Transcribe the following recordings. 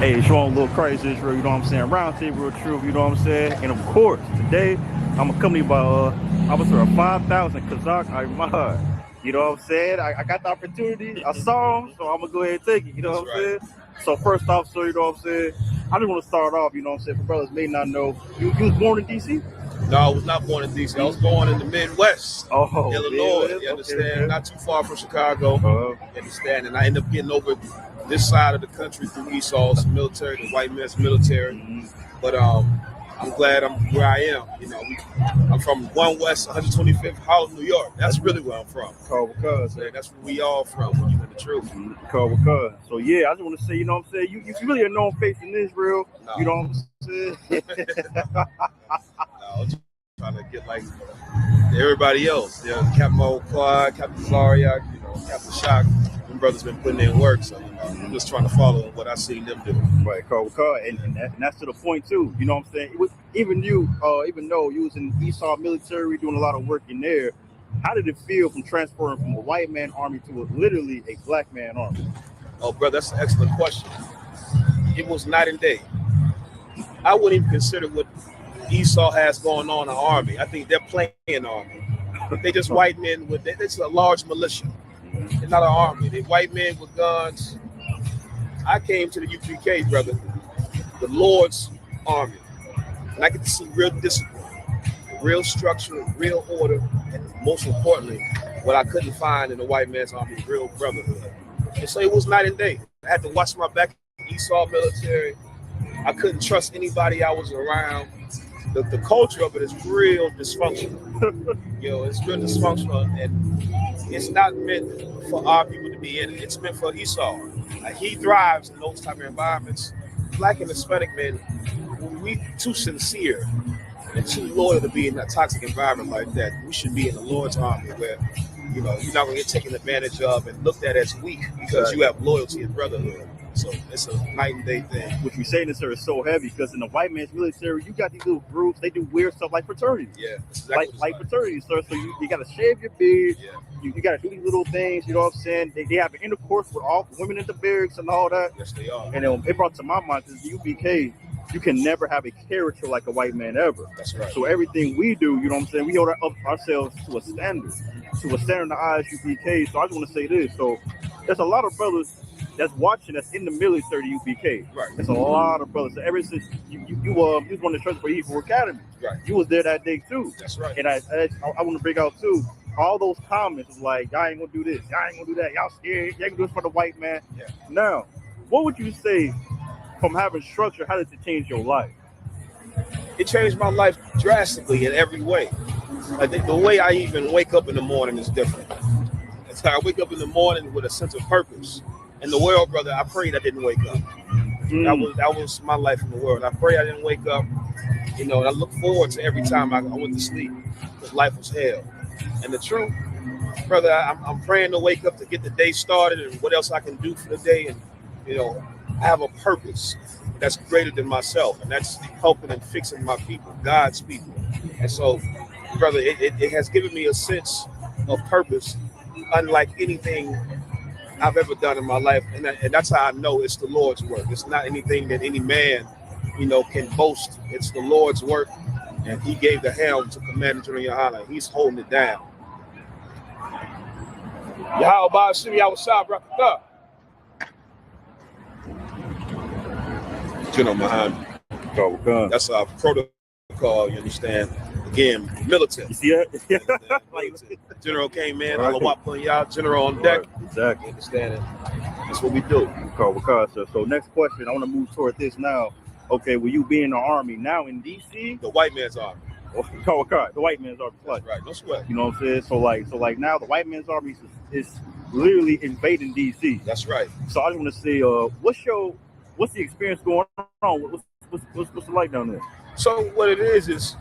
Hey, showing a little crazy Israel, you know what I'm saying? Round table of truth, you know what I'm saying? And of course, today I'm accompanied by Officer 5000 Kazakh Ahmad. You know what I'm saying? I got the opportunity, I saw him, so I'm gonna go ahead and take it, you know what I'm saying? So first off, sir, you know what I'm saying? I just want to start off, you know what I'm saying? For brothers may not know, you was born in DC? No, I was not born in DC. I was born in the Midwest, Illinois. Midwest? You understand? Okay. Not too far from Chicago. You understand? And I ended up getting over this side of the country through Esau's military, the white man's military. But I'm glad I'm where I am. You know, I'm from 1 West 125th Harlem, New York. That's really where I'm from. Because that's where we all from, when you know the truth. Because. So yeah, I just want to say, you know what I'm saying? You really a known face in Israel. No. You know what I'm saying? No, I'm just trying to get like everybody else. Yeah, Captain Quad, Captain Zaryak, you know, Captain Shock. Them brothers been putting in work, so you know, I'm just trying to follow what I seen them do. Right, and that's to the point too. You know what I'm saying? Even though you was in Esau military doing a lot of work in there, how did it feel from transferring from a white man army to literally a black man army? Oh, brother, that's an excellent question. It was night and day. I wouldn't even consider what Esau has going on in the army. I think they're playing army. They just white men with it's a large militia. It's not an army. They white men with guns. I came to the UPK, brother, the Lord's army, and I get to see real discipline, real structure, real order, and most importantly, what I couldn't find in the white man's army, real brotherhood. And so it was night and day. I had to watch my back. Esau military. I couldn't trust anybody I was around. The culture of it is real dysfunctional. You know, it's real dysfunctional, and it's not meant for our people to be in it. It's meant for Esau. Like, he thrives in those type of environments. Black and Hispanic men, we too sincere and too loyal to be in that toxic environment like that. We should be in the Lord's army where, you know, you're not going to get taken advantage of and looked at as weak because you have loyalty and brotherhood. So it's a night and day thing. What you're saying, sir, is so heavy because in the white man's military, you got these little groups. They do weird stuff like fraternities. Yeah, exactly like fraternities, sir. So you got to shave your beard. Yeah. You got to do these little things. You know what I'm saying? They have an intercourse with all women in the barracks and all that. Yes, they are. And then it brought to my mind is the UPK. You can never have a character like a white man ever. That's right. So everything we do, you know what I'm saying? We hold ourselves to a standard in the eyes UPK. So I just want to say this. So there's a lot of brothers that's watching that's in the military UPK. Right. There's a lot of brothers. So ever since you was one of the trust for Hebrew Academy. Right. You was there that day too. That's right. And I want to bring out too. All those comments was like, y'all ain't gonna do this, y'all ain't gonna do that, y'all scared, y'all can do this for the white man. Yeah. Now, what would you say from having structure, how did it change your life? It changed my life drastically in every way. I think the way I even wake up in the morning is different. It's how I wake up in the morning with a sense of purpose. In the world, brother, I prayed I didn't wake up. That was my life in the world. I pray I didn't wake up, you know, and I look forward to every time I went to sleep because life was hell. And the truth, brother, I'm praying to wake up to get the day started and what else I can do for the day. And, you know, I have a purpose that's greater than myself, and that's helping and fixing my people, God's people. And so, brother, it has given me a sense of purpose unlike anything I've ever done in my life. And that's how I know it's the Lord's work. It's not anything that any man, you know, can boast. It's the Lord's work. And he gave the helm to Commander General Yohana. He's holding it down. Yahweh Ba'ashim Yahweh Brakatah. General Muhammad. That's our protocol, you understand? Again, militant. You see that? General came in, General on deck. Exactly. You understand it? That's what we do. So next question, I want to move toward this now. Okay, will you be in the army now in DC? The white man's army. The white man's army. That's right, no sweat. You know what I'm saying? So like now the white man's army is literally invading DC. That's right. So I just want to say, what's the experience going on? What's it like down there? So what it is it's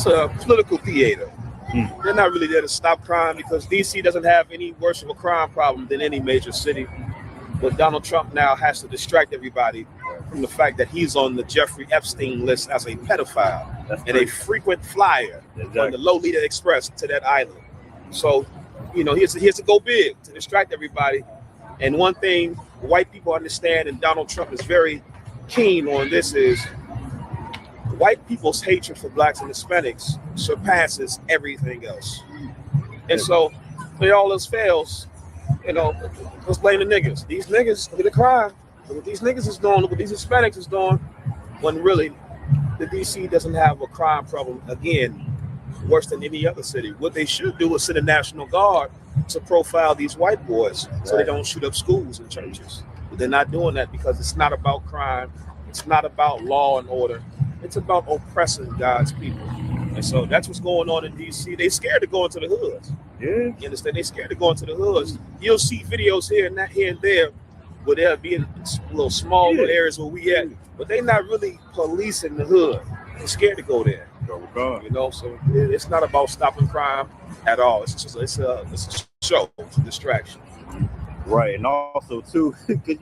a political theater. They're not really there to stop crime because DC doesn't have any worse of a crime problem than any major city. But Donald Trump now has to distract everybody from the fact that he's on the Jeffrey Epstein list as a pedophile and a frequent flyer on the Lolita Express to that island. So, you know, he has to go big to distract everybody And one thing white people understand, and Donald Trump is very keen on this, is white people's hatred for blacks and Hispanics surpasses everything else. And so when all else fails, let's blame the niggas. These niggas, look at the crime. Look what these niggas is doing. Look what these Hispanics is doing. When really, the DC doesn't have a crime problem, again, worse than any other city. What they should do is send a National Guard to profile these white boys so they don't shoot up schools and churches. But they're not doing that because it's not about crime. It's not about law and order. It's about oppressing God's people. And so that's what's going on in DC. They scared to go into the hoods. Yeah. You understand? They scared to go into the hoods. You'll see videos here and there where they'll be in little small little areas where we at, but they're not really policing the hood. They're scared to go there. So it's not about stopping crime at all. It's a show, it's a distraction. Right, and also too, because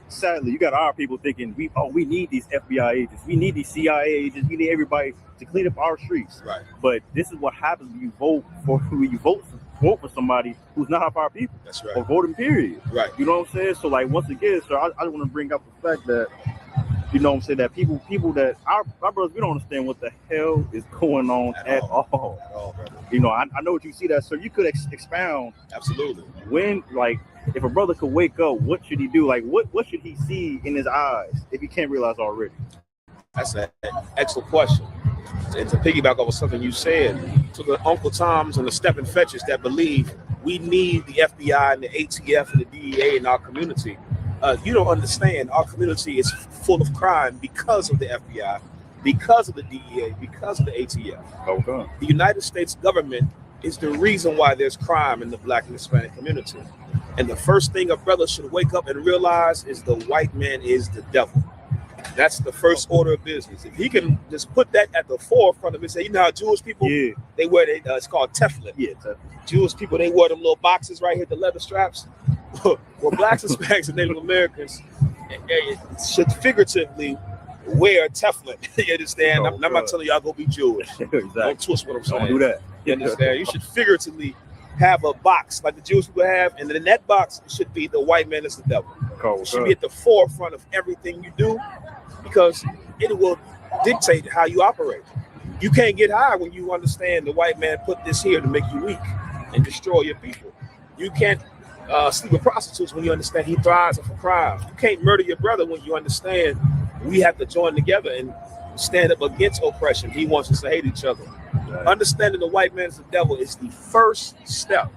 sadly, you got our people thinking we need these FBI agents, we need these CIA agents, we need everybody to clean up our streets. Right. But this is what happens when you vote for somebody who's not of our people. That's right. Or voting period. Right. You know what I'm saying? So like once again, sir, I want to bring up the fact that that people that our brothers, we don't understand what the hell is going on at all. At all, brother. I know what you see that, sir. You could expound. Absolutely. When, like, if a brother could wake up, what should he do? Like, what should he see in his eyes if he can't realize already? That's an excellent question. And to piggyback off of something you said, to the Uncle Toms and the Step and Fetches that believe we need the FBI and the ATF and the DEA in our community, you don't understand. Our community is full of crime because of the FBI, because of the DEA, because of the ATF. Okay. The United States government is the reason why there's crime in the Black and Hispanic community. And the first thing a brother should wake up and realize is the white man is the devil. That's the first order of business. If he can just put that at the forefront of it, say, how Jewish people, they wear, it's called Teflon. Yeah, Teflon. Jewish people, they wear them little boxes right here, the leather straps. Well, blacks, Hispanics, and Native Americans should figuratively wear Teflon. You understand? I'm not telling you I'll go be Jewish. Exactly. Don't twist what I'm saying. Don't do that. You understand? You should figuratively have a box like the Jewish people have, and in that box it should be the white man is the devil. It should be at the forefront of everything you do, because it will dictate how you operate. You can't get high when you understand the white man put this here to make you weak and destroy your people. You can't sleep with prostitutes when you understand he thrives for crime. You can't murder your brother when you understand we have to join together and stand up against oppression. He wants us to hate each other. Right. Understanding the white man is the devil is the first step.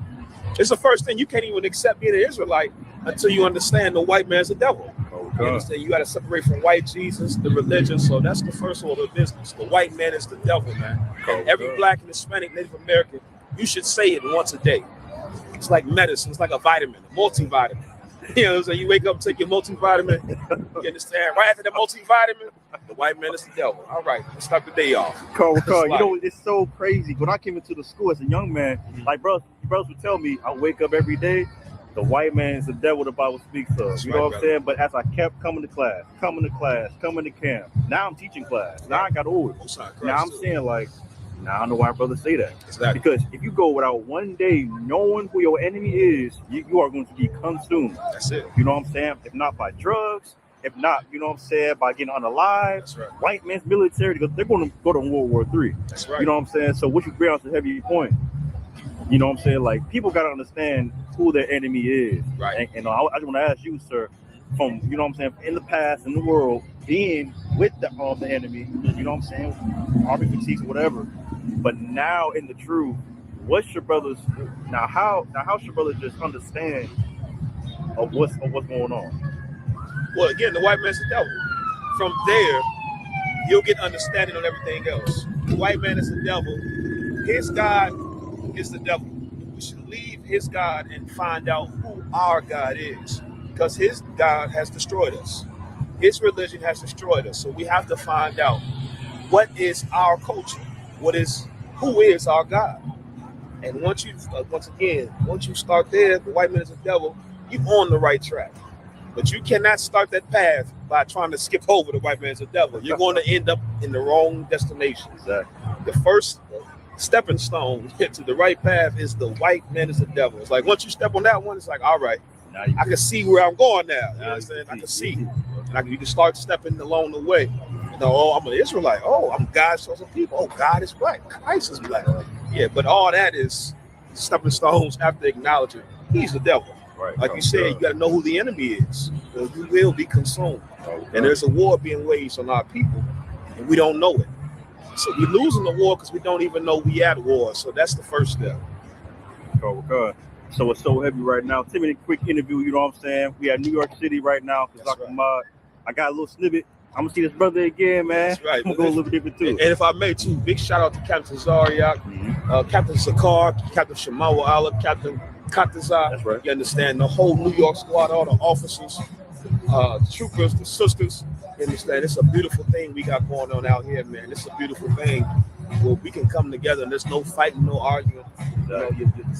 It's the first thing. You can't even accept being an Israelite until you understand the white man is the devil. You understand? You got to separate from white Jesus, the religion. So that's the first order of business. The white man is the devil, man. And every Black and Hispanic Native American, you should say it once a day. It's like medicine. It's like a vitamin, a multivitamin. You know what I'm saying? You wake up and take your multivitamin. You understand? Right after the multivitamin, the white man is the devil. All right, let's start the day off. Carl, it's so crazy. When I came into the school as a young man, like brothers would tell me, I wake up every day, the white man is the devil the Bible speaks of. You know what I'm saying? But as I kept coming to class, coming to camp, now I'm teaching class. Now I got older. Now I'm saying, like, now I know why brothers say that. Exactly. Because if you go without one day knowing who your enemy is, you are going to be consumed. That's it. You know what I'm saying? If not by drugs, if not, you know what I'm saying, by getting unalive. That's right. White man's military, because they're going to go to World War III. That's right. You know what I'm saying? So what you bring out the heavy point. You know what I'm saying? Like, people got to understand who their enemy is. Right. And I just want to ask you, sir, from, you know what I'm saying, in the past, in the world, being with the enemy, you know what I'm saying, army fatigues, whatever. But now in the truth, what's your brothers how should brothers just understand of what's going on? Well, again, the white man's the devil. From there, you'll get understanding on everything else. The white man is the devil. His God is the devil. We should leave his God and find out who our God is, because his God has destroyed us. His religion has destroyed us. So we have to find out what is our culture. Who is our God? And once you start there, the white man is the devil, you're on the right track. But you cannot start that path by trying to skip over the white man is the devil. You're going to end up in the wrong destination. Exactly. The first stepping stone to the right path is the white man is the devil. It's like once you step on that one, it's like, all right, Now you I can see where I'm going now. You know what Now I'm saying? I you can see. see. And you can start stepping along the way. You know, oh, I'm an Israelite. Oh, I'm God's chosen people. Oh, God is black. Christ is black. Yeah, but all that is stepping stones after acknowledging he's the devil. Right. Like you said, you got to know who the enemy is. Because you will be consumed. Okay. And there's a war being waged on our people, and we don't know it. So we're losing the war because we don't even know we at war. So that's the first step. Okay. So it's so heavy right now. Timmy, quick interview, you know what I'm saying? We at New York City right now. That's right. Ahmad. I got a little snippet. I'm gonna see this brother again, man. That's right. I'm gonna go a little bit deeper too. And if I may too, big shout out to Captain Zariak, Captain Sakar, Captain Shamawa Allah, Captain Katazar. That's right. You understand? The whole New York squad, all the officers, the troopers, the sisters. You understand? It's a beautiful thing we got going on out here, man. It's a beautiful thing where we can come together and there's no fighting, no arguing. You know,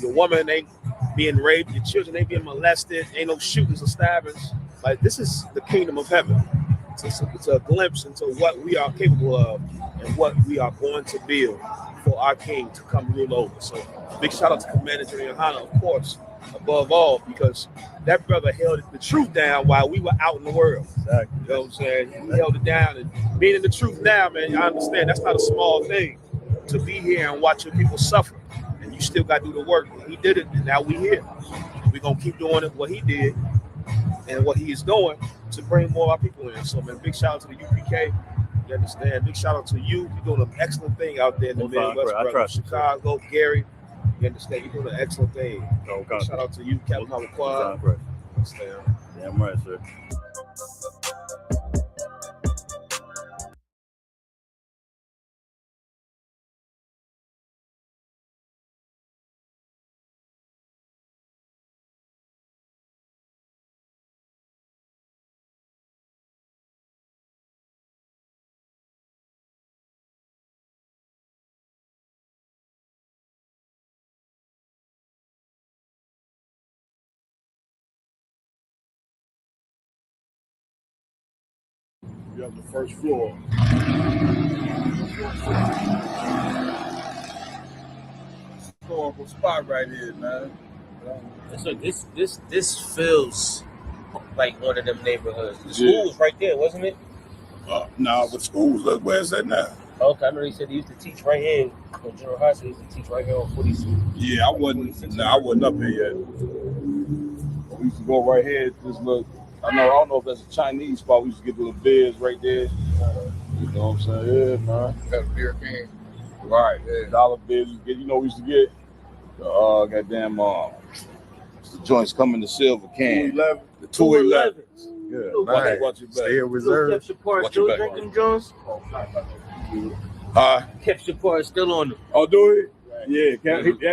your woman ain't being raped, your children ain't being molested, ain't no shootings or stabbings. Like, this is the kingdom of heaven. It's a glimpse into what we are capable of and what we are going to build for our king to come rule over. So big shout out to Commander General Hana, of course, above all, because that brother held the truth down while we were out in the world. Exactly. You know what I'm saying? He held it down, and being in the truth now, man, I understand that's not a small thing to be here and watch your people suffer. And you still got to do the work. He did it, and now we here. We're going to keep doing it, what he did and what he is doing to bring more of our people in. So, man, big shout out to the UPK. You understand? Big shout out to you. You're doing an excellent thing out there in the Midwest, I trust you, Chicago, Gary. You understand? You're doing an excellent thing. Okay. Shout out to you, Captain Hamaquad. Right. Understand? Damn right, sir. You have the first floor. Historical spot right here, man. So this feels like one of them neighborhoods. The school was right there, wasn't it? Nah, but schools, look, where's that now? Okay, I remember he said he used to teach right here. On General High School, he used to teach right here on 46. Yeah, I wasn't up here yet. We used to go right here, just look. I don't know if that's a Chinese spot. We used to get the little beers right there. You know what I'm saying? Yeah, man. Got a beer can. Right, yeah. Dollar beers. We used to get goddamn the joints come in the silver can. 211. The 211. Yeah, Nice. Watch your back. Stay in reserve. Kept Shapar Watch still your back. drinking Jones? Kept Shapar still on them. Oh, do he? Yeah,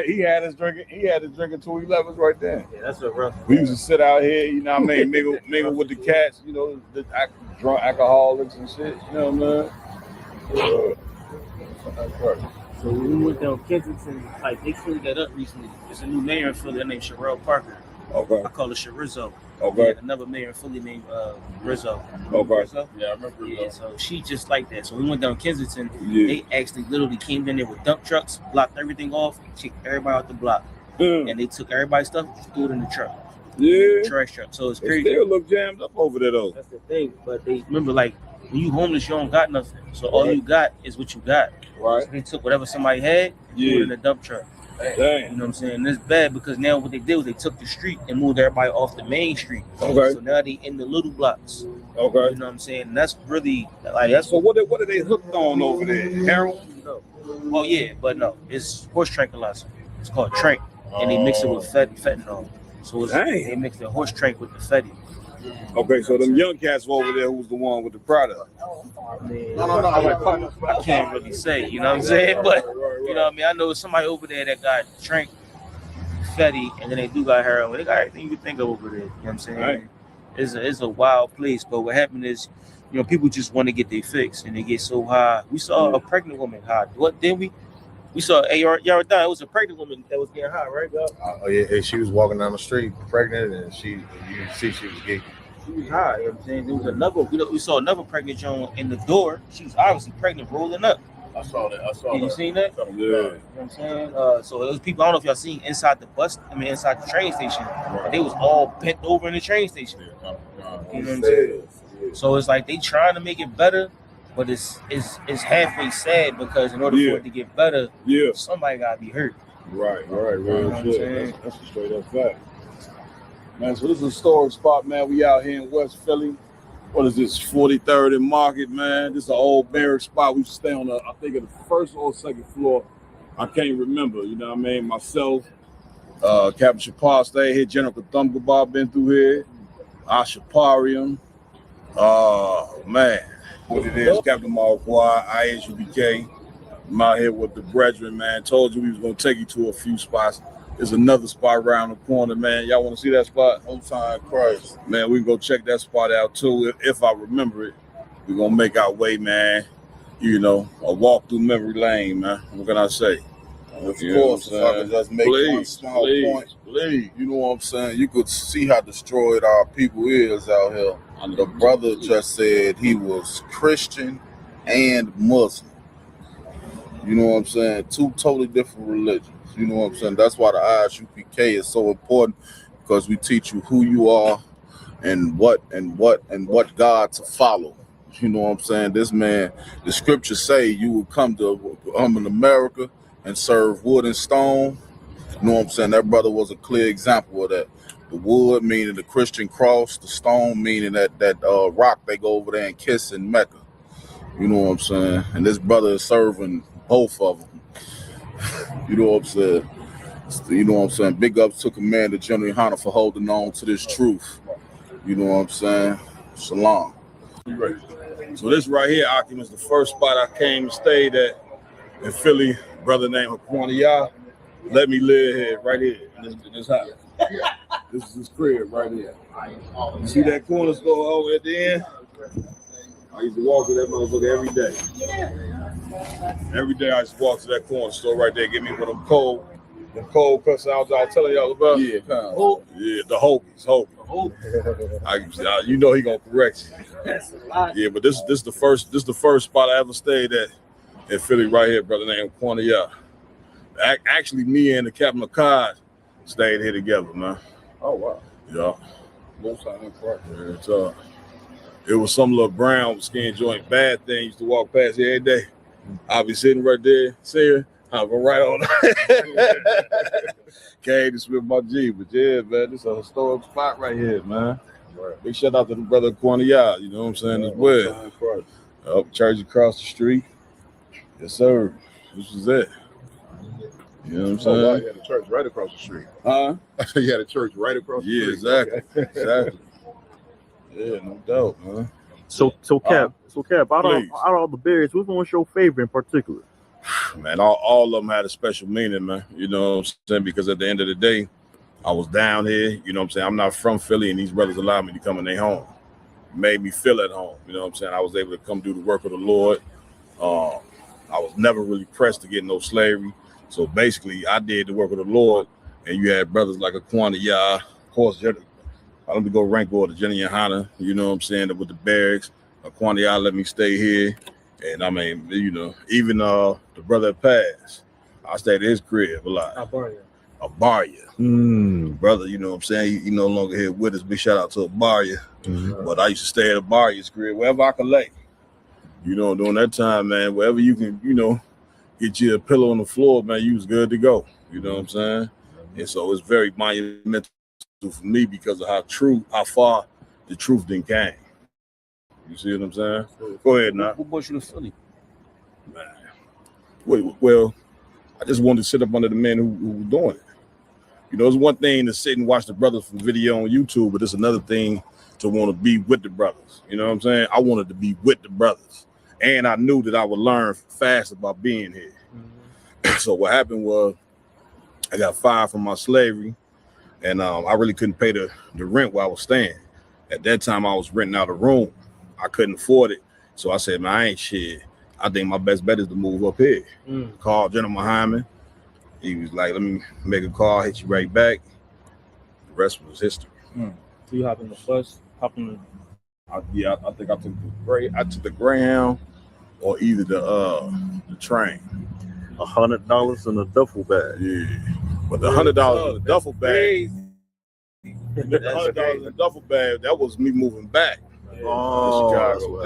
he had his drinking. He had his drinking 211s right there. Yeah, that's a rough. We used to sit out here, you know what I mean, mingle with the cats, you know, the drunk alcoholics and shit. You know what I mean? So when we went down Kensington, like they cleared that up recently. There's a new mayor in Philly named Sherelle Parker. Okay. I call her Sharizzo. Okay. Yeah, another mayor in Philly named Rizzo. Okay. Rizzo? Yeah, I remember. Yeah, so she just like that. So we went down Kensington. Yeah. They actually literally came in there with dump trucks, blocked everything off, kicked everybody out the block. And they took everybody's stuff, threw it in the truck. Yeah. Trash truck. So it's They crazy. still look jammed up over there though. That's the thing. But they remember, like, when you homeless, you don't got nothing. So all Right. you got is what you got. Right. So they took whatever somebody had, threw it in the dump truck. You Dang. know what I'm saying? And it's bad because now what they did was they took the street and moved everybody off the main street. Okay. So now they in the little blocks. Okay. You know what I'm saying? And that's really like that's So what are they hooked on over there? Heroin? well, yeah, but no, it's horse tranquilizer. It's called trank, and they mix it with fentanyl. So it's, Dang. they mix the horse trank with the fetty. Okay, so them young cats over there, who's the one with the product? I can't really say, you know what I'm saying? But you know what I mean? I know somebody over there that got trank, fetty, and then they do got heroin. They got everything you can think of over there. You know what I'm saying? Right. It's a wild place, but what happened is, you know, people just want to get their fix and they get so high. We saw a pregnant woman high. What did we? We saw Yardan. It was a pregnant woman that was getting high, right, bro? Oh yeah, she was walking down the street pregnant, and you see she was geeking. She was high. You know what I'm saying? There was another. We saw another pregnant Joan in the door. She was obviously pregnant, rolling up. I saw that. I saw You seen that? Yeah. You know what I'm saying? So those people, I don't know if y'all seen inside the inside the train station, but they was all bent over in the train station. You know what I'm saying? So it's like they trying to make it better, but it's halfway sad because in order for it to get better, somebody gotta be hurt. Right. You know what I'm saying? That's a straight up fact. Man, so this is a storage spot, man. We out here in West Philly. What is this, 43rd and Market, man? This is an old barrack spot. We stay on I think the first or second floor. I can't remember, you know what I mean? Myself, Captain Shapar stayed here. General Kathumkabar been through here. Ashaparium. Man, what it is, Captain Marquardt, ISUBK. I'm out here with the brethren, man. Told you we was going to take you to a few spots. There's another spot around the corner, man. Y'all want to see that spot? Old time Christ. Man, we can go check that spot out too. If I remember it, we're gonna make our way, man. You know, a walk through memory lane, man. What can I say? Of course, if I could just make one small point. Please. You know what I'm saying? You could see how destroyed our people is out here. The brother just said he was Christian and Muslim. You know what I'm saying? Two totally different religions. You know what I'm saying? That's why the ISUPK is so important, because we teach you who you are and what God to follow. You know what I'm saying? This man, the scriptures say you will come to in America and serve wood and stone. You know what I'm saying? That brother was a clear example of that. The wood meaning the Christian cross, the stone meaning that rock they go over there and kiss in Mecca. You know what I'm saying? And this brother is serving both of them. You know what I'm saying? You know what I'm saying? Big ups to Commander General Hunter for holding on to this truth. You know what I'm saying? Shalom. So this right here, Akim, is the first spot I came and stayed at in Philly. Brother named Haquania let me live here, right here, in this house. This is his crib right here. You see that corner store over at the end? I used to walk to that motherfucker every day. Every day I used to walk to that corner store right there, get me one of them cold cuss out I was telling y'all about. Yeah, the Hoagies. You know he gonna correct you. Yeah, but this is the first spot I ever stayed at in Philly right here, brother named Quania. Actually, me and the Captain McCod stayed here together, man. Oh wow. Yeah. Both sides of the Yeah, it was some little brown skin joint bad thing used to walk past here every day. I'll be sitting right there, seeing, I'll go right on. Came to swim my G, but yeah, man, this is a historic spot right here, man. Right. Big shout out to the brother Quania, you know what I'm saying, as well. Up church across the street. Yes, sir. This was it. You know what I'm saying? Oh, wow, you had a church right across the street. Huh? You had a church right across the street. Exactly. Yeah, no doubt, man. So Cap, out of all the berries, which one was your favorite in particular? Man, all of them had a special meaning, man. You know what I'm saying? Because at the end of the day, I was down here. You know what I'm saying? I'm not from Philly, and these brothers allowed me to come in their home. Made me feel at home. You know what I'm saying? I was able to come do the work of the Lord. I was never really pressed to get no slavery. So basically, I did the work of the Lord, and you had brothers like Aquania, of course, I let me go rank order, Jenny and Hannah, you know what I'm saying, with the barracks. Aquania let me stay here. And I mean, you know, even the brother that passed, I stayed at his crib a lot. Abaria. Brother, you know what I'm saying? He no longer here with us. Big shout out to Abaria. But I used to stay at Abaria's crib, wherever I could lay. You know, during that time, man, wherever you can, you know, get you a pillow on the floor, man, you was good to go. You know what I'm saying? And so it's very monumental for me because of how far the truth then came. You see what I'm saying? Go ahead now. What brought you to Philly? Man. Well, I just wanted to sit up under the men who were doing it. You know, it's one thing to sit and watch the brothers from video on YouTube, but it's another thing to want to be with the brothers. You know what I'm saying? I wanted to be with the brothers. And I knew that I would learn fast about being here. So what happened was I got fired from my slavery, and I really couldn't pay the rent where I was staying. At that time, I was renting out a room. I couldn't afford it. So I said, man, I ain't shit. I think my best bet is to move up here. Called General Muhammad. He was like, let me make a call, hit you right back. The rest was history. So you hop in the bus, I think I took the Greyhound, or either the train. $100 in a duffel bag. Yeah, but the $100 in a duffel bag, the $100 in a duffel bag, that was me moving back to Chicago. Oh,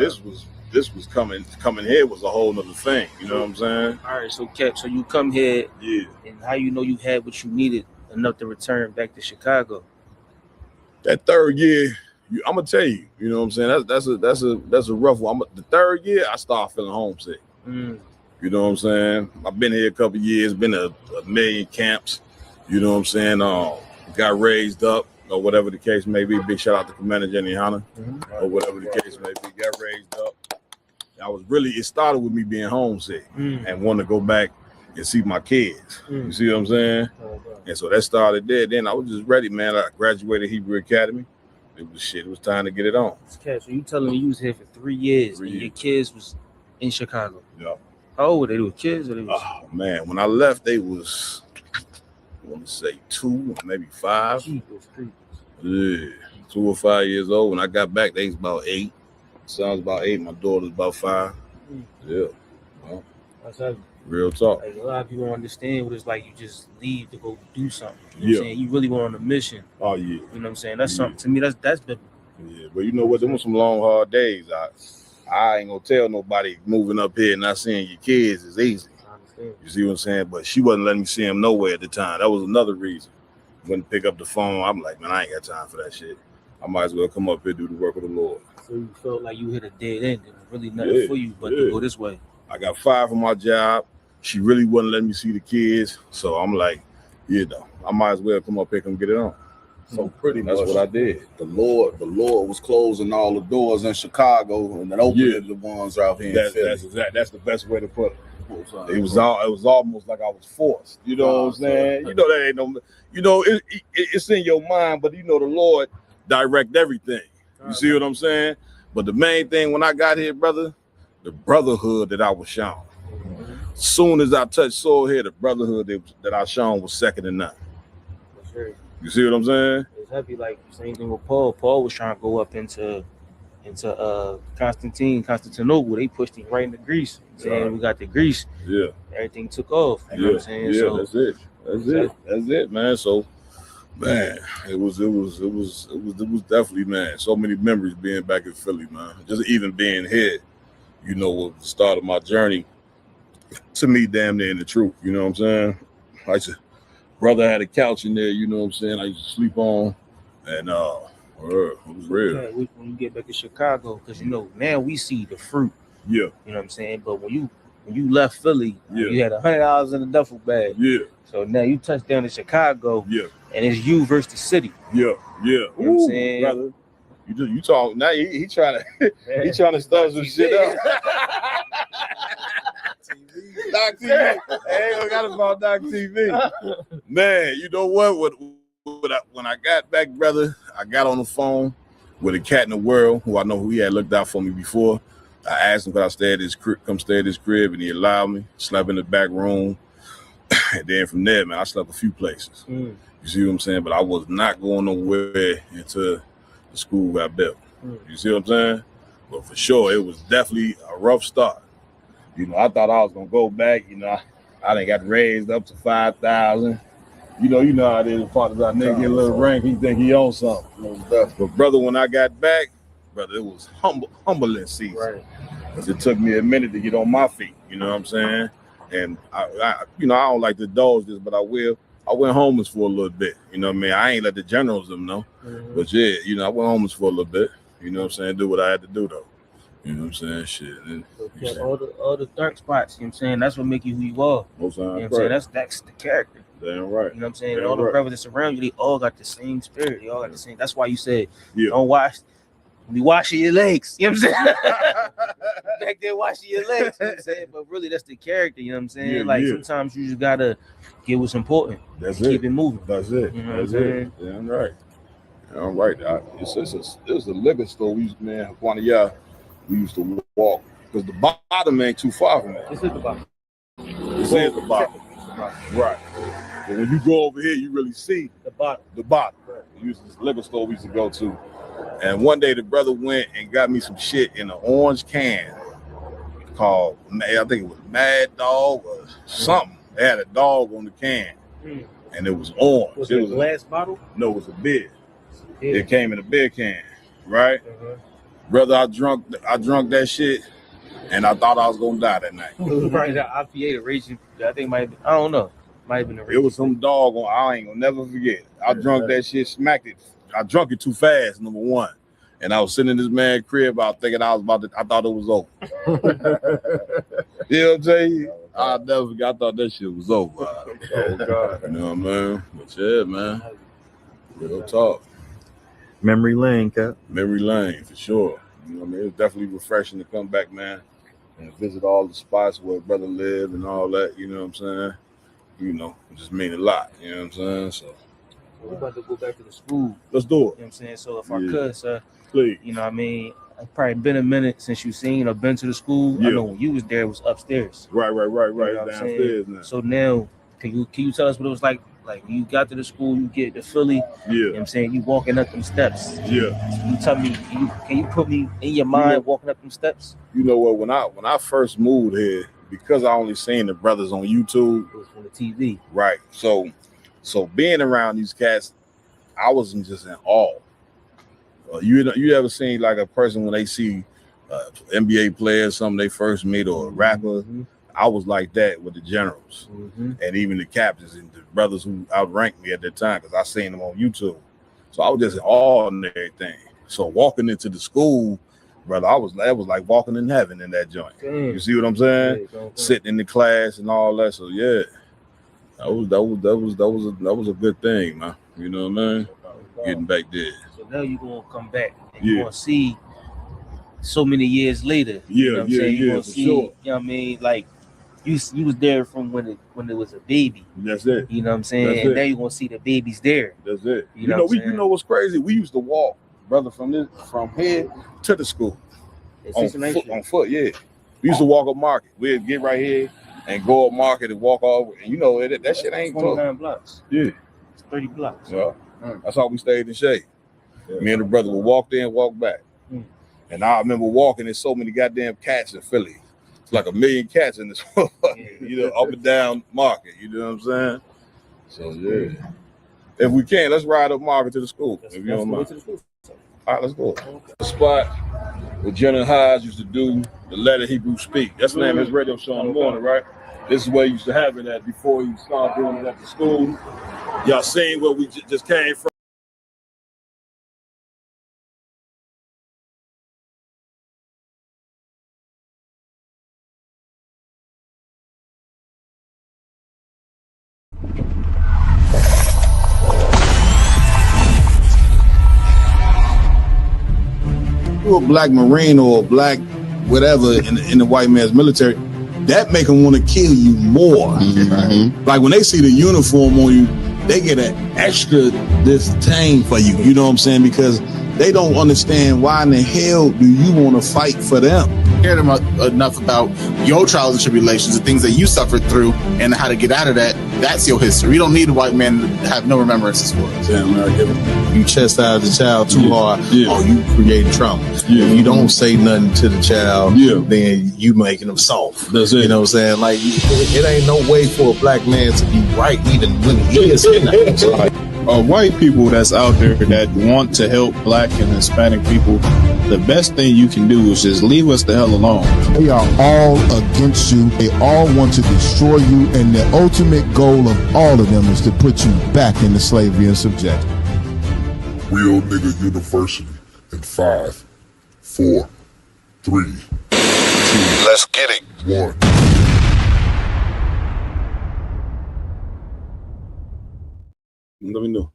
This was coming here was a whole nother thing. You know what I'm saying? All right, so Cap, so you come here, Yeah. and how you know you had what you needed enough to return back to Chicago? That third year, I'm gonna tell you. You know what I'm saying? That's a rough one. The third year, I started feeling homesick. You know what I'm saying? I've been here a couple of years, been to a million camps. You know what I'm saying? Got raised up, or whatever the case may be. Big shout out to Commander Jenny Hanna, or whatever the case may be. Got raised up. It started with me being homesick and wanting to go back and see my kids. You see what I'm saying? And so that started there. Then I was just ready, man. I graduated Hebrew Academy. It was time to get it on. Cap, so you telling me you was here for 3 years and your kids was in Chicago? Yeah. How old were they? They were kids or they was? Oh man, when I left, they was, I want to say 2, maybe 5. Jeepers creepers. Yeah, 2 or 5 years old. When I got back, they was about 8. Son's about 8. My daughter's about 5. Yeah, well, That's heavy. real talk. Like, a lot of people don't understand what it's like. You just leave to go do something. You know what Yeah. I'm saying? You really went on a mission. Oh yeah, You know what I'm saying? That's Yeah. something to me. That's biblical. yeah. But you know what? Them was some long, hard days. I ain't gonna tell nobody moving up here and not seeing your kids is easy. I understand. You see what I'm saying? But she wasn't letting me see them nowhere at the time. That was another reason. Wouldn't pick up the phone. I'm like, man, I ain't got time for that shit. I might as well come up here and do the work of the Lord. So you felt like you hit a dead end. There was really nothing for you but to go this way. I got fired from my job. She really wouldn't let me see the kids. So I'm like, you know, I might as well come up here and get it on. So pretty That's much what I did. the Lord was closing all the doors in Chicago and then opening Yeah. the ones out here in That's Philly. that's the best way to put it. It was almost like I was forced. You know what I'm saying? You know that ain't no. You know it's in your mind, but you know the Lord direct everything. You see what I'm saying? But the main thing when I got here, brother, the brotherhood that I was shown. Soon as I touched soil here, the brotherhood that I shown was second to none. For sure. You see what I'm saying? It's heavy. Like same thing with Paul. Paul was trying to go up into Constantinople. They pushed him right into Greece. Saying Right. we got the Greece. Yeah. Everything took off. You know what I'm saying? Yeah, So that's it. That's it, man. So, man, it was definitely, man. So many memories being back in Philly, man. Just even being here, you know, was the start of my journey. To me, damn near in the truth. You know what I'm saying? I used to, brother had a couch in there. You know what I'm saying? I used to sleep on, and it was real. yeah, when you get back to Chicago, because you know now we see the fruit. Yeah, You know what I'm saying? But when you left Philly, Yeah. you had $100 in a duffel bag. yeah, So now you touch down in Chicago, yeah, and it's you versus the city. yeah, yeah. You know what I'm saying? Brother, you talk now. He trying to stir some shit up. Doc TV. Hey, I got about Doc TV. Man, you know what? When I got back, brother, I got on the phone with a cat in the world who I know who he had looked out for me before. I asked him could I stay at his crib, come stay at his crib, and he allowed me. Slept in the back room. And then from there, man, I slept a few places. You see what I'm saying? But I was not going nowhere until the school got built. You see what I'm saying? But for sure, it was definitely a rough start. You know, I thought I was gonna go back. You know, I done got raised up to 5,000. You know how it is. Part of that nigga get a little rank, he think he owns something. But brother, when I got back, brother, it was humbling season. Right. Because it took me a minute to get on my feet. You know what I'm saying? And I don't like to indulge this, but I will. I went homeless for a little bit. You know what I mean? I ain't let the generals them know. But yeah, you know, I went homeless for a little bit. You know what I'm saying? Do what I had to do though. You know what I'm saying? Shit. And, So, yeah, all the dark spots, you know what I'm saying? That's what make you who you are. most You know times, what I'm saying? That's the character. damn right. You know what I'm saying? Yeah, And all the right. brothers that's around you, they all got the same spirit. They all got the same. That's why you said, Yeah. don't be washing your legs. You know what I'm saying? Back there washing your legs. You know what I'm saying? But really, that's the character. You know what I'm saying? Yeah, like yeah. sometimes you just gotta get what's important. That's Keep it. it moving. That's it. You know what That's I'm it. Damn right. Damn right. It's a liquor store. We used to, man, Juanilla, we used to walk because the bottom ain't too far from that. This is the bottom. This is the bottom. Right. But when you go over here, you really see The bottom. the bottom. We used to, this liquor store we used to go to. And one day the brother went and got me some shit in an orange can. called, I think it was Mad Dog or something. They had a dog on the can, and it was orange. Was it it a was glass bottle? No, it was a beer. Yeah. It came in a beer can, right? Brother, I drunk that shit, and I thought I was gonna die that night. It was probably the IPA, the raging. I think might. I don't know. Might have been the. It was some dog on. I ain't gonna never forget. I drunk that shit, smacked it. I drunk it too fast. Number one, and I was sitting in this man's crib. I was thinking I was about to. I thought it was over. You know what I'm saying? I never forgot. I thought that shit was over. Oh God, you know what I mean? But yeah, man. Real talk. Memory lane, Cap. Memory lane for sure. You know what I mean? It's definitely refreshing to come back, man, and visit all the spots where brother lived and all that. You know what I'm saying? You know, it just mean a lot. You know what I'm saying? So We're about to go back to the school. let's do it. You know what I'm saying? So if I could, sir, Please. you know what I mean? It's probably been a minute since you seen or been to the school. I Yeah. know when you was there, it was upstairs. Right. You know what I'm Downstairs saying? now. So now, can you tell us what it was like? Like you got to the school, you get to Philly. You know Yeah. what I'm saying? You walking up them steps. Yeah. You tell me, can you put me in your mind walking up them steps? You know what? When I first moved here, because I only seen the brothers on YouTube, It was from the TV. right? So being around these cats, I wasn't just in awe. You ever seen like a person when they see NBA players, something they first meet, or a rapper? I was like that with the generals and even the captains and the brothers who outranked me at that time because I seen them on YouTube. So I was just in awe and everything. So walking into the school, brother, that was like walking in heaven in that joint. You see what I'm saying? Sitting in the class and all that. So yeah, that was a good thing, man. You know what I mean? Getting back there. So now you're gonna come back and Yeah. you're gonna see so many years later. You know what I'm saying? You're gonna for see, sure. you know what I mean? Like you was there from when it was a baby. That's it. You know what I'm saying? That's And it. now you're gonna see the babies there. That's it. You know what I'm saying? You know what's crazy? We used to walk, brother, from here to the school It's on 69th foot, Street. on foot. Yeah, we used to walk up Market. We'd get right here and go up Market and walk over. And you know that shit ain't close. 29 blocks. Yeah, It's 30 blocks. yeah. That's how we stayed in shape. Me and the brother would walk there and walk back. Mm. And I remember walking. There's so many goddamn cats in Philly. It's like 1 million cats in this, you know, up and down Market. You know what I'm saying? So yeah. If we can, let's ride up Market to the school. If you don't mind. To the school. All right, let's go. The spot where Jenna Hodge used to do the Let a Hebrew Speak. That's the name of his radio show in the morning, right? This is where he used to have it at before he started doing it at the school. Y'all seen where we just came from? You're a black Marine or a black whatever in the white man's military, that make them want to kill you more. Like when they see the uniform on you, they get an extra disdain for you. You know what I'm saying? Because they don't understand why in the hell do you want to fight for them? Cared enough about your trials and tribulations, the things that you suffered through, and how to get out of that. That's your history. You don't need a white man to have no remembrances for it. Damn, man, I get it. You chastise the child too hard, Yeah. or you create trauma. Yeah. If you don't say nothing to the child, Yeah. then you making them soft. That's it. You know what I'm saying? Like, it ain't no way for a black man to be right even when he is kidnapped. White people that's out there that want to help black and Hispanic people, the best thing you can do is just leave us the hell alone. They are all against you. They all want to destroy you. And the ultimate goal of all of them is to put you back into slavery and subjection. Real Nigga University in 5, 4, 3, 2, Let's get it. 1. Let me know.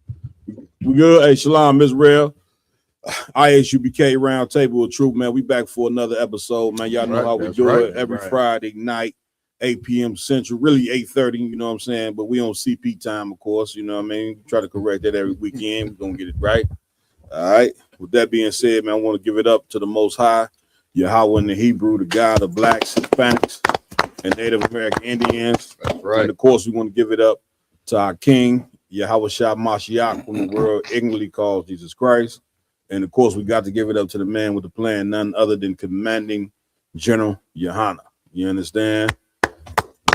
We good? Hey, Shalom, Ms. Rail. ISUBK Roundtable of Truth, man. We back for another episode, man. Y'all know how we do it every Friday night, 8 p.m. Central, really 8:30, you know what I'm saying? But we on CP time, of course, you know what I mean? Try to correct that every weekend. We're going to get it right. All right. With that being said, man, I want to give it up to the Most High, Yahweh in the Hebrew, the God of blacks, Hispanics, and Native American Indians. That's right. And of course, we want to give it up to our King, Yahweh Shah Mashiach, whom the world ignorantly calls Jesus Christ. And of course, we got to give it up to the man with the plan, none other than commanding General Yohana. You understand?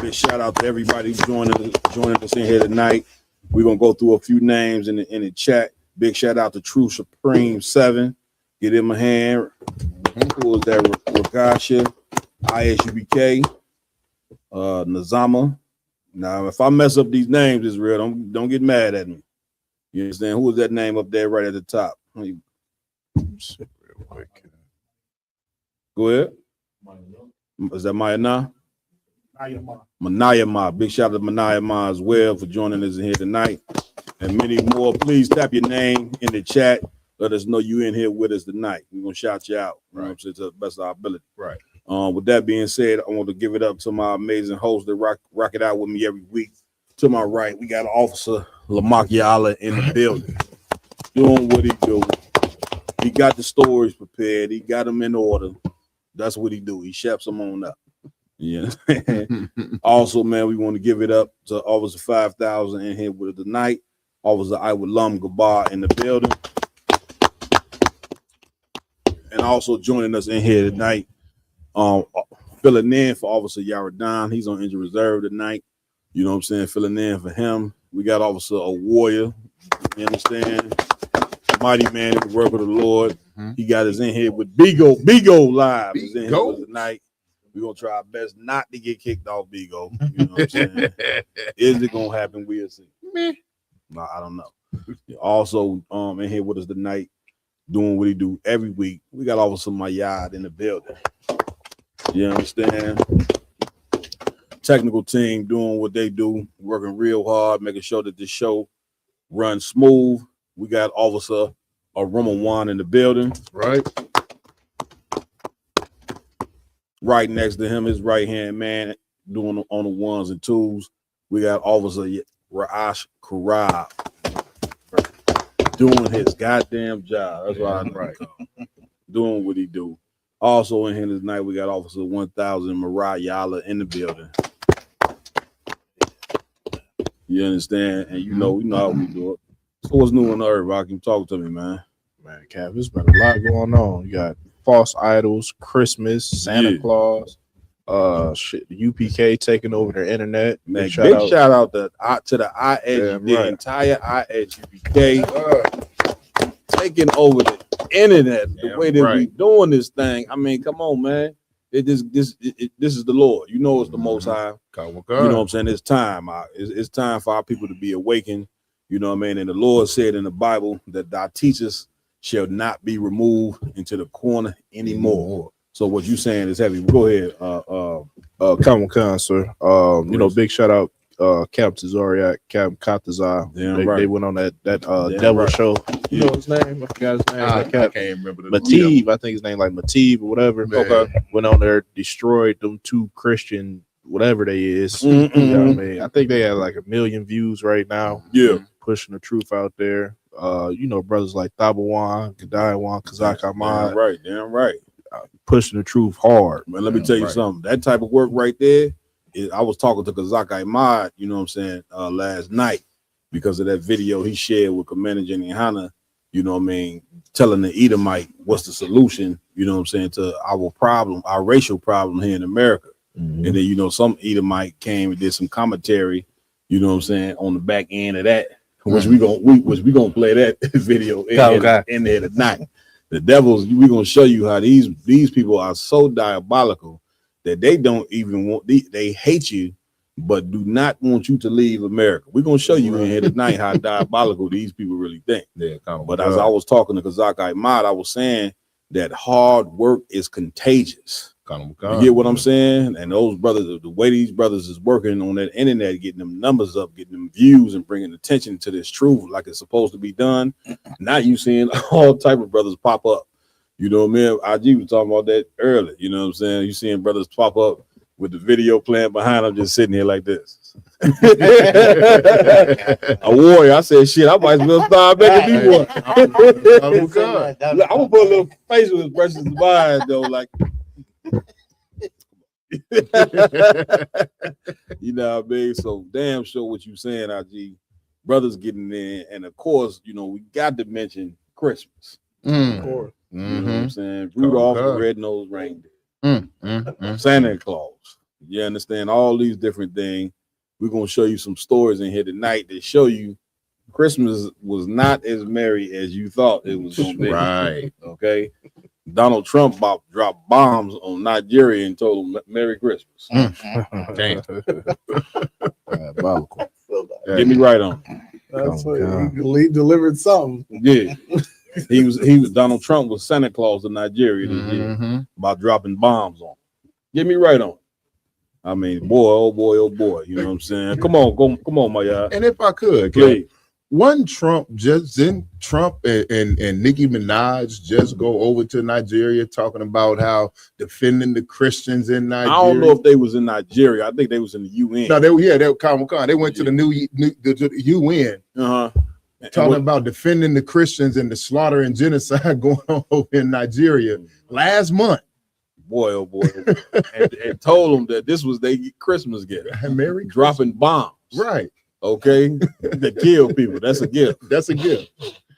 Big shout out to everybody joining us in here tonight. We're gonna go through a few names in the chat. Big shout out to True Supreme 7. Get him a hand. Who was that? Ragasha, ISUBK, Nazama. Now, if I mess up these names, it's real. Don't get mad at me. You understand? Who was that name up there right at the top? Go ahead. Is that Maya Na? Manaya Ma. Big shout out to Manaya Ma as well for joining us in here tonight. And many more. Please tap your name in the chat. Let us know you in here with us tonight. We're gonna shout you out. You know what I'm saying, to the best of our ability. Right. With that being said, I want to give it up to my amazing host that rock it out with me every week. To my right, we got Officer Lamak Yala in the building, doing what he do. He got the stories prepared. He got them in order. That's what he do. He chefs them on up. Yeah. Also, man, we want to give it up to Officer 5000 in here with us tonight. Officer Iwalam Gabar in the building. And also joining us in here tonight, filling in for Officer Yaradan. He's on injured reserve tonight. You know what I'm saying? Filling in for him. We got Officer a warrior. You understand? Mighty man in the work of the Lord. He got us in here with Bigo. Bigo live is in here with us tonight. We're gonna try our best not to get kicked off Bigo. You know what I'm saying? Is it gonna happen? We'll see. No, I don't know. Also, in here with us tonight, doing what he do every week. We got Officer Mayad in the building. You understand? Technical team doing what they do, working real hard, making sure that this show runs smooth. We got Officer Arumawan in the building. Right. Right next to him, his right-hand man doing on the ones and twos. We got Officer Ra'ash Karab doing his goddamn job. That's what I'm right. Doing what he do. Also in here tonight, we got Officer 1000 Mariah Yala in the building. You understand? And you know how we do it. So what's new on the earth, Rock? You talk to me, man. Man, Cap, there's been a lot going on. You got false idols, Christmas, Santa Claus, the UPK taking over their internet. Man, big shout out to the IS, the entire ISUPK taking over the internet. The way that we doing this thing. I mean, come on, man. This is the Lord. You know, it's the Most High. You know what I'm saying? It's time. It's time for our people to be awakened. You know what I mean? And the Lord said in the Bible that our teachers shall not be removed into the corner anymore. So what you saying is heavy. Go ahead. Come on, sir. You know, big shout out Captain Zariak, Captain Katazar. They went on that devil show. You know his name? I forgot his name. I can't remember the Matib, I think his name like Matib or whatever. Okay. Went on there, destroyed them two Christian, whatever they is. You know what I mean? I think they had like 1 million views right now. Yeah. Pushing the truth out there. You know, brothers like Tabawan, Gadayawan, Kazak Ahmad. Damn right. Pushing the truth hard. Man, let me tell you something. That type of work right there, I was talking to Kazak Ahmad, you know what I'm saying, last night because of that video he shared with Commander Jenny Hanna, you know what I mean, telling the Edomite what's the solution, you know what I'm saying, to our problem, our racial problem here in America. And then, you know, some Edomite came and did some commentary, you know what I'm saying, on the back end of that, which we gonna play that video in there tonight. The devils, we're gonna show you how these people are so diabolical that they don't even want, they hate you, but do not want you to leave America. We're gonna show you in here tonight how diabolical these people really think. But as I was talking to Kazak Ahmad, I was saying that hard work is contagious. You get what I'm saying? And those brothers, the way these brothers is working on that internet, getting them numbers up, getting them views, and bringing attention to this truth like it's supposed to be done. Now you seeing all type of brothers pop up. You know what I mean? IG was talking about that earlier. You know what I'm saying? You seeing brothers pop up with the video playing behind them, just sitting here like this. A warrior. I said, shit, I might as well start making me one. I'm gonna put a little facial expressions to mine though, like. You know what I mean? So damn sure what you saying, IG. Brothers getting in, and of course, you know, we got to mention Christmas. Of course. You know what I'm saying? Rudolph the Red-Nosed Reindeer. Santa Claus. You understand all these different things. We're gonna show you some stories in here tonight that show you Christmas was not as merry as you thought it was gonna be. Right. Okay. Donald Trump dropped bombs on Nigeria and told them Merry Christmas. Damn. Get me right on. That's what he delivered something. Yeah. He was Donald Trump was Santa Claus of Nigeria this year about dropping bombs on him. Get me right on. I mean, boy, oh boy, oh boy. You know what I'm saying? Come on, my y'all. And if I could, Please. one Trump and Nicki Minaj just go over to Nigeria talking about how defending the Christians in Nigeria. I don't know if they was in Nigeria. I think they was in the UN. No, they were Comic-Con. They went to the the UN. Talking about defending the Christians and the slaughter and genocide going on over in Nigeria last month. Boy, oh boy. and told them that this was their Christmas gift. Merry dropping bombs. Right. Okay. That kill people. That's a gift. That's a gift.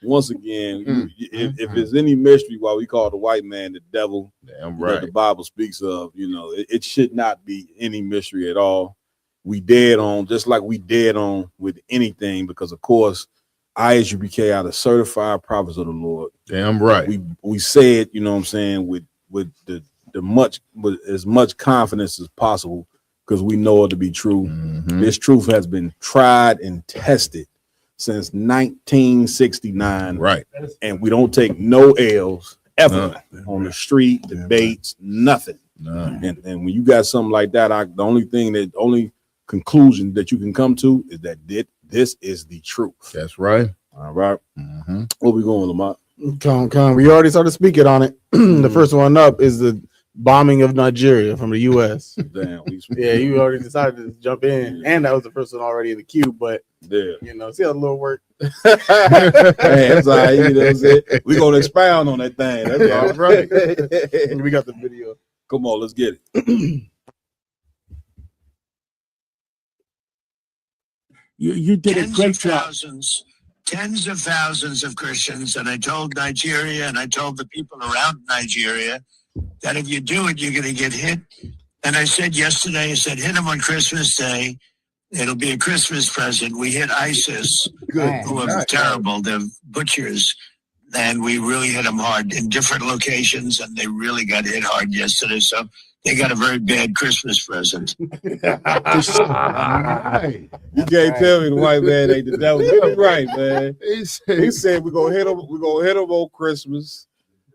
Once again, if there's any mystery why we call the white man the devil, damn right, that the Bible speaks of, it should not be any mystery at all. We dead on, just like we dead on with anything, because of course, ISUBK are the certified prophets of the Lord. Damn right. We say it, you know what I'm saying, with as much confidence as possible, because we know it to be true. This truth has been tried and tested since 1969, right? And we don't take no L's ever on the street, debates, nothing. And when you got something like that, the only conclusion that you can come to is that this is the truth. That's right. All right. Where we going, Lamont? Come. We already started speaking on it. The first one up is the bombing of Nigeria from the U.S. Damn. Yeah, you already decided to jump in, and that was the first one already in the queue. But yeah, see how the little work. Hey, that's all right. You know what I'm saying? We're gonna expound on that thing. That's all right. We got the video. Come on, let's get it. You did a great job. Tens of thousands of Christians, and I told Nigeria and I told the people around Nigeria that if you do it, you're going to get hit. And I said yesterday, hit them on Christmas Day. It'll be a Christmas present. We hit ISIS, who are terrible. They're butchers. And we really hit them hard in different locations, and they really got hit hard yesterday. So they got a very bad Christmas present. You can't tell me the white man ain't the devil. Get it right, man. He said we're gonna hit him on Christmas.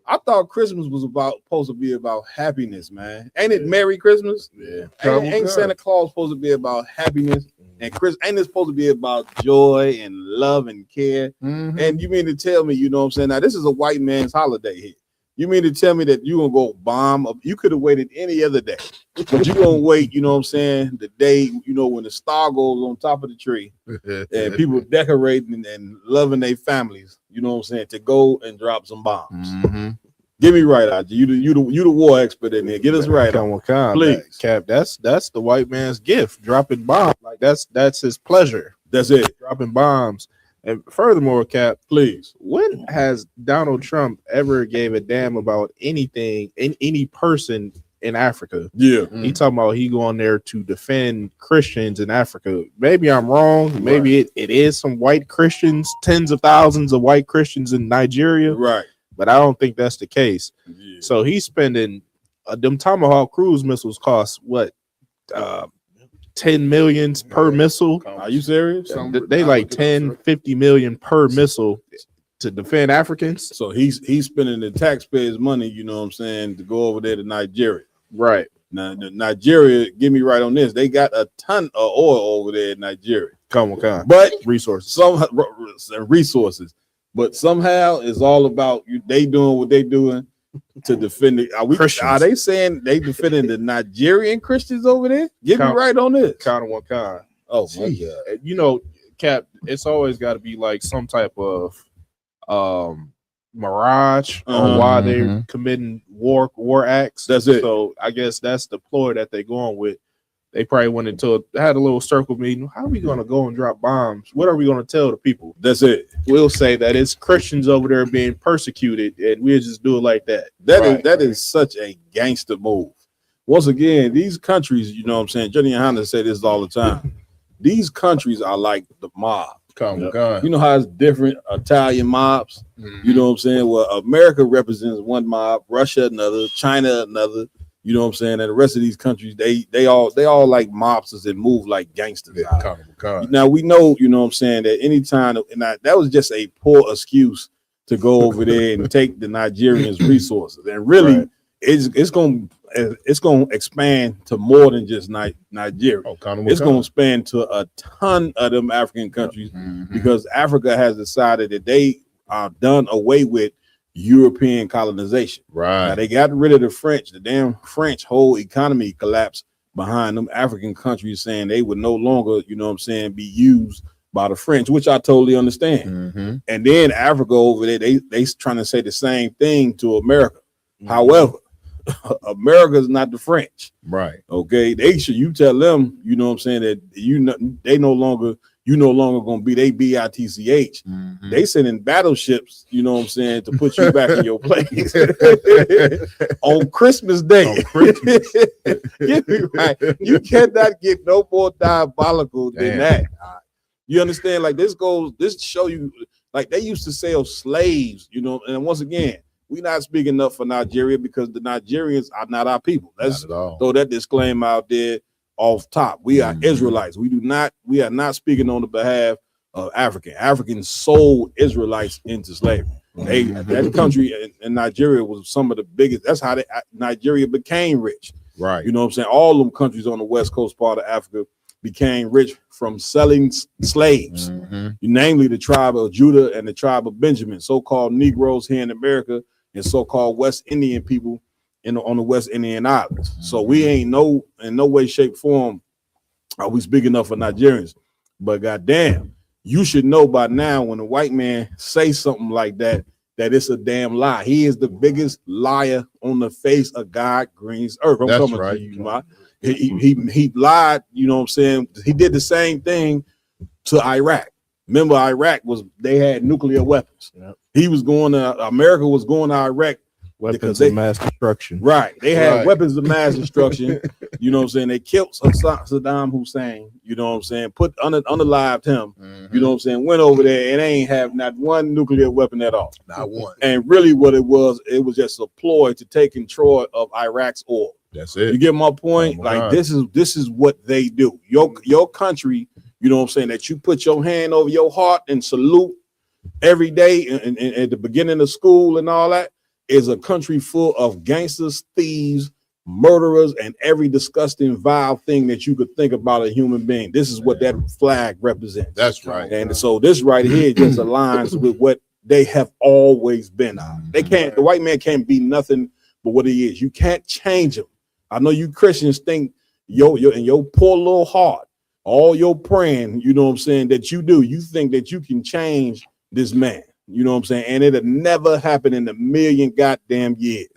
I thought Christmas was supposed to be about happiness, man. Ain't it Merry Christmas? Yeah. Ain't Santa Claus supposed to be about happiness? And ain't it supposed to be about joy and love and care? And you mean to tell me, you know what I'm saying? Now this is a white man's holiday here. You mean to tell me that you're gonna go bomb up? You could have waited any other day, but you're gonna wait, you know what I'm saying, the day, when the star goes on top of the tree and people decorating and loving their families, you know what I'm saying, to go and drop some bombs. Get me right, Aji. You the war expert in there. Get us right. Please. Cap, that's the white man's gift, dropping bombs. Like that's his pleasure. That's it. Dropping bombs. And furthermore, Cap, please, when has Donald Trump ever gave a damn about anything, any person in Africa? Yeah. He talking about he going there to defend Christians in Africa. Maybe I'm wrong. Maybe it is some white Christians, tens of thousands of white Christians in Nigeria. Right. But I don't think that's the case. Yeah. So he's spending them Tomahawk cruise missiles cost what? 10 million per missile. Are you serious? They like 10-50 million per missile to defend Africans. So he's spending the taxpayers' money, you know what I'm saying, to go over there to Nigeria. Right. Now Nigeria, get me right on this. They got a ton of oil over there in Nigeria. But resources. Resources. But somehow it's all about they doing what they doing to defend it. Are they saying they defending the Nigerian Christians over there? Get me right on this. Count on one kind. Oh my God. You know, Cap, it's always got to be like some type of mirage on why they're committing war acts. That's it. So I guess that's the ploy that they're going with. They probably went into had a little circle meeting. How are we going to go and drop bombs? What are we going to tell the people? That's it. We'll say that it's Christians over there being persecuted, and we'll just do it like that. That is such a gangster move. once again, these countries, you know what I'm saying? Johnny and Honda say this all the time. These countries are like the mob. You know how it's different Italian mobs? You know what I'm saying? Well, America represents one mob, Russia another, China another. You know what I'm saying? And the rest of these countries, they all like mobsters and move like gangsters. Now we know, you know what I'm saying, that anytime, and that was just a poor excuse to go over there and take the Nigerians' resources. And really, it's gonna expand to more than just Nigeria. It's gonna expand to a ton of them African countries because Africa has decided that they are done away with European colonization. Now they got rid of the French. The damn French whole economy collapsed behind them African countries, saying they would no longer, you know what I'm saying, be used by the French, which I totally understand. And then Africa over there, they trying to say the same thing to America. However, America is not the French. Okay. You tell them, you know what I'm saying, that you no longer gonna be they BITCH. They sending battleships, you know what I'm saying, to put you back in your place on Christmas Day. Right. You cannot get no more diabolical than that. You understand? Like this show you, like they used to sell slaves, you know, and once again, we're not speaking up for Nigeria because the Nigerians are not our people. Let's throw that disclaimer out there off top. We are Israelites. We are not speaking on the behalf of Africans sold Israelites into slavery. That country in Nigeria was some of the biggest. That's how Nigeria became rich. You know what I'm saying? All them countries on the west coast part of Africa became rich from selling slaves, namely the tribe of Judah and the tribe of Benjamin, so-called Negroes here in America and so-called West Indian people on the West Indian Islands. So we ain't in no way, shape, form are we speaking up for Nigerians. But goddamn, you should know by now when a white man say something like that, that it's a damn lie. He is the biggest liar on the face of God Green's earth. I'm coming to you, man. He lied, you know what I'm saying? He did the same thing to Iraq. Remember, they had nuclear weapons. America was going to Iraq. Weapons of mass destruction. They had weapons of mass destruction. You know what I'm saying? They killed Saddam Hussein, you know what I'm saying? Unalived him, you know what I'm saying? Went over there and they ain't have not one nuclear weapon at all. Not one. And really what it was just a ploy to take control of Iraq's oil. That's it. You get my point? This is what they do. Your country, you know what I'm saying, that you put your hand over your heart and salute every day and at the beginning of school and all that, is a country full of gangsters, thieves, murderers, and every disgusting, vile thing that you could think about a human being. This is what that flag represents. That's right. And so this right here just aligns with what they have always been. The white man can't be nothing but what he is. You can't change him. I know you Christians think in your poor little heart, all your praying, you know what I'm saying, that you do, you think that you can change this man. You know what I'm saying? And it'll never happen in a million goddamn years.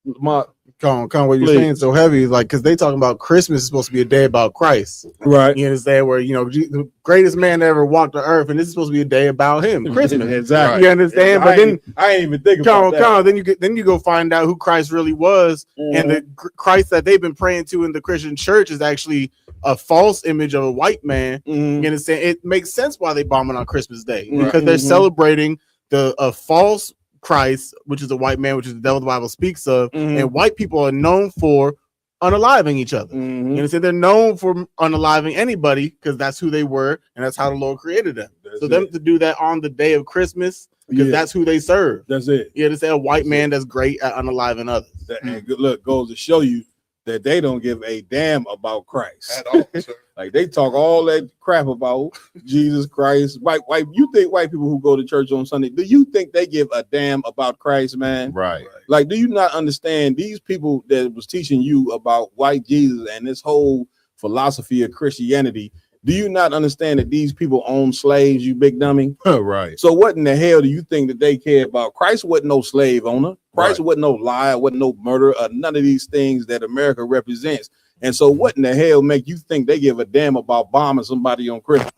What you're saying so heavy, like, because they talking about Christmas is supposed to be a day about Christ, right? You understand, where the greatest man that ever walked the earth, and this is supposed to be a day about him, Christmas. Exactly. You understand? But then I ain't even thinking about that. Then you go find out who Christ really was, and the Christ that they've been praying to in the Christian church is actually a false image of a white man. You understand? It makes sense why they bombing on Christmas Day, because they're celebrating a false Christ, which is a white man, which is the devil the Bible speaks of, and white people are known for unaliving each other. You understand? They're known for unaliving anybody because that's who they were, and that's how the Lord created them. Them to do that on the day of Christmas, because that's who they serve. That's it. You understand? A white man that's great at unaliving others. And good luck goes to show you that they don't give a damn about Christ at all. Like they talk all that crap about Jesus Christ. You think white people who go to church on Sunday, do you think they give a damn about Christ, man? Right. Like, do you not understand these people that was teaching you about white Jesus and this whole philosophy of Christianity? Do you not understand that these people own slaves, you big dummy? Right. So what in the hell do you think that they care about? Christ wasn't no slave owner. Christ wasn't no liar, wasn't no murderer, none of these things that America represents. And so what in the hell make you think they give a damn about bombing somebody on Christmas?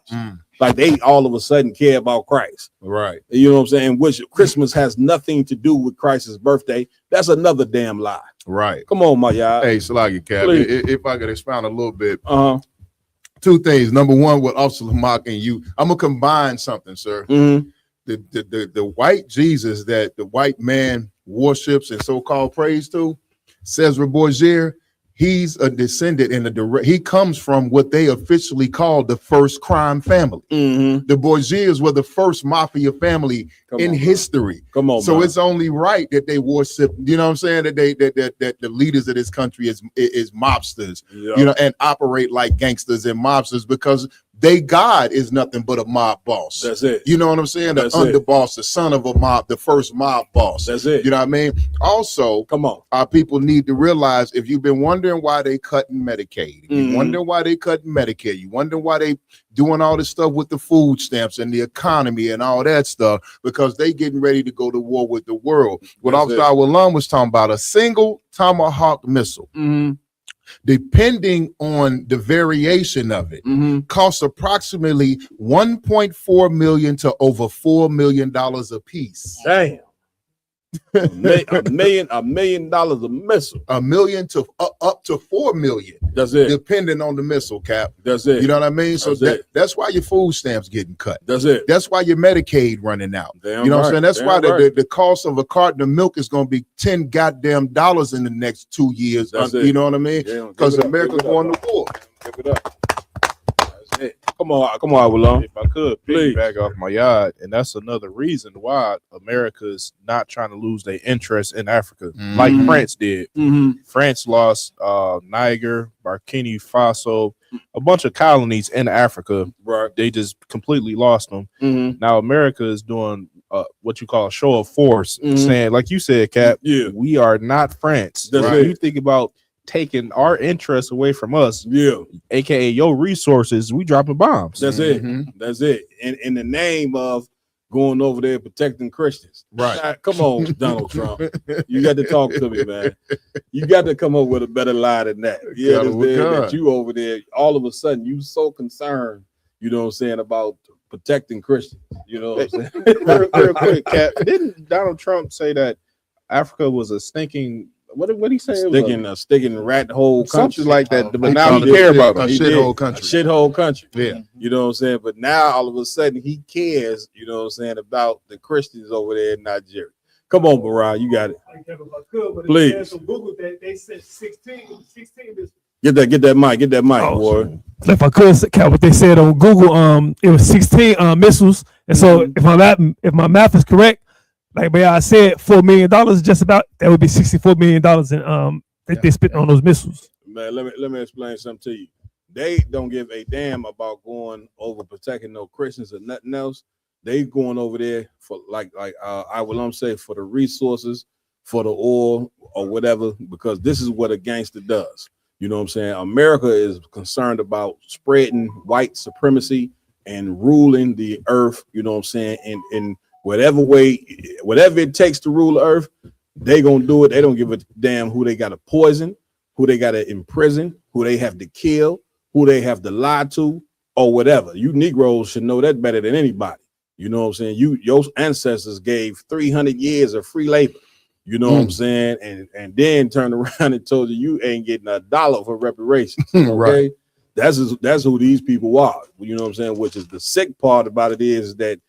Like they all of a sudden care about Christ. Right. You know what I'm saying? Which Christmas has nothing to do with Christ's birthday. That's another damn lie. Right. Come on, my y'all. Hey, Salagi Cap, Please. if I could expound a little bit. Two things. Number one, with Officer Lamarck and you, I'm gonna combine something, sir. The white Jesus that the white man worships and so-called prays to, Cesar Borgia, he's a descendant in he comes from what they officially call the first crime family. The Borgias were the first mafia family in history. Come on, so man. it's only right that they worship, you know what I'm saying, that that the leaders of this country is mobsters, you know, and operate like gangsters and mobsters, because they God is nothing but a mob boss. That's it. You know what I'm saying? The underboss, the son of a mob, the first mob boss. That's it. You know what I mean? Also, come on, our people need to realize, if you've been wondering why they cutting Medicaid, if you wonder why they cutting Medicare, you wonder why they doing all this stuff with the food stamps and the economy and all that stuff, because they getting ready to go to war with the world. What Officer Awalam was talking about, a single Tomahawk missile, depending on the variation of it, costs approximately $1.4 million to over $4 million a piece. Damn. $1 million a missile. $1 million to up to $4 million. That's it. Depending on the missile, Cap. That's it. You know what I mean? So that's why your food stamps getting cut. That's it. That's why your Medicaid running out. Damn you know right. what I'm saying? That's Damn why right. the cost of a carton of milk is going to be $10 goddamn in the next 2 years. That's You it. know what I mean? Because America's going to war. Give it up. That's it. Come on, Avalon. If I could Please. piggyback off my yard, and that's another reason why America's not trying to lose their interest in Africa, like France did. France lost Niger, Burkina Faso, a bunch of colonies in Africa. Right. They just completely lost them. Now America is doing what you call a show of force, saying, like you said, Cap, we are not France. That's Right. it. You think about taking our interests away from us, aka your resources, we dropping bombs. That's it. That's it. In the name of going over there protecting Christians. Right. Now, come on, Donald Trump. You got to talk to me, man. You got to come up with a better lie than that. You understand that you over there, all of a sudden, you so concerned, you know what I'm saying, about protecting Christians. You know what I'm saying? real quick, Cap. Didn't Donald Trump say that Africa was a stinking? What did he say? Sticking rat hole country, something like that. But He now called he it care about a it. shithole country. A shithole country. Yeah. You know what I'm saying? But now all of a sudden he cares, you know what I'm saying, about the Christians over there in Nigeria. Come on, Barah, you got it. Please. Google that they said 16 is Get that mic, boy. if I could count what they said on Google, it was 16 missiles. And so if my math is correct, like I said, $4 million, just about, that would be $64 million in they spent on those missiles. Man, let me explain something to you. They don't give a damn about going over protecting no Christians or nothing else. They going over there for I will say for the resources, for the oil or whatever, because this is what a gangster does. You know what I'm saying? America is concerned about spreading white supremacy and ruling the earth, you know what I'm saying, in whatever way, whatever it takes to rule the earth, they gonna do it. They don't give a damn who they gotta poison, who they gotta imprison, who they have to kill, who they have to lie to, or whatever. You Negroes should know that better than anybody. You know what I'm saying? Your ancestors gave 300 years of free labor. You know what I'm saying? And then turned around and told you ain't getting $1 for reparations. Okay? Right. That's who these people are. You know what I'm saying? Which is the sick part about it is that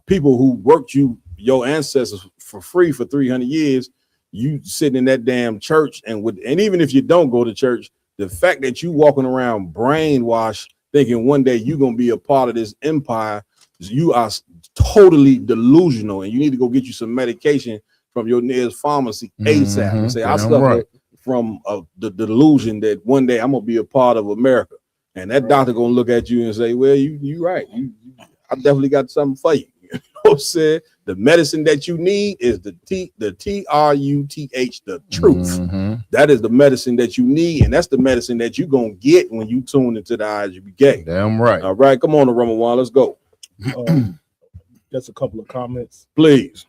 people who worked your ancestors for free for 300 years, you sitting in that damn church and even if you don't go to church, the fact that you walking around brainwashed thinking one day you're gonna be a part of this empire, you are totally delusional, and you need to go get you some medication from your nearest pharmacy ASAP. And say, I suffer from the delusion that one day I'm gonna be a part of America, and that doctor gonna look at you and say, well, you right, I definitely got something for you. You know what I'm saying? The medicine that you need is the TRUTH, the truth. That is the medicine that you need, and that's the medicine that you're gonna get when you tune into the IGBK. Damn right. All right, come on, Rumble One, let's go. Just a couple of comments. Please.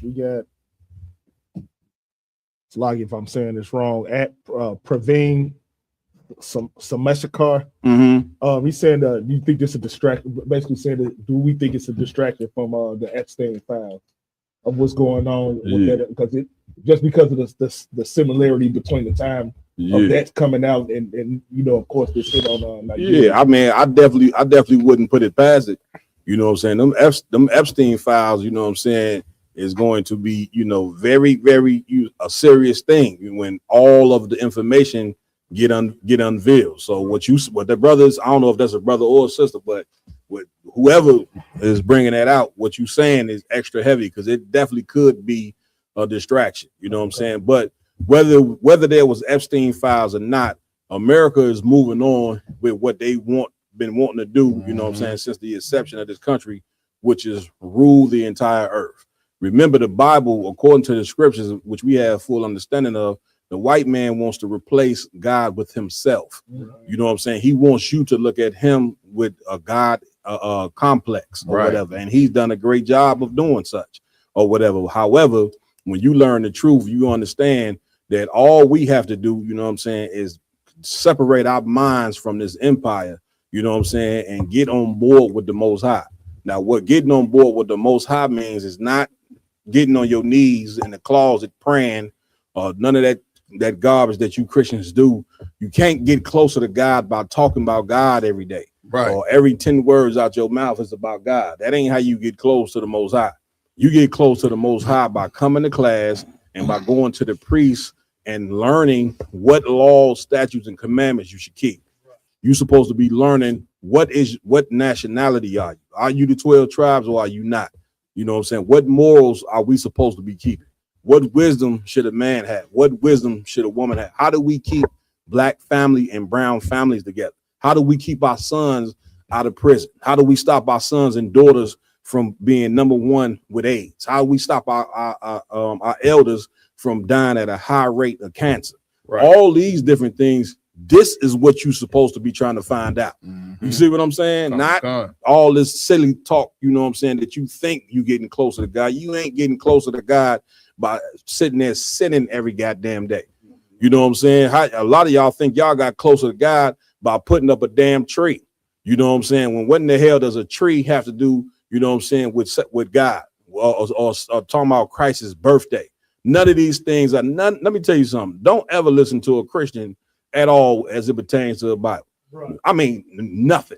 We got like if I'm saying this wrong, at Praveen Sameshkar. He's saying that you think this is a distraction, basically saying that do we think it's a distraction from the Epstein files of what's going on with that, because it just because of the similarity between the time of that coming out and you know, of course, this hit on Nigeria. Yeah, I mean, I definitely wouldn't put it past it. You know what I'm saying? Them Epstein files, you know what I'm saying, is going to be, you know, very, very a serious thing when all of the information get unveiled. So what the brothers, I don't know if that's a brother or a sister, but with whoever is bringing that out, what you saying is extra heavy because it definitely could be a distraction. You know what I'm saying? But whether there was Epstein files or not, America is moving on with what they been wanting to do, you know what I'm saying, since the inception of this country, which is rule the entire earth. Remember, the Bible, according to the scriptures, which we have full understanding of, the white man wants to replace God with himself. You know what I'm saying? He wants you to look at him with a God complex or whatever, and he's done a great job of doing such or whatever. However, when you learn the truth, you understand that all we have to do, you know what I'm saying, is separate our minds from this empire, you know what I'm saying, and get on board with the Most High. Now, what getting on board with the Most High means is not getting on your knees in the closet praying or none of that garbage that you Christians do. You can't get closer to God by talking about God every day. Right. Or every 10 words out your mouth is about God. That ain't how you get close to the Most High. You get close to the Most High by coming to class and by going to the priest and learning what laws, statutes, and commandments you should keep. You're supposed to be learning what nationality are you? Are you the 12 tribes or are you not? You know what I'm saying? What morals are we supposed to be keeping? What wisdom should a man have? What wisdom should a woman have? How do we keep black family and brown families together? How do we keep our sons out of prison? How do we stop our sons and daughters from being number one with AIDS? How do we stop our elders from dying at a high rate of cancer? Right. All these different things. This is what you're supposed to be trying to find out. You see what I'm saying? Not all this silly talk, you know what I'm saying, that you think you getting closer to God. You ain't getting closer to God by sitting there sinning every goddamn day. You know what I'm saying? A lot of y'all think y'all got closer to God by putting up a damn tree. You know what I'm saying? When what in the hell does a tree have to do, you know what I'm saying, with God or talking about Christ's birthday? None of these things are none. Let me tell you something. Don't ever listen to a Christian at all as it pertains to the Bible. Right. I mean, nothing.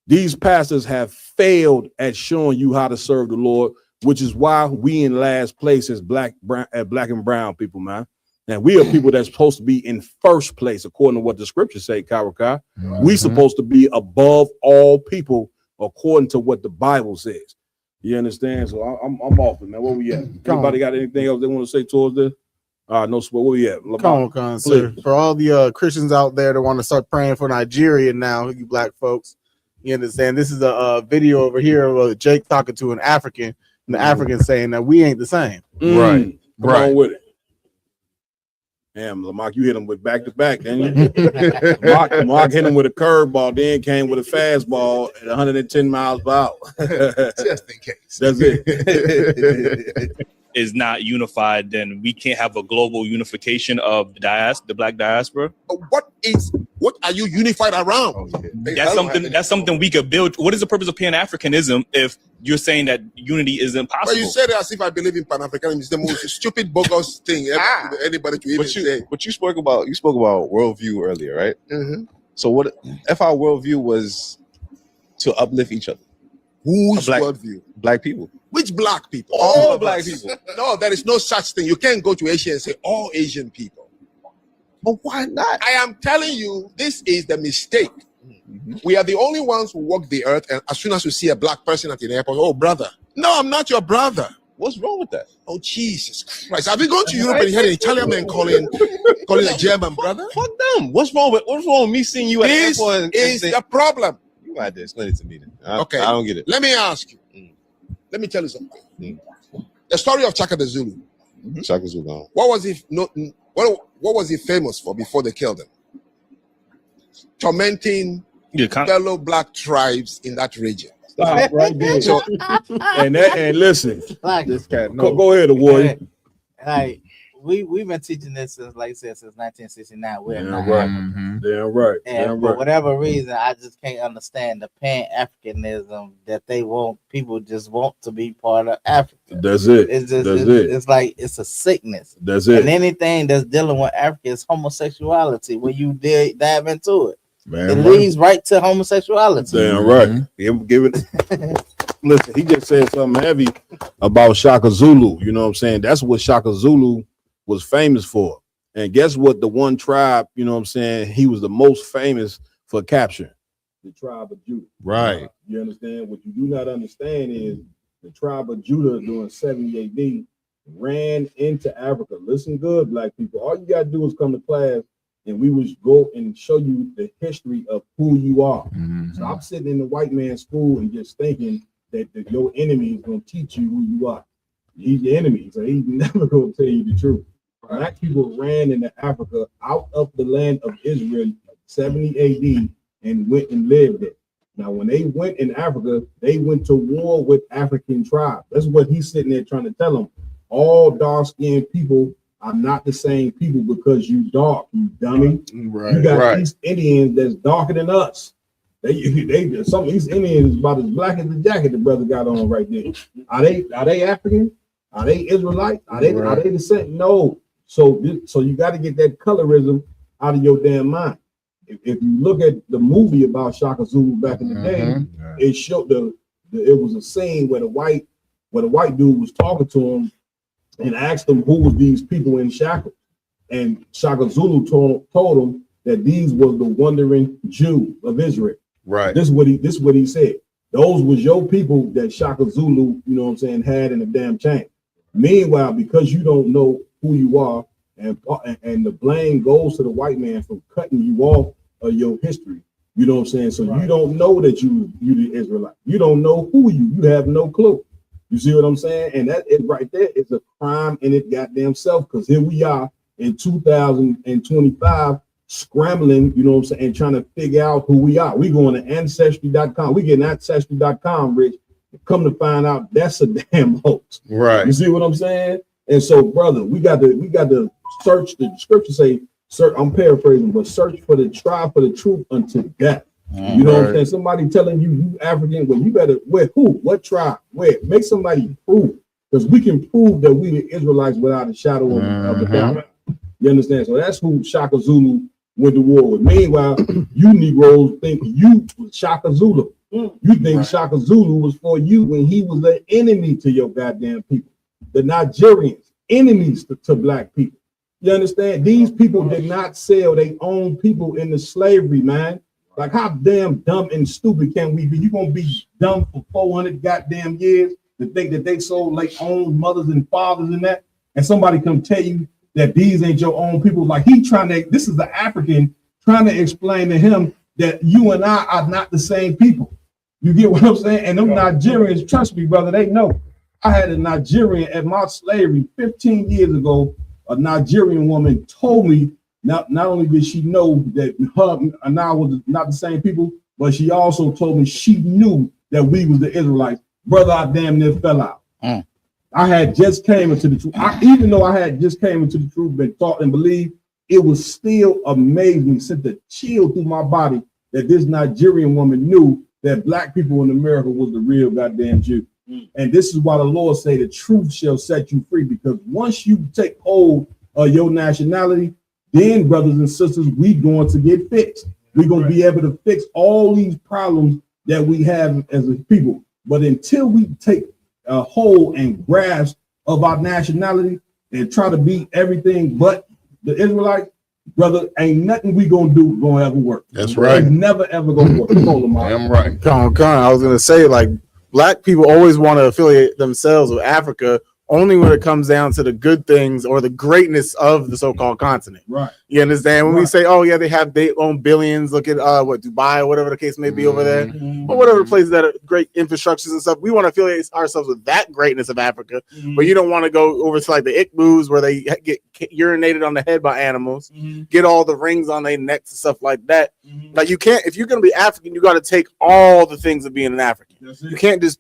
These pastors have failed at showing you how to serve the Lord, which is why we in last place as black and brown people, man. And we are people that's supposed to be in first place, according to what the scriptures say, Kawaka. We supposed to be above all people, according to what the Bible says. You understand? So I'm off it, man. Where we at? Anybody got anything else they want to say towards this? No sport. Where we at? Come on, sir. For all the Christians out there that want to start praying for Nigeria now, you black folks, you understand? This is a video over here of Jake talking to an African, and the African saying that we ain't the same. Right. Come on with it. Damn, Lamar, you hit him with back to back, didn't you? Mark hit him with a curveball, then came with a fastball at 110 miles per hour. Just in case. That's it. Is not unified, then we can't have a global unification of the black diaspora. What are you unified around? That's something we could build. What is the purpose of Pan-Africanism if you're saying that unity is impossible? Well, you said it as if I believe in Pan-Africanism. It's the most stupid, bogus thing anybody to even say. But you spoke about worldview earlier, right? Mm-hmm. So what if our worldview was to uplift each other? Whose worldview? Black people. Which black people? All black people. No, there is no such thing. You can't go to Asia and say all Asian people. But why not? I am telling you, this is the mistake. Mm-hmm. We are the only ones who walk the earth, and as soon as you see a black person at the airport, oh, brother. No, I'm not your brother. What's wrong with that? Oh, Jesus Christ. Have you gone to Europe and you had an Italian man calling a German brother? Fuck them. What's wrong with me seeing you at the airport? This is the problem. You got to explain it to me then. Okay. I don't get it. Let me ask you. Let me tell you something. The story of Chaka the Zulu. Chaka Zulu. What was he famous for before they killed him? Tormenting fellow black tribes in that region. Stop right there. And listen, This cat. Go ahead, the warrior. Like we've been teaching this since, like I said, since 1969. We're Damn not right. African. Damn right. And Damn for right. whatever reason, I just can't understand the Pan-Africanism that they want. People just want to be part of Africa. That's it. It's just, That's it's, it. it's like it's a sickness. That's it. And anything that's dealing with Africa is homosexuality. When you dive into it, Man, it right. leads right to homosexuality. Damn right. Give it. Listen, he just said something heavy about Shaka Zulu. You know what I'm saying? That's what Shaka Zulu was famous for. And guess what? The one tribe, you know what I'm saying, he was the most famous for capturing. The tribe of Judah. Right. You understand? What you do not understand is the tribe of Judah during 70 AD ran into Africa. Listen good, black people. All you got to do is come to class and we will go and show you the history of who you are. Stop sitting in the white man's school and just thinking that your enemy is going to teach you who you are. He's your enemy, so he's never going to tell you the truth. Black people ran into Africa out of the land of Israel 70 AD and went and lived there. Now, when they went in Africa, they went to war with African tribes. That's what he's sitting there trying to tell them. All dark-skinned people are not the same people because you dark, you dummy. Right. You got Right. East Indians that's darker than us. Some East Indians is about as black as the jacket the brother got on right there. Are they African? Are they Israelite? Are they the same? No. So you got to get that colorism out of your damn mind. If you look at the movie about Shaka Zulu back in the day, it showed it was a scene where the white dude was talking to him and asked him who was these people in shackles, and Shaka Zulu told him that these was the wandering Jew of Israel. Right. This is what he said. Those was your people that Shaka Zulu, you know what I'm saying, had in a damn chain. Meanwhile, because you don't know who you are, and the blame goes to the white man for cutting you off of your history. You know what I'm saying? So you don't know that you the Israelite. You don't know who you have no clue. You see what I'm saying? And that is right there is a crime in it goddamn self, because here we are in 2025 scrambling, you know what I'm saying, and trying to figure out who we are. We going to ancestry.com. We getting ancestry.com, Rich. Come to find out that's a damn hoax. Right. You see what I'm saying? And so, brother, we got to search. The scripture say, I'm paraphrasing, but search for the tribe for the truth until death. You know what I'm saying? Somebody telling you African, well, you better where who? What tribe? Where? Make somebody prove. Because we can prove that we the Israelites without a shadow of a doubt. You understand? So that's who Shaka Zulu went to war with. Meanwhile, you Negroes think you was Shaka Zulu. You think Shaka Zulu was for you when he was an enemy to your goddamn people. The Nigerians, enemies to black people. You understand? These people did not sell their own people into slavery, man. Like, how damn dumb and stupid can we be? You gonna be dumb for 400 goddamn years to think that they sold their own mothers and fathers in that, and somebody come tell you that these ain't your own people? Like, this is the African trying to explain to him that you and I are not the same people. You get what I'm saying? And them Nigerians, trust me, brother, they know. I had a Nigerian at my slavery 15 years ago. A Nigerian woman told me not only did she know that her and I was not the same people, but she also told me she knew that we was the Israelites. Brother, I damn near fell out. I had just came into the truth. Even though I had just came into the truth, been taught and believed, it was still amazing, sent a chill through my body that this Nigerian woman knew that black people in America was the real goddamn Jew. And this is why the Lord say the truth shall set you free, because once you take hold of your nationality, then, brothers and sisters, we going to get fixed. We're going to be able to fix all these problems that we have as a people. But until we take a hold and grasp of our nationality and try to be everything but the Israelites, brother, ain't nothing we gonna do gonna ever work. That's right. It's never ever gonna work. I'm right. I was gonna say, like, black people always want to affiliate themselves with Africa only when it comes down to the good things or the greatness of the so-called continent. Right. You understand? When we say, oh yeah, they have their own billions, look at what Dubai or whatever the case may be over there, or whatever places that are great infrastructures and stuff. We want to affiliate ourselves with that greatness of Africa, but you don't want to go over to like the Ikbus where they get urinated on the head by animals, get all the rings on their necks and stuff like that. Like, you can't, if you're gonna be African, you got to take all the things of being an African. You can't just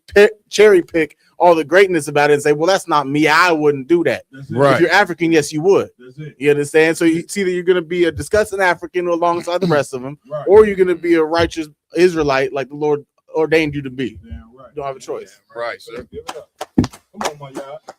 cherry pick all the greatness about it and say, well, that's not me. I wouldn't do that. Right. If you're African, yes, you would. You understand? So it's either you're going to be a disgusting African alongside the rest of them, or you're going to be a righteous Israelite like the Lord ordained you to be. You don't have a choice. Right, sir.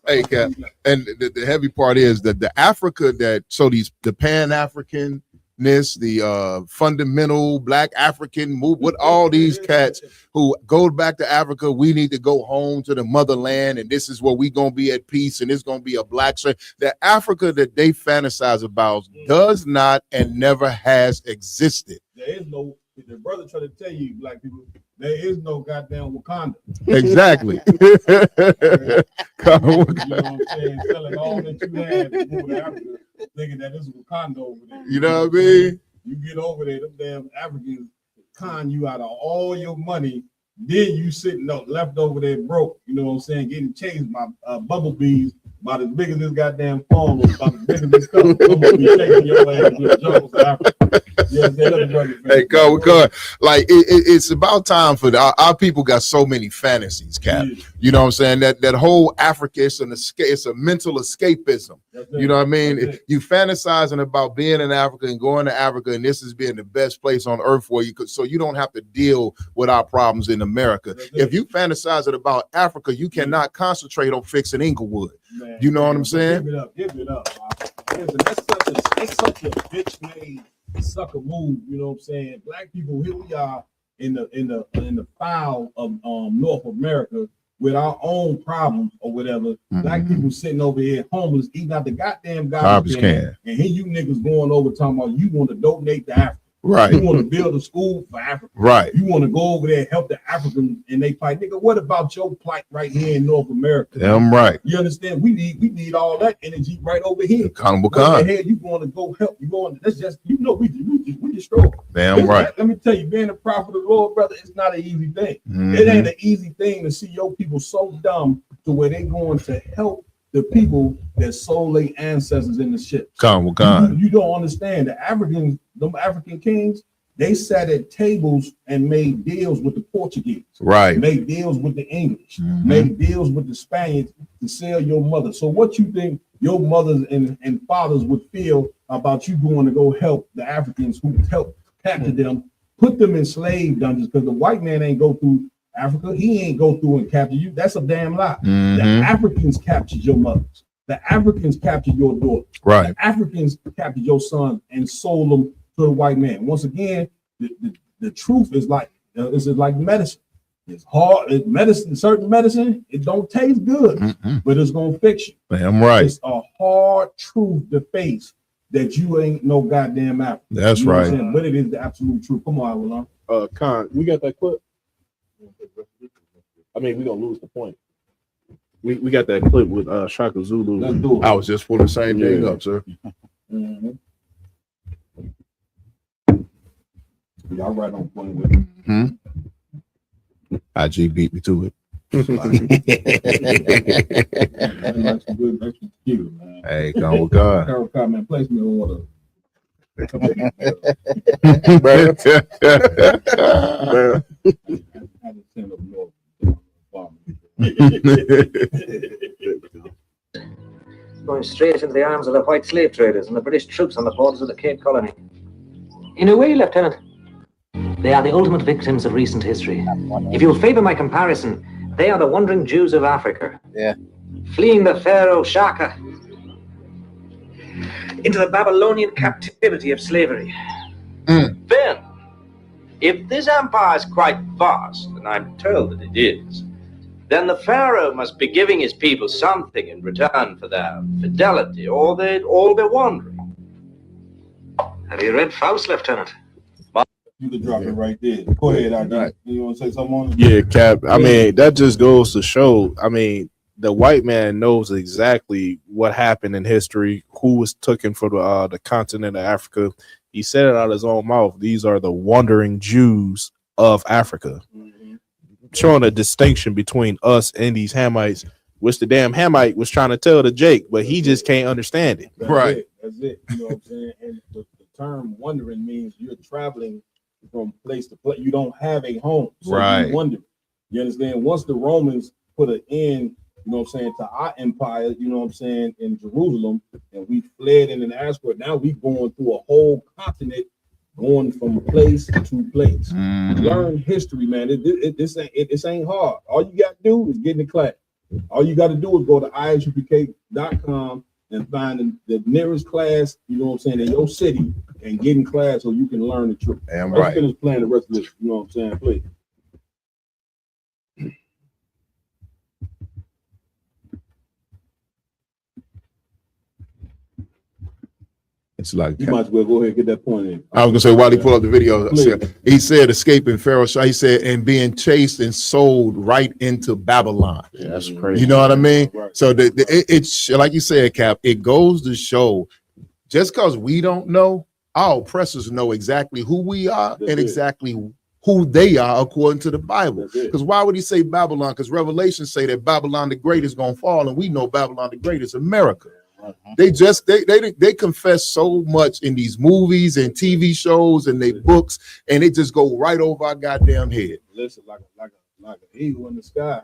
Hey, Cap. And the heavy part is that the Africa the Pan-Africanness, the fundamental Black African move with all these cats who go back to Africa. We need to go home to the motherland, and this is where we gonna be at peace, and it's gonna be a black. The Africa that they fantasize about does not and never has existed. There is no. The brother try to tell you, black people, there is no goddamn Wakanda. Exactly. You know what I'm saying? Selling all that you had to move to Africa, thinking that this is Wakanda over there. You know what I mean? You get over there, them damn Africans con you out of all your money. Then you sitting up left over there broke. You know what I'm saying? Getting chased by bubble bees about as big as this goddamn phone, about as big as this cup. I'm gonna be taking your ass to the jungles of Africa. Hey, go. Like it's about time for our people. Got so many fantasies, Cap. You know what I'm saying? That whole Africa is it's a mental escapism. You know what I mean? You fantasizing about being in Africa and going to Africa, and this is being the best place on earth for you, so you don't have to deal with our problems in America. If you fantasizing about Africa, you cannot concentrate on fixing Inglewood. You know what I'm saying? Give it up. Listen, that's such a bitch made sucker move. You know what I'm saying? Black people, here we are in the foul of North America with our own problems or whatever. Black people sitting over here homeless, eating out the goddamn garbage can. And here you niggas going over talking about you want to donate to Africa. Right. You want to build a school for Africa. Right. You want to go over there and help the Africans and they fight. Nigga, what about your plight right here in North America? Damn right. You understand? We need all that energy right over here. Honorable Go Khan. ahead, you going to go help. You going? That's just we just struggle. Damn right. Let me tell you, being a prophet of the Lord, brother, it's not an easy thing. Mhm. It ain't an easy thing to see your people so dumb to where they going to help the people that sold their ancestors in the ships. Honorable Khan. You don't understand. The Africans, them African kings, they sat at tables and made deals with the Portuguese. Right. Made deals with the English. Made deals with the Spaniards to sell your mother. So what you think your mothers and fathers would feel about you going to go help the Africans who helped capture them, put them in slave dungeons, because the white man ain't go through Africa. He ain't go through and capture you. That's a damn lie. The Africans captured your mothers. The Africans captured your daughters. Right. The Africans captured your sons and sold them to the white man. Once again, the truth is like medicine. It's hard. Medicine, certain medicine, it don't taste good, but it's gonna fix you. Damn right. It's a hard truth to face that you ain't no goddamn African. That's You know what I'm right. saying? But it is the absolute truth. Come on, Avalon. Con, we got that clip. I mean, we gonna lose the point. We got that clip with Shaka Zulu. Let's do it. I was just pulling the same thing up, sir. Y'all right on point with it. IG beat me to it. That's good. That's cute, man. Hey, go with God. Carol Cobb, man, place me on order. Going straight into the arms of the white slave traders and the British troops on the borders of the Cape Colony. In a way, Lieutenant, they are the ultimate victims of recent history. If you'll favor my comparison, they are the wandering Jews of Africa. Yeah. Fleeing the Pharaoh Shaka into the Babylonian captivity of slavery. Ben, if this empire is quite vast, and I'm told that it is, then the Pharaoh must be giving his people something in return for their fidelity, or they'd all be wandering. Have you read Faust, Lieutenant? You could drop it right there. Go ahead, ID. You want to say something on it? Yeah, Cap. I mean, that just goes to show. I mean, the white man knows exactly what happened in history, who was taken for the continent of Africa. He said it out of his own mouth. These are the wandering Jews of Africa, showing a distinction between us and these Hamites, which the damn Hamite was trying to tell to Jake, but he just can't understand it. That's it. You know what I'm saying? And the term wandering means you're traveling from place to place. You don't have a home. So Right. you wander. You understand? Once the Romans put an end, you know what I'm saying, to our empire, you know what I'm saying, in Jerusalem, and we fled in an diaspora. Now we going through a whole continent, going from place to place. Learn history, man. This ain't hard. All you got to do is get in the class. All you got to do is go to isupk.com and find the nearest class, you know what I'm saying, in your city and get in class so you can learn the truth. Damn Let's right. finish playing the rest of this, you know what I'm saying, please. It's like You might as well go ahead and get that point in. I was gonna say while he pulled up the video, Please. he said escaping Pharaoh. He said and being chased and sold right into Babylon. Yeah, that's crazy. You know what I mean? Right. So it's like you said, Cap. It goes to show, just because we don't know, our oppressors know exactly who we are and exactly who they are according to the Bible. Because why would he say Babylon? Because Revelation say that Babylon the Great is gonna fall, and we know Babylon the Great is America. They confess so much in these movies and TV shows and they books, and they just go right over our goddamn head. Listen, like an eagle in the sky.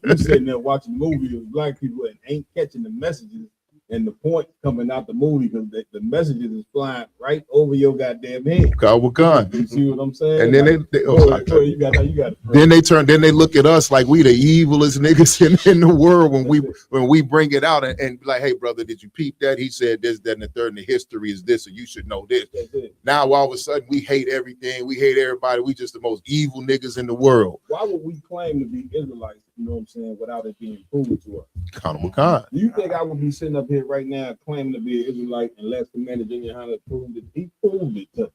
You sitting there watching the movie with black people and ain't catching the messages and the point coming out the movie because the messages is flying right over your goddamn head. God will gun. You see what I'm saying? And then you got it. Then they look at us like we the evilest niggas in the world when we bring it out and be like, hey brother, did you peep that? He said this, that, and the third, and the history is this, so you should know this. Now all of a sudden we hate everything, we hate everybody, we just the most evil niggas in the world. Why would we claim to be Israelites, you know what I'm saying, without it being proven to us? Con. Do you think I would be sitting up here right now claiming to be an Israelite unless Commander Junior Hunter proved it? He proved it. He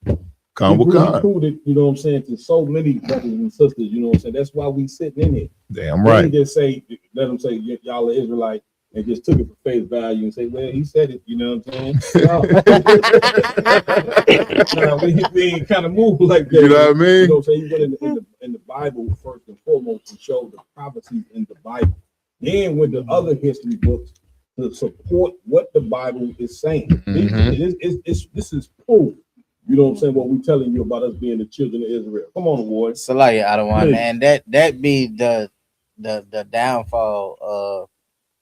proved it, you know what I'm saying, to so many brothers and sisters, you know what I'm saying? That's why we sitting in it. Damn right. They just say, let them say y'all are Israelite and just took it for face value and say, well, he said it, you know what I'm saying? No, we ain't kind of move like that. You know what I mean? You know what I'm saying? You went in the Bible first and foremost to show the prophecies in the Bible. Then with the other history books to support what the Bible is saying. This is proof. You know what I'm saying? What we're telling you about us being the children of Israel. Come on, Ward. Salaya, I don't want, man. That be the downfall of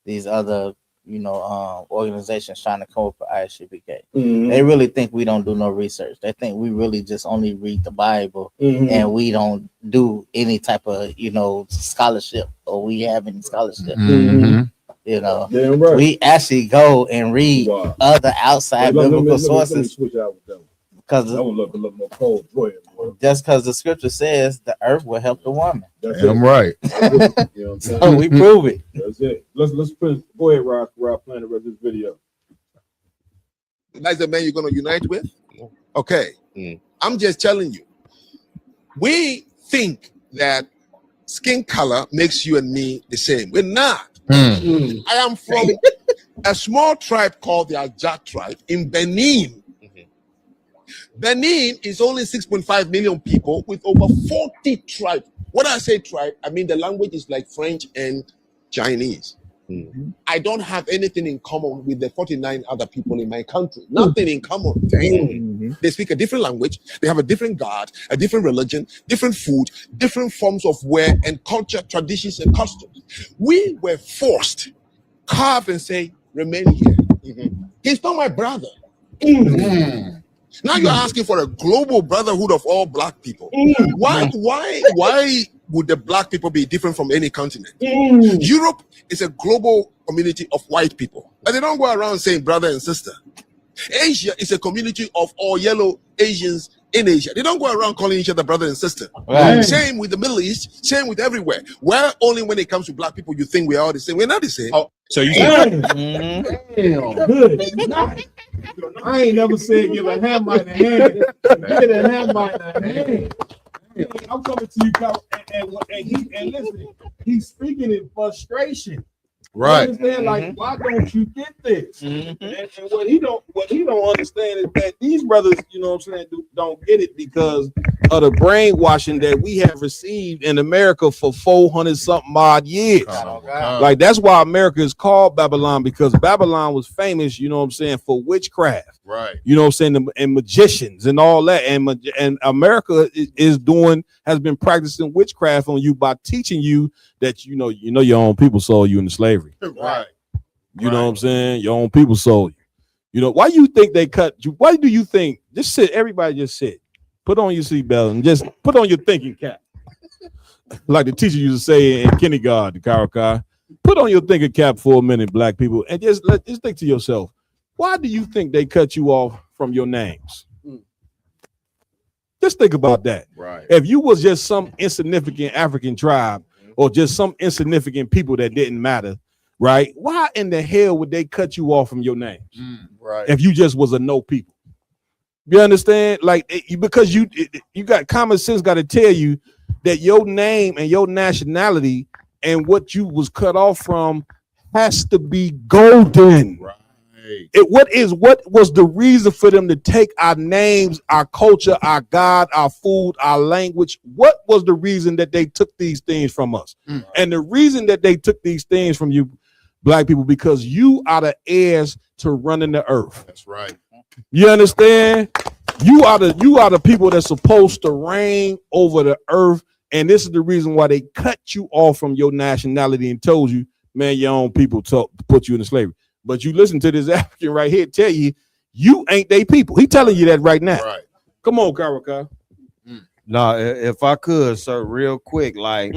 these other, you know, organizations trying to come up with ISUPK. They really think we don't do no research. They think we really just only read the Bible and we don't do any type of, you know, scholarship, or we have any scholarship. You know, right. We actually go and read other outside biblical sources. Let me switch out with them. Because I would look a little more cold. Go ahead, boy. Just because the scripture says the earth will help the woman. I'm right. You know what I'm saying? So we prove it. That's it. Let's go ahead, Rob, playing the rest of this video. That's the man you're gonna unite with? Okay. I'm just telling you. We think that skin color makes you and me the same. We're not. I am from a small tribe called the Ajak tribe in Benin. Benin is only 6.5 million people with over 40 tribes. When I say tribe, I mean the language is like French and Chinese. I don't have anything in common with the 49 other people in my country. Nothing in common. They speak a different language. They have a different God, a different religion, different food, different forms of wear and culture, traditions, and customs. We were forced, carve and say, remain here. He's not my brother. Now you're asking for a global brotherhood of all black people. Why would the black people be different from any continent? Europe is a global community of white people, and they don't go around saying brother and sister. Asia is a community of all yellow Asians in Asia. They don't go around calling each other brother and sister. Right. Same with the Middle East, same with everywhere. Where only when it comes to black people you think we are all the same. We're not the same. So you Good. I ain't never said give a Hamite a hand. Get a Hamite a hand. I'm coming to you, Kyle, and listen, he's speaking in frustration. Right. You understand? Like, why don't you get this? And what he don't understand is that these brothers, you know what I'm saying, don't get it because of the brainwashing that we have received in America for 400 something odd years. Like that's why America is called Babylon, because Babylon was famous, you know what I'm saying, for witchcraft. Right. You know what I'm saying, and magicians and all that. And America has been practicing witchcraft on you by teaching you that you know your own people sold you into slavery. Right. You know what I'm saying? Your own people sold you. You know, why you think they cut you? Why do you think? Just sit, everybody just sit. Put on your seatbelt and just put on your thinking cap. Like the teacher used to say in kindergarten, Karakai. Put on your thinking cap for a minute, black people, and just think to yourself, why do you think they cut you off from your names? Just think about that. Right. If you was just some insignificant African tribe or just some insignificant people that didn't matter, right? Why in the hell would they cut you off from your names? Right. If you just was a no people. You understand? Like because you got common sense got to tell you that your name and your nationality and what you was cut off from has to be golden. Right. What was the reason for them to take our names, our culture, our God, our food, our language? What was the reason that they took these things from us? And the reason that they took these things from you, black people, because you are the heirs to running the earth. That's right. You understand? You are the people that's supposed to reign over the earth, and this is the reason why they cut you off from your nationality and told you, man, your own people put you into slavery. But you listen to this African right here tell you, you ain't they people. He telling you that right now. Right. Come on, Karaka. Now, if I could, sir, real quick, like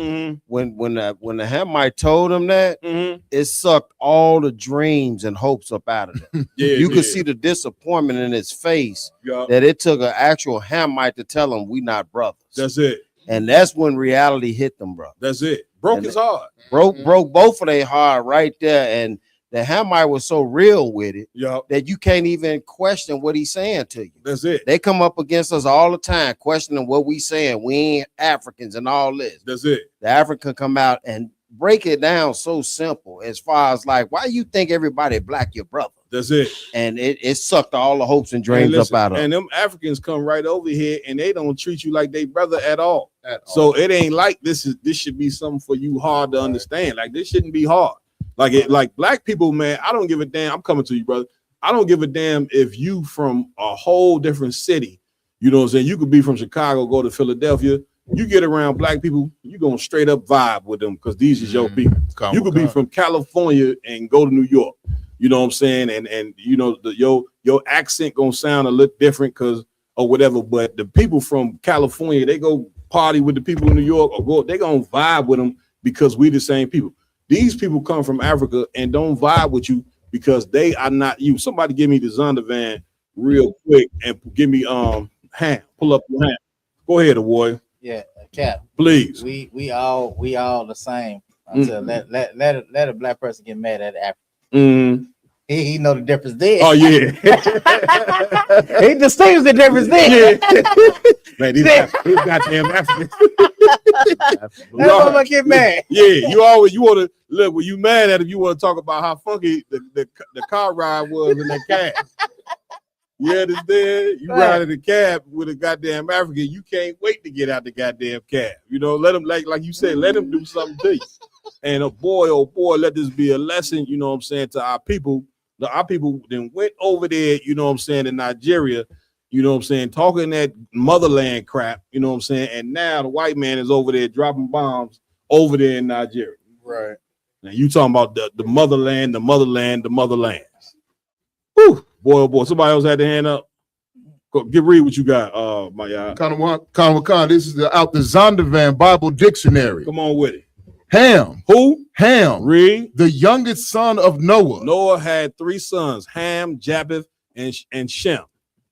when the Hamite told him that, it sucked all the dreams and hopes up out of them. You could see the disappointment in his face that it took an actual Hamite to tell him we not brothers. That's it. And that's when reality hit them, bro. That's it. Broke his heart. Broke both of their heart right there. And the Hamite was so real with it that you can't even question what he's saying to you. That's it. They come up against us all the time, questioning what we saying. We ain't Africans and all this. That's it. The African come out and break it down so simple as far as like, why you think everybody black your brother? That's it. And it sucked all the hopes and dreams up out of them. And them Africans come right over here and they don't treat you like they brother at all. So it ain't like this should be something for you hard to understand. Like this shouldn't be hard. Like black people, man, I don't give a damn. I'm coming to you, brother. I don't give a damn if you from a whole different city. You know what I'm saying? You could be from Chicago, go to Philadelphia. You get around black people, you gonna straight up vibe with them because these is your people. You could be from California and go to New York. You know what I'm saying? And you know your accent gonna sound a little different because or whatever. But the people from California, they go party with the people in New York or they gonna vibe with them because we the same people. These people come from Africa and don't vibe with you because they are not you. Somebody give me the Zondervan real quick and give me Ham. Pull up your Ham. Go ahead, warrior. Yeah, Cap. Please. We all the same until let a black person get mad at Africa. He know the difference there. Oh yeah. He distinguishes the difference there. Man, these goddamn Africans. That's why I get mad. Yeah, you want to look when you mad at him, you want to talk about how funky the car ride was in that cab. You understand? You ride in the cab with a goddamn African, you can't wait to get out the goddamn cab. You know, let him like you said, let him do something to you. And oh boy, let this be a lesson, you know what I'm saying, to our people. Our people then went over there, you know what I'm saying, in Nigeria, you know what I'm saying, talking that motherland crap, you know what I'm saying, and now the white man is over there dropping bombs over there in Nigeria. Right. Now you talking about the motherland, the motherland. Whew, boy, oh boy, somebody else had their hand up. Go read what you got, my Khan. This is out the Zondervan Bible Dictionary. Come on with it. Ham. Who? Ham. Read. The youngest son of Noah. Noah had 3 sons, Ham, Japheth, and Shem.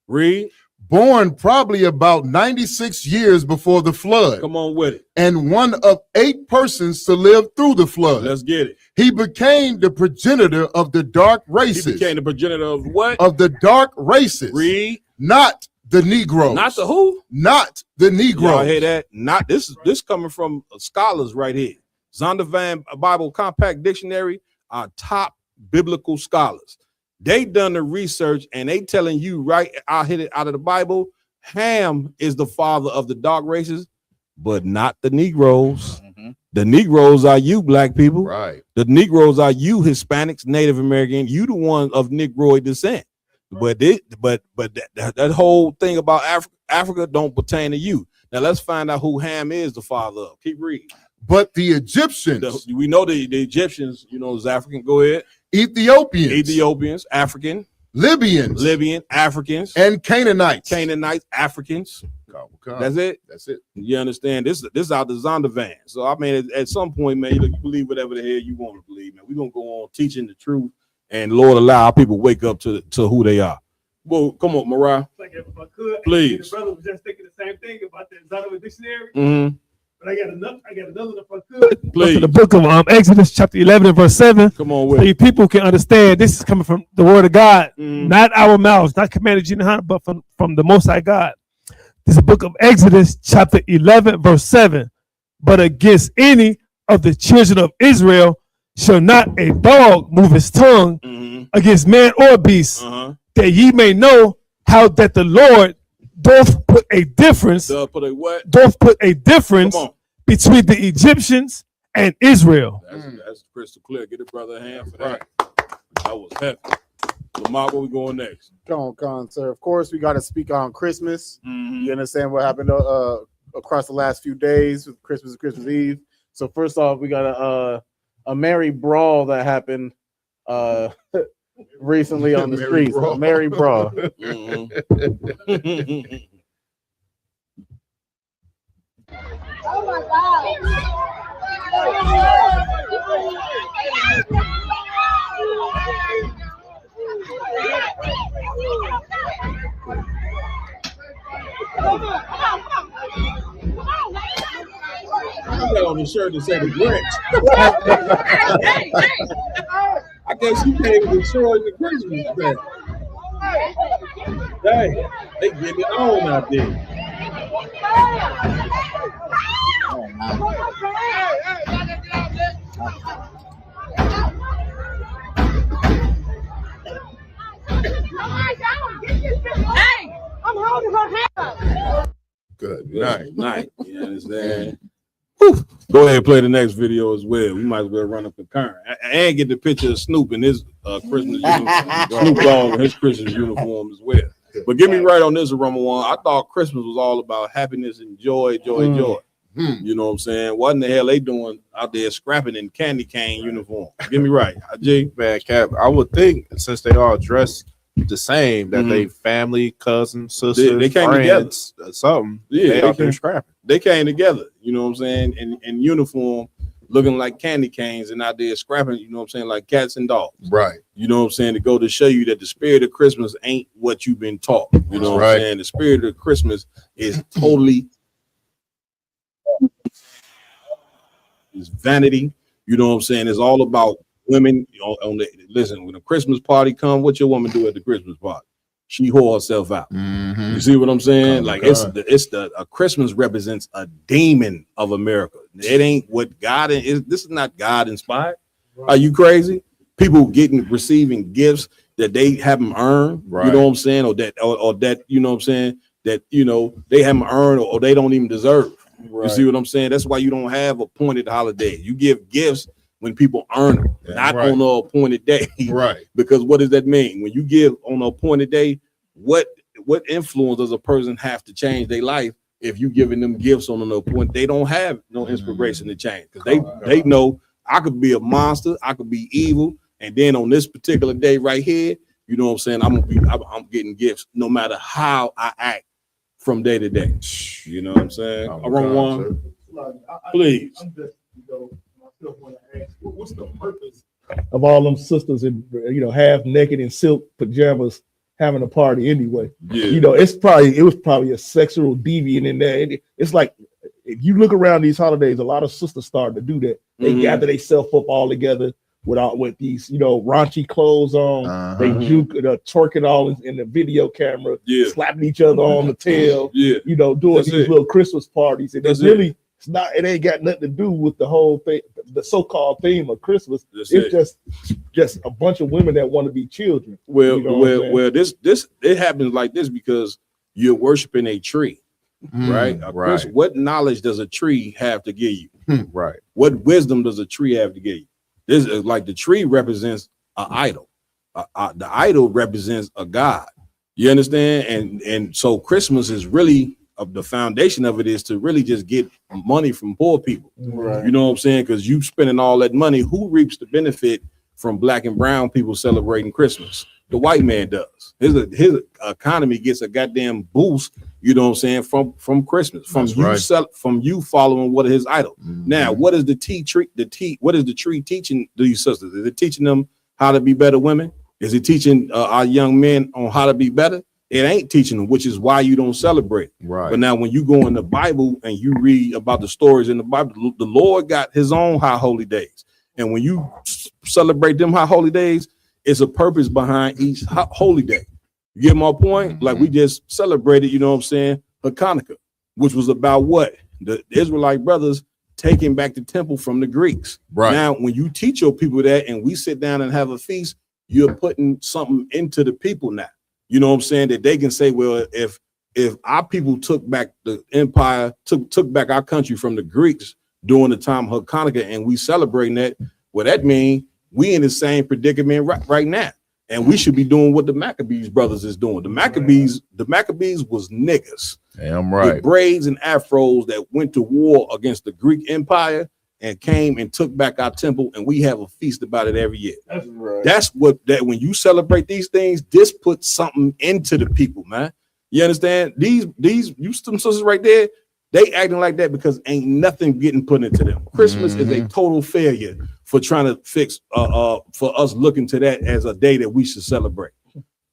Read. Born probably about 96 years before the flood. Come on with it. And one of 8 persons to live through the flood. Let's get it. He became the progenitor of the dark races. He became the progenitor of what? Of the dark races. Read. Not the Negroes. Not the who? Not the Negroes. Y'all hear that? Not this coming from scholars right here. Zondervan Bible Compact Dictionary are top biblical scholars. They done the research and they telling you right, I'll hit it out of the Bible. Ham is the father of the dark races, but not the Negroes. The Negroes are you, black people. Right. The Negroes are you, Hispanics, Native American. You the one of Negroid descent. But that whole thing about Africa don't pertain to you. Now let's find out who Ham is the father of. Keep reading. But the Egyptians, we know the Egyptians, is African. Go ahead. Ethiopians, African. Libyan, Africans, and Canaanites, Africans. Come. That's it. You understand? This out the Zondervan. So I mean, at some point, man, you believe whatever the hell you want to believe, man. We're gonna go on teaching the truth, and Lord allow people wake up to who they are. Well, come on, Mariah. Like if I could, Please. The brother was just thinking the same thing about the Zondervan dictionary. Mm-hmm. But I got another if I could. Please. The book of Exodus chapter 11 and verse 7. Come on with so you people can understand this is coming from the word of God, Mm-hmm. not our mouths, not commanded Gina, but from the Most High God. This is the book of Exodus chapter 11 verse 7. But against any of the children of Israel shall not a dog move his tongue against man or beast, that ye may know how that the Lord doth put a difference. Doth put a difference between the Egyptians and Israel. That's crystal clear. Get it, brother, a hand for that. That was heavy. Lamar, where we going next? Come on, sir. Of course, we got to speak on Christmas. You understand what happened across the last few days with Christmas and Christmas Eve. So first off, we got a merry brawl that happened recently on the streets. A merry brawl. Oh my God. I got on the shirt that said the Grinch. I guess you came to destroy the Christmas thing. Dang, they get it on out there. Hey, I'm holding her hand. Good night. You understand? Whew. Go ahead and play the next video as well. We might as well run up the current and get the picture of Snoop in his Christmas uniform. Snoop Dogg in his Christmas uniform as well. But get me right on this, Ramawan. I thought Christmas was all about happiness and joy. You know what I'm saying? What in the hell they doing out there scrapping in candy cane uniform? Get me right. Man, Cap, I would think since they all dressed the same that they family, cousins, sisters, they came friends, together. Something. Yeah, they out there scrapping. They came together, you know what I'm saying, in uniform, looking like candy canes and out there scrapping, you know what I'm saying, like cats and dogs. Right. You know what I'm saying, to go to show you that the spirit of Christmas ain't what you've been taught. You know what I'm saying? The spirit of Christmas is totally is vanity. You know what I'm saying? It's all about women listen, when a Christmas party come, what your woman do at the Christmas party? She whore herself out. You see what I'm saying? A Christmas represents a demon of America. It ain't what God is. This is not God inspired. Are you crazy? People receiving gifts that they haven't earned. You know what I'm saying? Or that you know what I'm saying? That they haven't earned or they don't even deserve. You see what I'm saying? That's why you don't have appointed holidays. You give gifts when people earn them, not on the appointed day. Right. Because what does that mean? When you give on the appointed day, what influence does a person have to change their life if you giving them gifts on an appointed? They don't have no inspiration to change because they know I could be a monster, I could be evil, and then on this particular day right here, you know what I'm saying? I'm getting gifts no matter how I act from day to day. You know what I'm saying? Wrong one, please. What's the purpose of all them sisters in half naked in silk pajamas having a party anyway? Yeah. It was probably a sexual deviant in there. It's like if you look around these holidays, a lot of sisters started to do that. They gather themselves up all together with these raunchy clothes on. They juke twerking all in the video camera, slapping each other on the tail. Doing these little Christmas parties, and it ain't got nothing to do with the whole thing, the so-called theme of Christmas. It's just a bunch of women that want to be children. Well, this it happens like this because you're worshiping a tree, right? right. What knowledge does a tree have to give you? Right. What wisdom does a tree have to give you? This is like the tree represents an idol. The idol represents a god. You understand? And so Christmas is really the foundation of it is to really just get money from poor people. Right. You know what I'm saying? Because you spending all that money, who reaps the benefit from black and brown people celebrating Christmas? The white man does. His economy gets a goddamn boost, you know what I'm saying, from Christmas, from from you following what is his idol. Now, what is the tree? What is the tree teaching these sisters? Is it teaching them how to be better women? Is it teaching our young men on how to be better? It ain't teaching them, which is why you don't celebrate. Right. But now when you go in the Bible and you read about the stories in the Bible, the Lord got his own high holy days. And when you celebrate them high holy days, it's a purpose behind each holy day. You get my point? Like we just celebrated, you know what I'm saying, Hanukkah, which was about what? The Israelite brothers taking back the temple from the Greeks. Right. Now, when you teach your people that and we sit down and have a feast, you're putting something into the people now. You know what I'm saying? That they can say, well, if our people took back the empire, took back our country from the Greeks during the time of Hanukkah, and we celebrating that, well, that means we in the same predicament right now. And we should be doing what the Maccabees brothers is doing. The Maccabees was niggas. Damn right. With braids and afros that went to war against the Greek Empire and came and took back our temple, and we have a feast about it every year. That's right. That's what when you celebrate these things, this puts something into the people, man. You understand? These some sisters right there, they acting like that because ain't nothing getting put into them. Christmas is a total failure for trying to fix for us looking to that as a day that we should celebrate.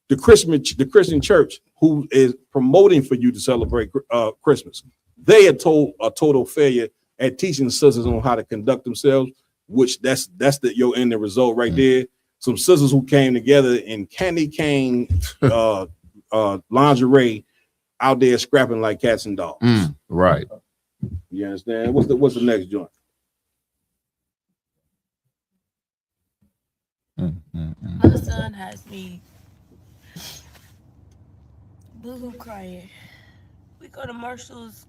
The Christian church, who is promoting for you to celebrate Christmas, they are a total failure at teaching sisters on how to conduct themselves, which that's your end result right there. Some sisters who came together in candy cane lingerie out there scrapping like cats and dogs. Right. You understand? What's the next joint? My son has me boo-hoo crying. We go to Marshall's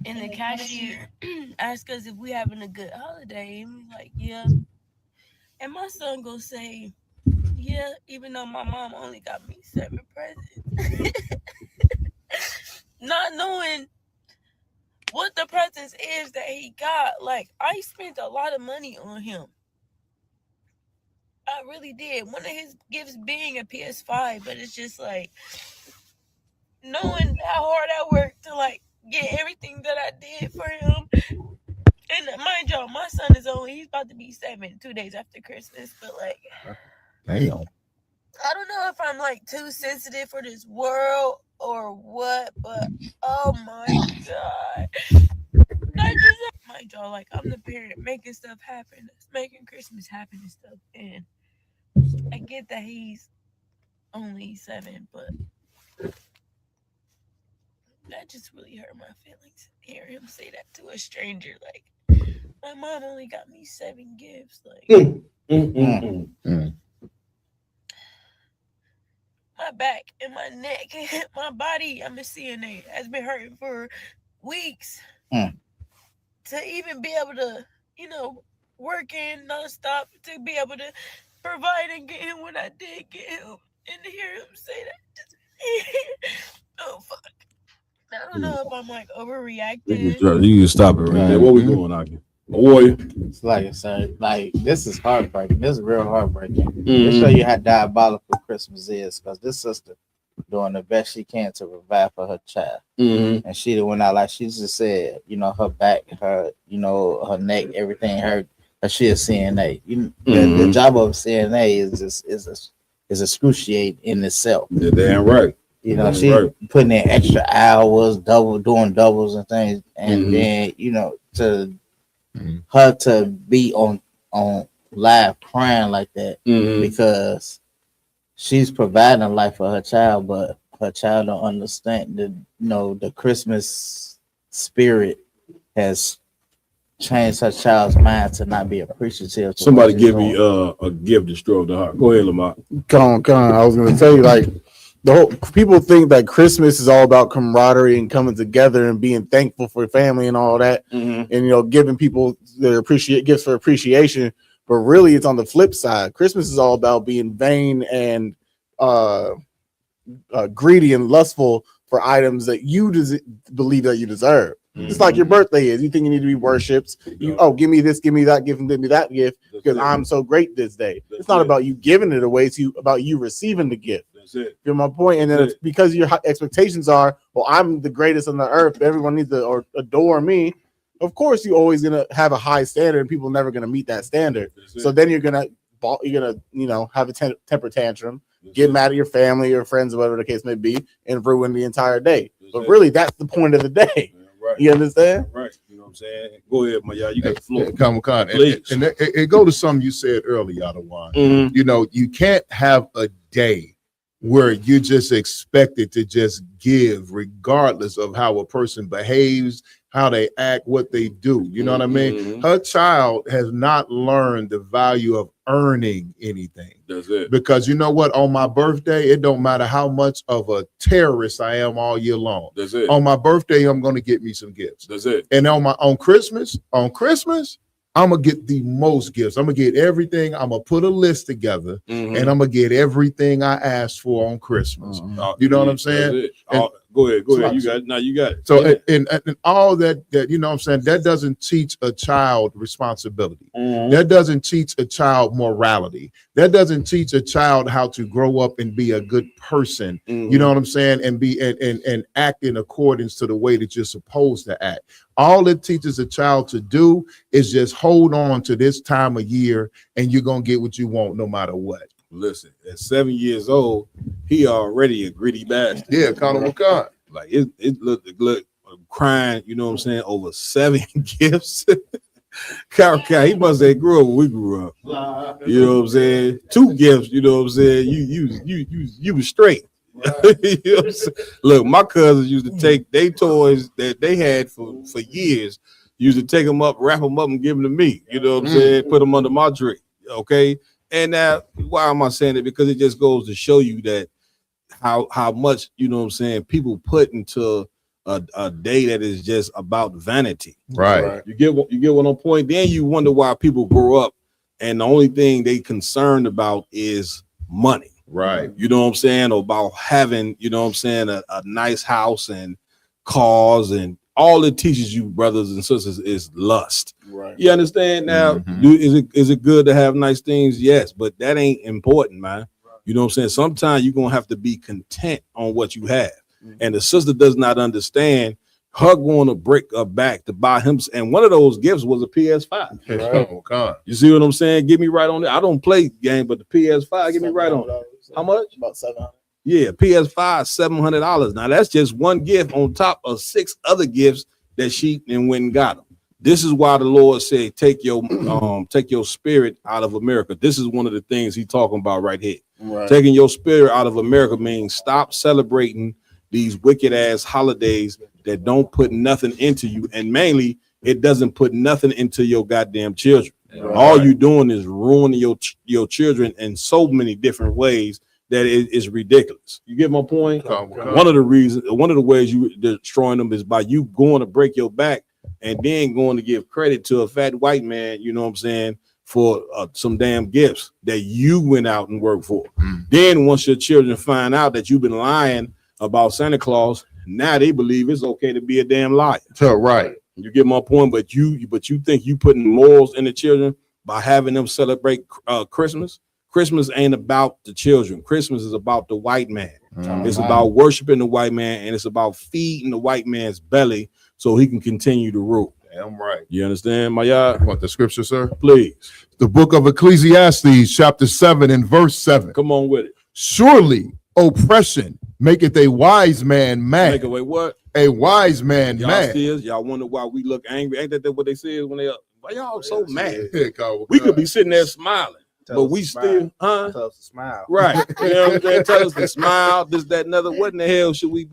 and the cashier asks us if we having a good holiday, and we like, yeah. And my son go say, yeah, even though my mom only got me 7 presents. Not knowing what the presents is that he got. Like, I spent a lot of money on him. I really did. One of his gifts being a PS5, but it's just like knowing how hard I worked to like get everything that I did for him. And mind y'all, my son he's about to be 7 2 days after Christmas, but like damn. I don't know if I'm like too sensitive for this world or what, but oh my God. Mind y'all, like I'm the parent making stuff happen, making Christmas happen and stuff. And I get that he's only 7, but that just really hurt my feelings. Hear him say that to a stranger, like my mom only got me 7 gifts. Like my back and my neck, my body, I'm a CNA, has been hurting for weeks. To even be able to, work in nonstop, to be able to provide and get him what I did get him, and to hear him say that, oh fuck. I don't know if I'm like overreacting. You can stop it right there. What we doing, Aki? Boy, it's like I said, like this is heartbreaking. This is real heartbreaking. This show you how diabolical Christmas is, because this sister doing the best she can to provide for her child, and she went out like she just said, her back, her, her neck, everything hurt. She a CNA. The job of CNA is excruciating in itself. You're damn right. She putting in extra hours, doing doubles and things, and then to her to be on live crying like that because she's providing a life for her child, but her child don't understand the Christmas spirit has changed her child's mind to not be appreciative. Somebody give me a gift to stroke the heart. Go ahead, Lamar. Come on. I was gonna tell you, like, the whole people think that Christmas is all about camaraderie and coming together and being thankful for family and all that, and giving people their gifts for appreciation. But really, it's on the flip side. Christmas is all about being vain and greedy and lustful for items that you believe that you deserve. It's like your birthday is. You think you need to be worshipped. Give me this, give me that, give me that gift because I'm so great this day. It's not about you giving it away. It's about you receiving the gift. That's it. You know my point? And then it's because your expectations are, well, I'm the greatest on the earth. Everyone needs to adore me. Of course, you're always gonna have a high standard, and people are never gonna meet that standard. So then you're gonna have a temper tantrum, get mad at your family or friends, or whatever the case may be, and ruin the entire day. But really, that's the point of the day. Right. You understand? Right. You know what I'm saying? Go ahead, Maya. You got the floor. Comic-Con. And it go to something you said earlier, Adawan. You know, you can't have a day where you just expected to just give regardless of how a person behaves, how they act, what they do. You know what I mean? Her child has not learned the value of earning anything. That's it. Because you know what? On my birthday, it don't matter how much of a terrorist I am all year long. That's it. On my birthday, I'm going to get me some gifts. That's it. And on Christmas, I'm gonna get the most gifts. I'm gonna get everything. I'm gonna put a list together, and I'm gonna get everything I asked for on Christmas. You know what I'm saying? Go ahead. You got it. Now you got it. So and all that you know what I'm saying, that doesn't teach a child responsibility. That doesn't teach a child morality. That doesn't teach a child how to grow up and be a good person. You know what I'm saying? And be and act in accordance to the way that you're supposed to act. All it teaches a child to do is just hold on to this time of year, and you're gonna get what you want no matter what. Listen, at 7 years old, he already a gritty bastard. Yeah, Conor McCon. Like it look crying, you know what I'm saying, over 7 gifts. He must have grew up when we grew up. You know what I'm saying? 2 gifts, you know what I'm saying? You was straight. You know what I'm saying? Look, my cousins used to take their toys that they had for years, used to take them up, wrap them up, and give them to me. You know what I'm saying? Put them under my tree. Okay. And now, why am I saying it? Because it just goes to show you that how much, you know what I'm saying, people put into a day that is just about vanity. Right. You get what I'm pointing? Then you wonder why people grow up and the only thing they concerned about is money. Right. You know what I'm saying? Or about having, you know what I'm saying, a nice house and cars, and all it teaches you, brothers and sisters, is lust. Right. You understand now? Is it good to have nice things? Yes, but that ain't important, man. You know what I'm saying? Sometimes you're gonna have to be content on what you have. And the sister does not understand her going to break her back to buy him, and one of those gifts was a PS5. Right. You see what I'm saying? Get me right on it. I don't play game, but the PS5, get me right on it. How much? About $700. Yeah, PS5, $700. Now that's just one gift on top of 6 other gifts that she then went and got them. This is why the Lord said, take your spirit out of America. This is one of the things he's talking about right here. Right. Taking your spirit out of America means stop celebrating these wicked ass holidays that don't put nothing into you, and mainly it doesn't put nothing into your goddamn children. Right. All you doing is ruining your children in so many different ways that it is ridiculous. You get my point? One of the ways you destroying them is by you going to break your back and then going to give credit to a fat white man, you know what I'm saying, for some damn gifts that you went out and worked for. Then once your children find out that you've been lying about Santa Claus, now they believe it's okay to be a damn liar. Right. You get my point, but you think you putting morals in the children by having them celebrate Christmas. Christmas ain't about the children. Christmas is about the white man. It's about worshiping the white man, and it's about feeding the white man's belly so he can continue to rule. Damn right. You understand, Maya? You want the scripture, sir? Please. The book of Ecclesiastes, chapter 7 and verse 7. Come on with it. Surely oppression maketh a wise man mad. Make away what? A wise man mad. Y'all wonder why we look angry. Ain't that what they say when they why y'all so mad? We could be sitting there smiling. But we still, Tell us to smile. Right. You know what I'm saying? Tell us to smile, this, that, and other. What in the hell should we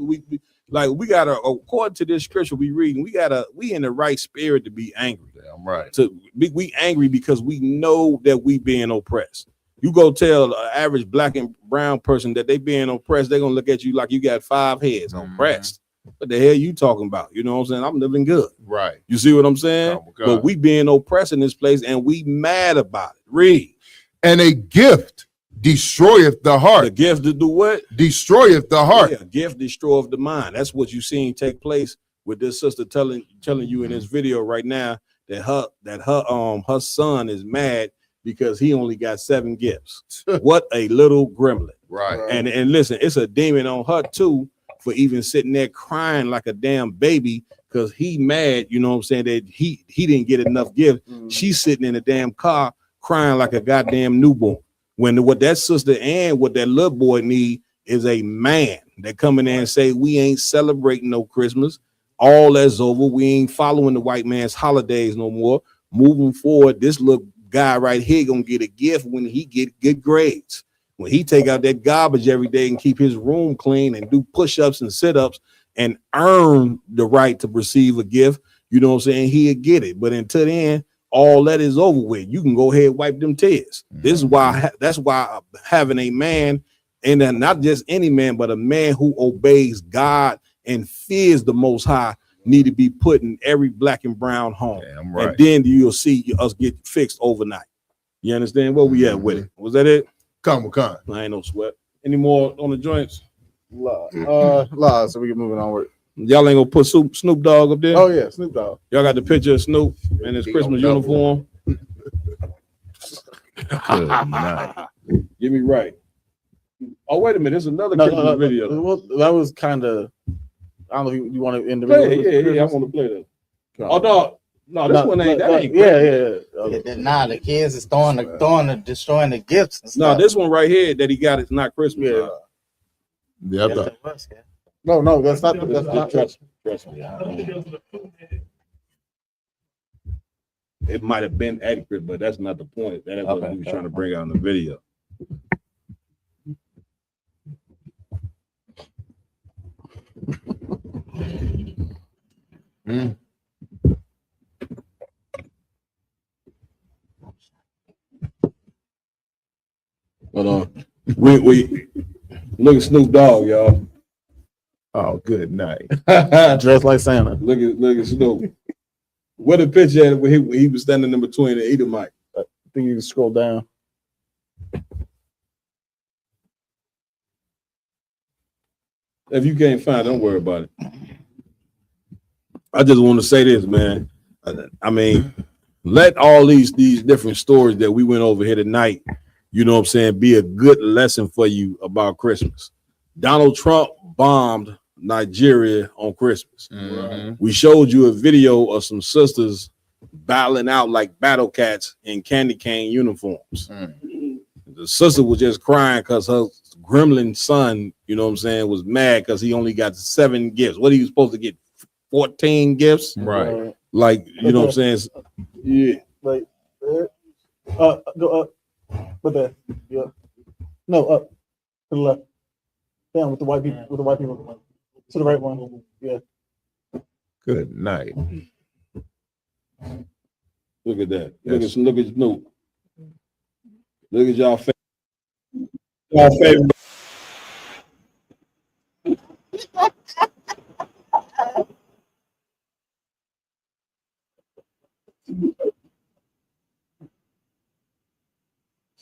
like? We gotta, according to this scripture we reading, we in the right spirit to be angry. Damn right. We angry because we know that we being oppressed. You go tell an average black and brown person that they being oppressed, they're gonna look at you like you got 5 heads. Oppressed. What the hell you talking about? You know what I'm saying? I'm living good. Right. You see what I'm saying? Oh, God. But we being oppressed in this place and we mad about it. Read. And a gift destroyeth the heart. The gift to do what? Destroyeth the heart. Yeah, gift destroyeth the mind. That's what you seen take place with this sister telling you in this video right now that her son is mad because he only got 7 gifts. What a little gremlin. Right. And listen, it's a demon on her too for even sitting there crying like a damn baby because he mad, you know what I'm saying, that he didn't get enough gifts. She's sitting in a damn car crying like a goddamn newborn. When what that sister and what that little boy need is a man that come in there and say, we ain't celebrating no Christmas. All that's over. We ain't following the white man's holidays no more. Moving forward, this little guy right here gonna get a gift when he get good grades. When he take out that garbage every day and keep his room clean and do push-ups and sit-ups and earn the right to receive a gift, you know what I'm saying, he'll get it. But until then, all that is over with. You can go ahead and wipe them tears. This is why, that's why having a man, and not just any man, but a man who obeys God and fears the Most High need to be put in every black and brown home. Right. And then you'll see us get fixed overnight. You understand where we at with it? Was that it? Come. I ain't no sweat. Any more on the joints? So we can move onward. Y'all ain't gonna put Snoop Dogg up there? Oh yeah, Snoop Dogg. Y'all got the picture of Snoop in his Christmas uniform? Get me right. Oh, wait a minute. There's another Christmas video. Well, that was kind of, I don't know if you want to end the Play video. it. Yeah, I want to play that. Oh, no, this one ain't. That ain't. Yeah. Nah, the kids is destroying the gifts. And No, stuff. this one right here that he got is not Christmas. Yeah. Yeah, Yes, it was, yeah. No, that's not. That's not. Trust me. It might have been accurate, but that's not the point. That's what he was trying to bring out in the video. Hold on. We look at Snoop Dogg, y'all. Oh, good night. Dressed like Santa. Look at Snoop. What a picture at where he was standing in between the Edomite. I think you can scroll down. If you can't find it, don't worry about it. I just want to say this, man. I mean, let all these different stories that we went over here tonight, you know what I'm saying, be a good lesson for you about Christmas. Donald Trump bombed Nigeria on Christmas. We showed you a video of some sisters battling out like battle cats in candy cane uniforms. The sister was just crying because her gremlin son, you know what I'm saying, was mad because he only got 7 gifts. What are you supposed to get? 14 gifts? Right. Like, you know what I'm saying? Yeah. Like, go up. But there. Yeah. No, up. To the left. Down with the white people. With the white people. To the right one. Yeah. Good night. Look at that. Look at Snoop. Look at y'all favorite.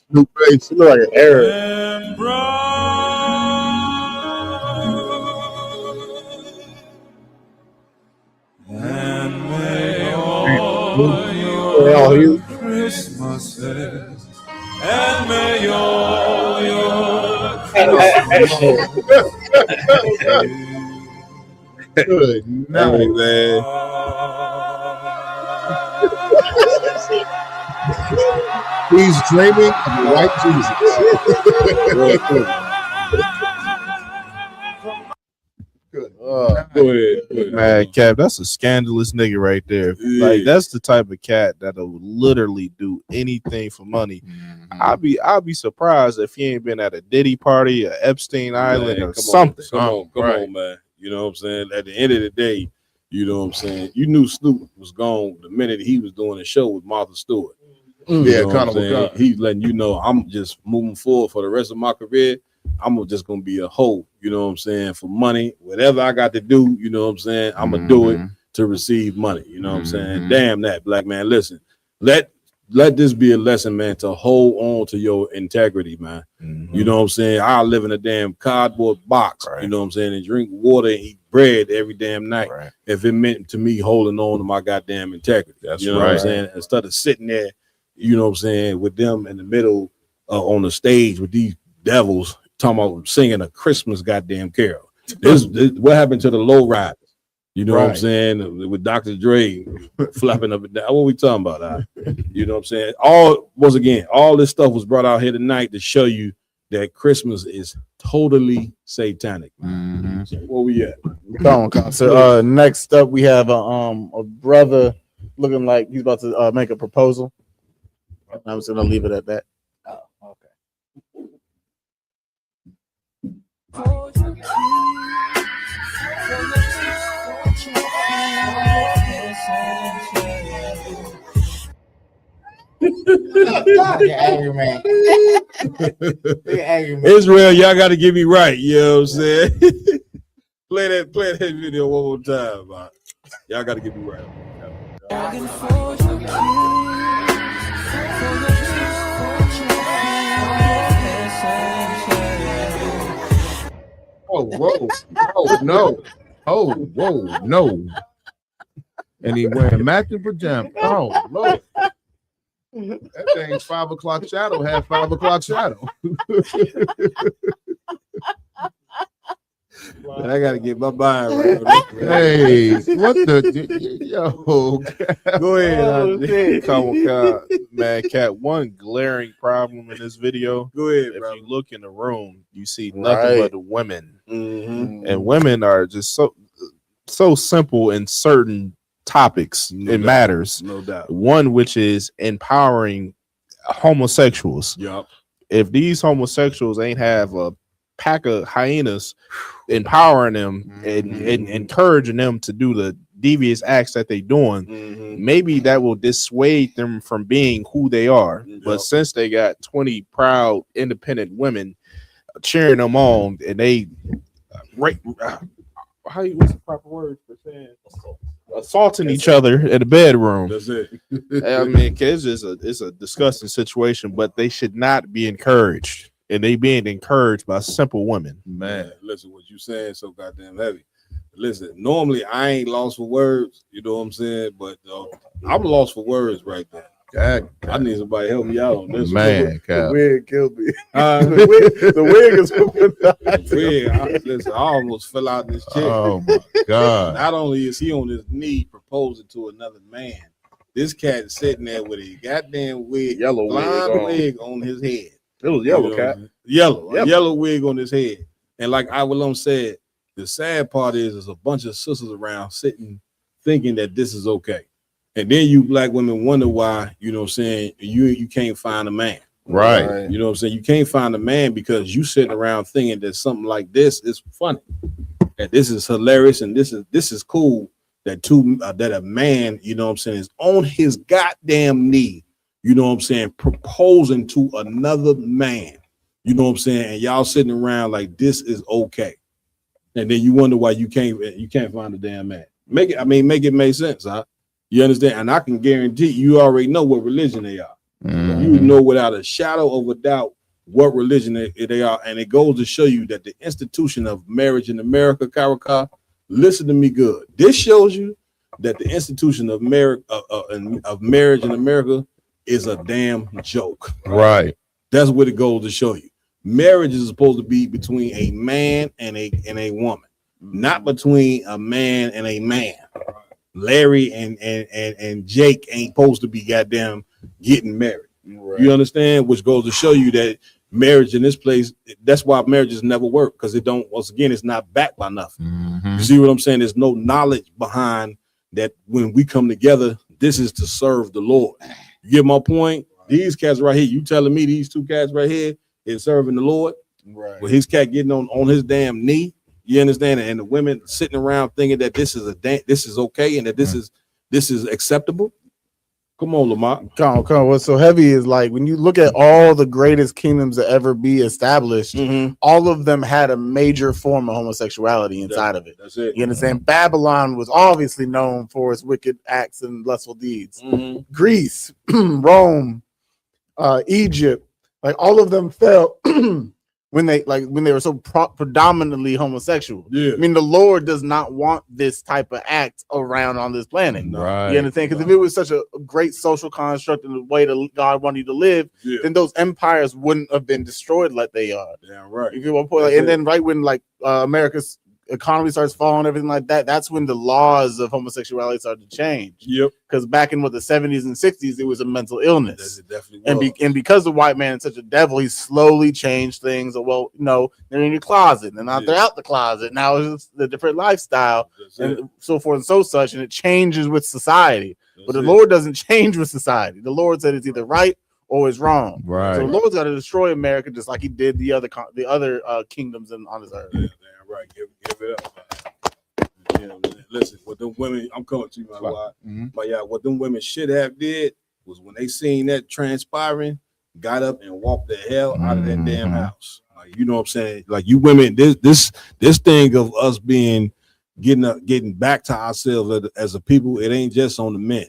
Snoop face. You look like an Arab. Christmases and may all your Good night, man. He's dreaming of the white Jesus. Go ahead. Man, Cap, that's a scandalous nigga right there. Like, that's the type of cat that'll literally do anything for money. I'll be surprised if he ain't been at a Diddy party, a Epstein Island, or something. Come on, man. You know what I'm saying? At the end of the day, you know what I'm saying? You knew Snoop was gone the minute he was doing a show with Martha Stewart. You Yeah, know what I'm Carnival saying? God. He's letting you know I'm just moving forward for the rest of my career. I'm just gonna be a hoe, you know what I'm saying, for money. Whatever I got to do, you know what I'm saying, I'm gonna do it to receive money. You know what I'm saying? Damn that, black man. Listen, let this be a lesson, man, to hold on to your integrity, man. You know what I'm saying? I'll live in a damn cardboard box, you know what I'm saying, and drink water and eat bread every damn night if it meant to me holding on to my goddamn integrity. You know what I'm saying? Instead of sitting there, you know what I'm saying, with them in the middle on the stage with these devils talking about singing a Christmas goddamn carol. This what happened to the low riders? You know what I'm saying? With Dr. Dre flapping up and down. What we talking about? You know what I'm saying? All this stuff was brought out here tonight to show you that Christmas is totally satanic. So where we at? So next up we have a brother looking like he's about to make a proposal. I'm just gonna leave it at that. Angry man. Israel, y'all got to get me right. You know what I'm saying? play that video one more time, man. Y'all got to get me right. Oh, whoa. Oh, no. Oh, whoa, no. And he wearing matching pajamas. Oh, Lord. That thing's 5 o'clock shadow, had 5 o'clock shadow. Man, I gotta get my mind right. Hey, what the yo? Go ahead. Man, Cat, one glaring problem in this video. Go ahead, if bro. you look in the room, you see nothing but the women. And women are just so simple in certain topics. It matters. No doubt. One which is empowering homosexuals. Yup. If these homosexuals ain't have a pack of hyenas empowering them and encouraging them to do the devious acts that they doing, maybe that will dissuade them from being who they are. But since they got 20 proud independent women cheering them on, and they what's the proper word for saying assaulting each other in the bedroom. That's it. I mean, it's a disgusting situation, but they should not be encouraged. And they being encouraged by simple women. Man, listen, what you saying so goddamn heavy. Listen, normally I ain't lost for words, you know what I'm saying? But I'm lost for words right there. God, I need somebody to help me out on this. Man, the wig killed me. The wig is listen, I almost fell out this chair. Oh my God. Not only is he on his knee proposing to another man, this cat is sitting there with a goddamn wig, yellow wig on his head. It was yellow, Cat. Yellow wig on his head. And like Iwalum said, the sad part is a bunch of sisters around sitting thinking that this is okay. And then you black women wonder why, you know what I'm saying, you can't find a man. Right. You know what I'm saying? You can't find a man because you sitting around thinking that something like this is funny. That this is hilarious and this is cool that that a man, you know what I'm saying, is on his goddamn knee, you know what I'm saying, proposing to another man. You know what I'm saying? And y'all sitting around like this is okay. And then you wonder why you can't find a damn man. Make it make sense, huh? You understand? And I can guarantee you already know what religion they are. You know without a shadow of a doubt what religion they are. And it goes to show you that the institution of marriage in America, Karaka, listen to me good. This shows you that the institution of marriage in America is a damn joke. Right. That's what it goes to show you. Marriage is supposed to be between a man and a woman, not between a man and a man. Larry and Jake ain't supposed to be goddamn getting married. Right. You understand? Which goes to show you that marriage in this place, that's why marriages never work, because it don't, once again, it's not backed by nothing. You see what I'm saying? There's no knowledge behind that. When we come together, this is to serve the Lord. You get my point? These cats right here, you telling me these two cats right here is serving the Lord? Right. With his cat getting on his damn knee. You understand? And the women sitting around thinking that this is okay and that this is acceptable. Come on, Lamont. Come on. What's so heavy is like when you look at all the greatest kingdoms to ever be established, all of them had a major form of homosexuality inside of it. That's it. You understand? Babylon was obviously known for its wicked acts and lustful deeds. Greece, Rome, Egypt, like all of them fell when they were so predominantly homosexual. Yeah. I mean, the Lord does not want this type of act around on this planet. Right. You understand? Because if it was such a great social construct and the way that God wanted you to live, then those empires wouldn't have been destroyed like they are. Damn right. You get one point. And then right when America's economy starts falling, everything like that, that's when the laws of homosexuality started to change. Yep. Because back in the 70s and 60s, it was a mental illness. It definitely was. And because the white man is such a devil, he slowly changed things. Well, they're in your closet, and now they're out the closet. Now it's just the different lifestyle, and so forth and so such, and it changes with society. But the Lord doesn't change with society. The Lord said it's either right or it's wrong. Right. So the Lord's got to destroy America just like he did the other kingdoms on this earth. Yeah, right. Give it up. You know, listen, what them women, I'm coming to you, my wife. But yeah, what them women should have did was when they seen that transpiring, got up and walked the hell out of that damn house. Like, you know what I'm saying? Like, you women, this thing of us getting back to ourselves as a people, it ain't just on the men.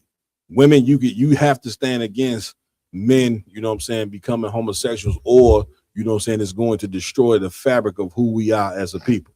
Women, you have to stand against men, you know what I'm saying, becoming homosexuals, or you know what I'm saying, it's going to destroy the fabric of who we are as a people.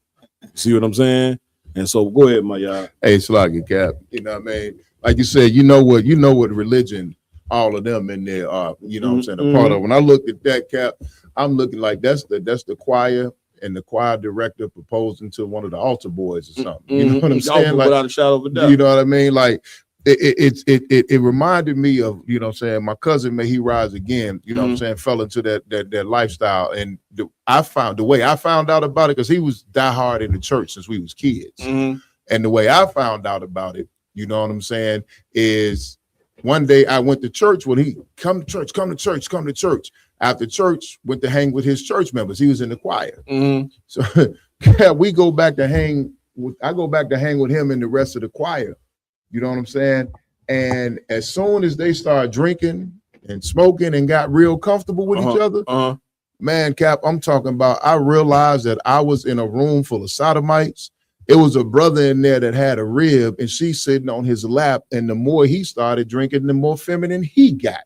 See what I'm saying? And so go ahead, my y'all. Hey, Sluggy Cap. You know what I mean? Like you said, you know what religion all of them in there are, you know what I'm saying, a part of. When I looked at that, Cap, I'm looking like that's the choir and the choir director proposing to one of the altar boys or something. You know what I'm saying? Like, without a shadow of a doubt. You know what I mean? Like it reminded me of, you know what I'm saying, my cousin, May He Rise Again, you know what I'm saying, fell into that lifestyle. And the way I found out about it, because he was diehard in the church since we was kids. And the way I found out about it, you know what I'm saying, is one day I went to church when he come to church. After church, went to hang with his church members. He was in the choir. So yeah, I go back to hang with him and the rest of the choir. You know what I'm saying? And as soon as they started drinking and smoking and got real comfortable with each other, man, Cap, I'm talking about, I realized that I was in a room full of sodomites. It was a brother in there that had a rib, and she's sitting on his lap. And the more he started drinking, the more feminine he got.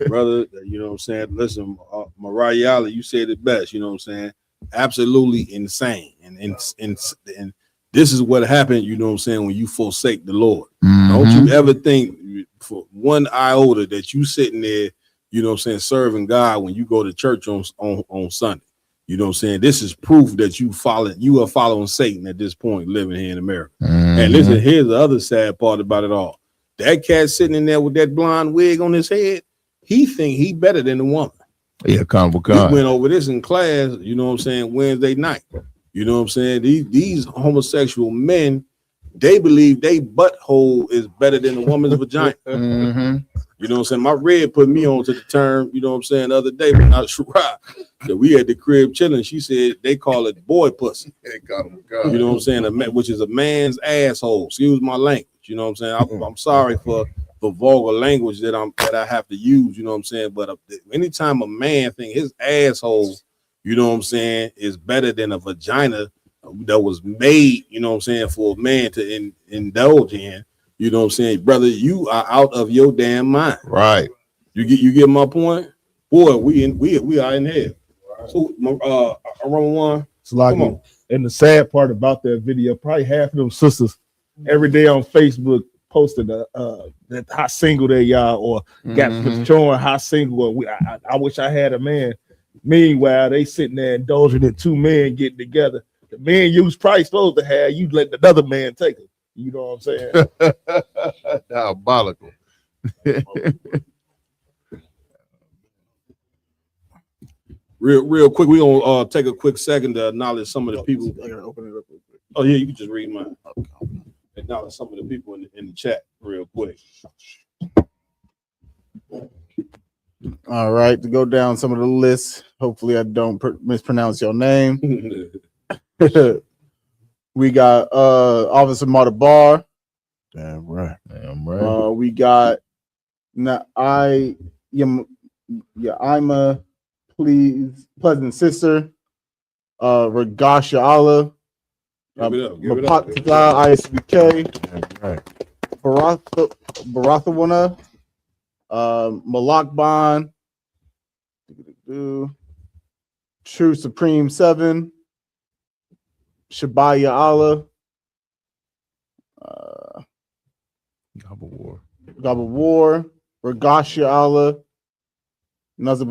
Brother, you know what I'm saying? Listen, Mariah Alley, you said it best, you know what I'm saying? Absolutely insane. And this is what happened, you know what I'm saying, when you forsake the Lord. Don't you ever think for one iota that you sitting there, you know what I'm saying, serving God when you go to church on Sunday. You know what I'm saying? This is proof that you are following Satan at this point, living here in America. And listen, here's the other sad part about it all. That cat sitting in there with that blonde wig on his head, he think he better than the woman. Yeah, We went over this in class, you know what I'm saying, Wednesday night. You know what I'm saying? These homosexual men, they believe they butthole is better than a woman's vagina. You know what I'm saying? My red put me on to the term, you know what I'm saying, the other day when I was that we at the crib chilling. She said they call it boy pussy. You know what I'm saying? Which is a man's asshole. Excuse my language. You know what I'm saying? I'm sorry for the vulgar language that I have to use, you know what I'm saying? But anytime a man think his asshole, you know what I'm saying, is better than a vagina that was made, you know what I'm saying, for a man to indulge in, you know what I'm saying, brother, you are out of your damn mind. Right. You get my point? Boy, we are in here. So one. It's like, and the sad part about that video, probably half of them sisters every day on Facebook posted that how single they are, or got showing how single. I wish I had a man. Meanwhile, they sitting there indulging in two men getting together. The man you was probably supposed to have, you let another man take it. You know what I'm saying? Diabolical. Real quick, we gonna take a quick second to acknowledge some of the people. I gotta open it up real quick. Oh yeah, you can just read mine. Acknowledge some of the people in the chat real quick. All right, to go down some of the lists. Hopefully, I don't mispronounce your name. We got Officer Marta Barr, Damn right. Damn right. We got Ima, please, pleasant sister. Regasha Allah. Give it up. Mapatla ISBK. Barathawana. Malak Bond. True Supreme 7. Shabaya Allah. Gabba War. Regasha Allah. Naza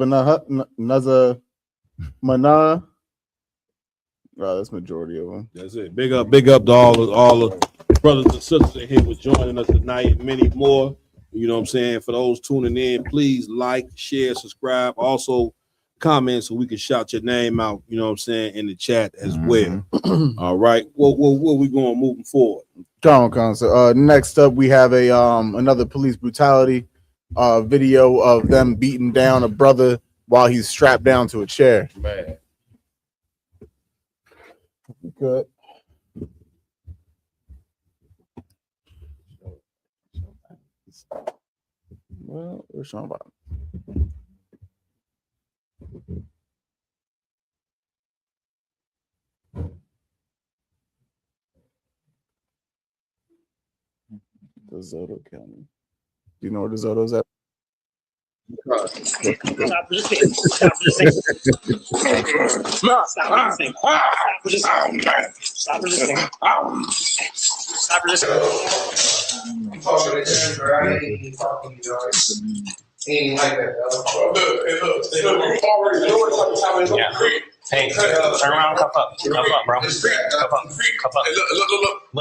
Mana. That's majority of them. That's it. Big up to all the brothers and sisters in here for joining us tonight, and many more. You know what I'm saying? For those tuning in, please like, share, subscribe. Also, comment so we can shout your name out, you know what I'm saying, in the chat as well. All right. What we going moving forward? So next up we have a another police brutality video of them beating down a brother while he's strapped down to a chair. Man. Good. Well, we're showing about. DeSoto County. Do you know where DeSoto's at? Stop resisting. Stop resisting. Stop resisting. Stop resisting. Stop resisting. He ain't like that, Hey, turn around, cup up, bro. Cup up. Look. I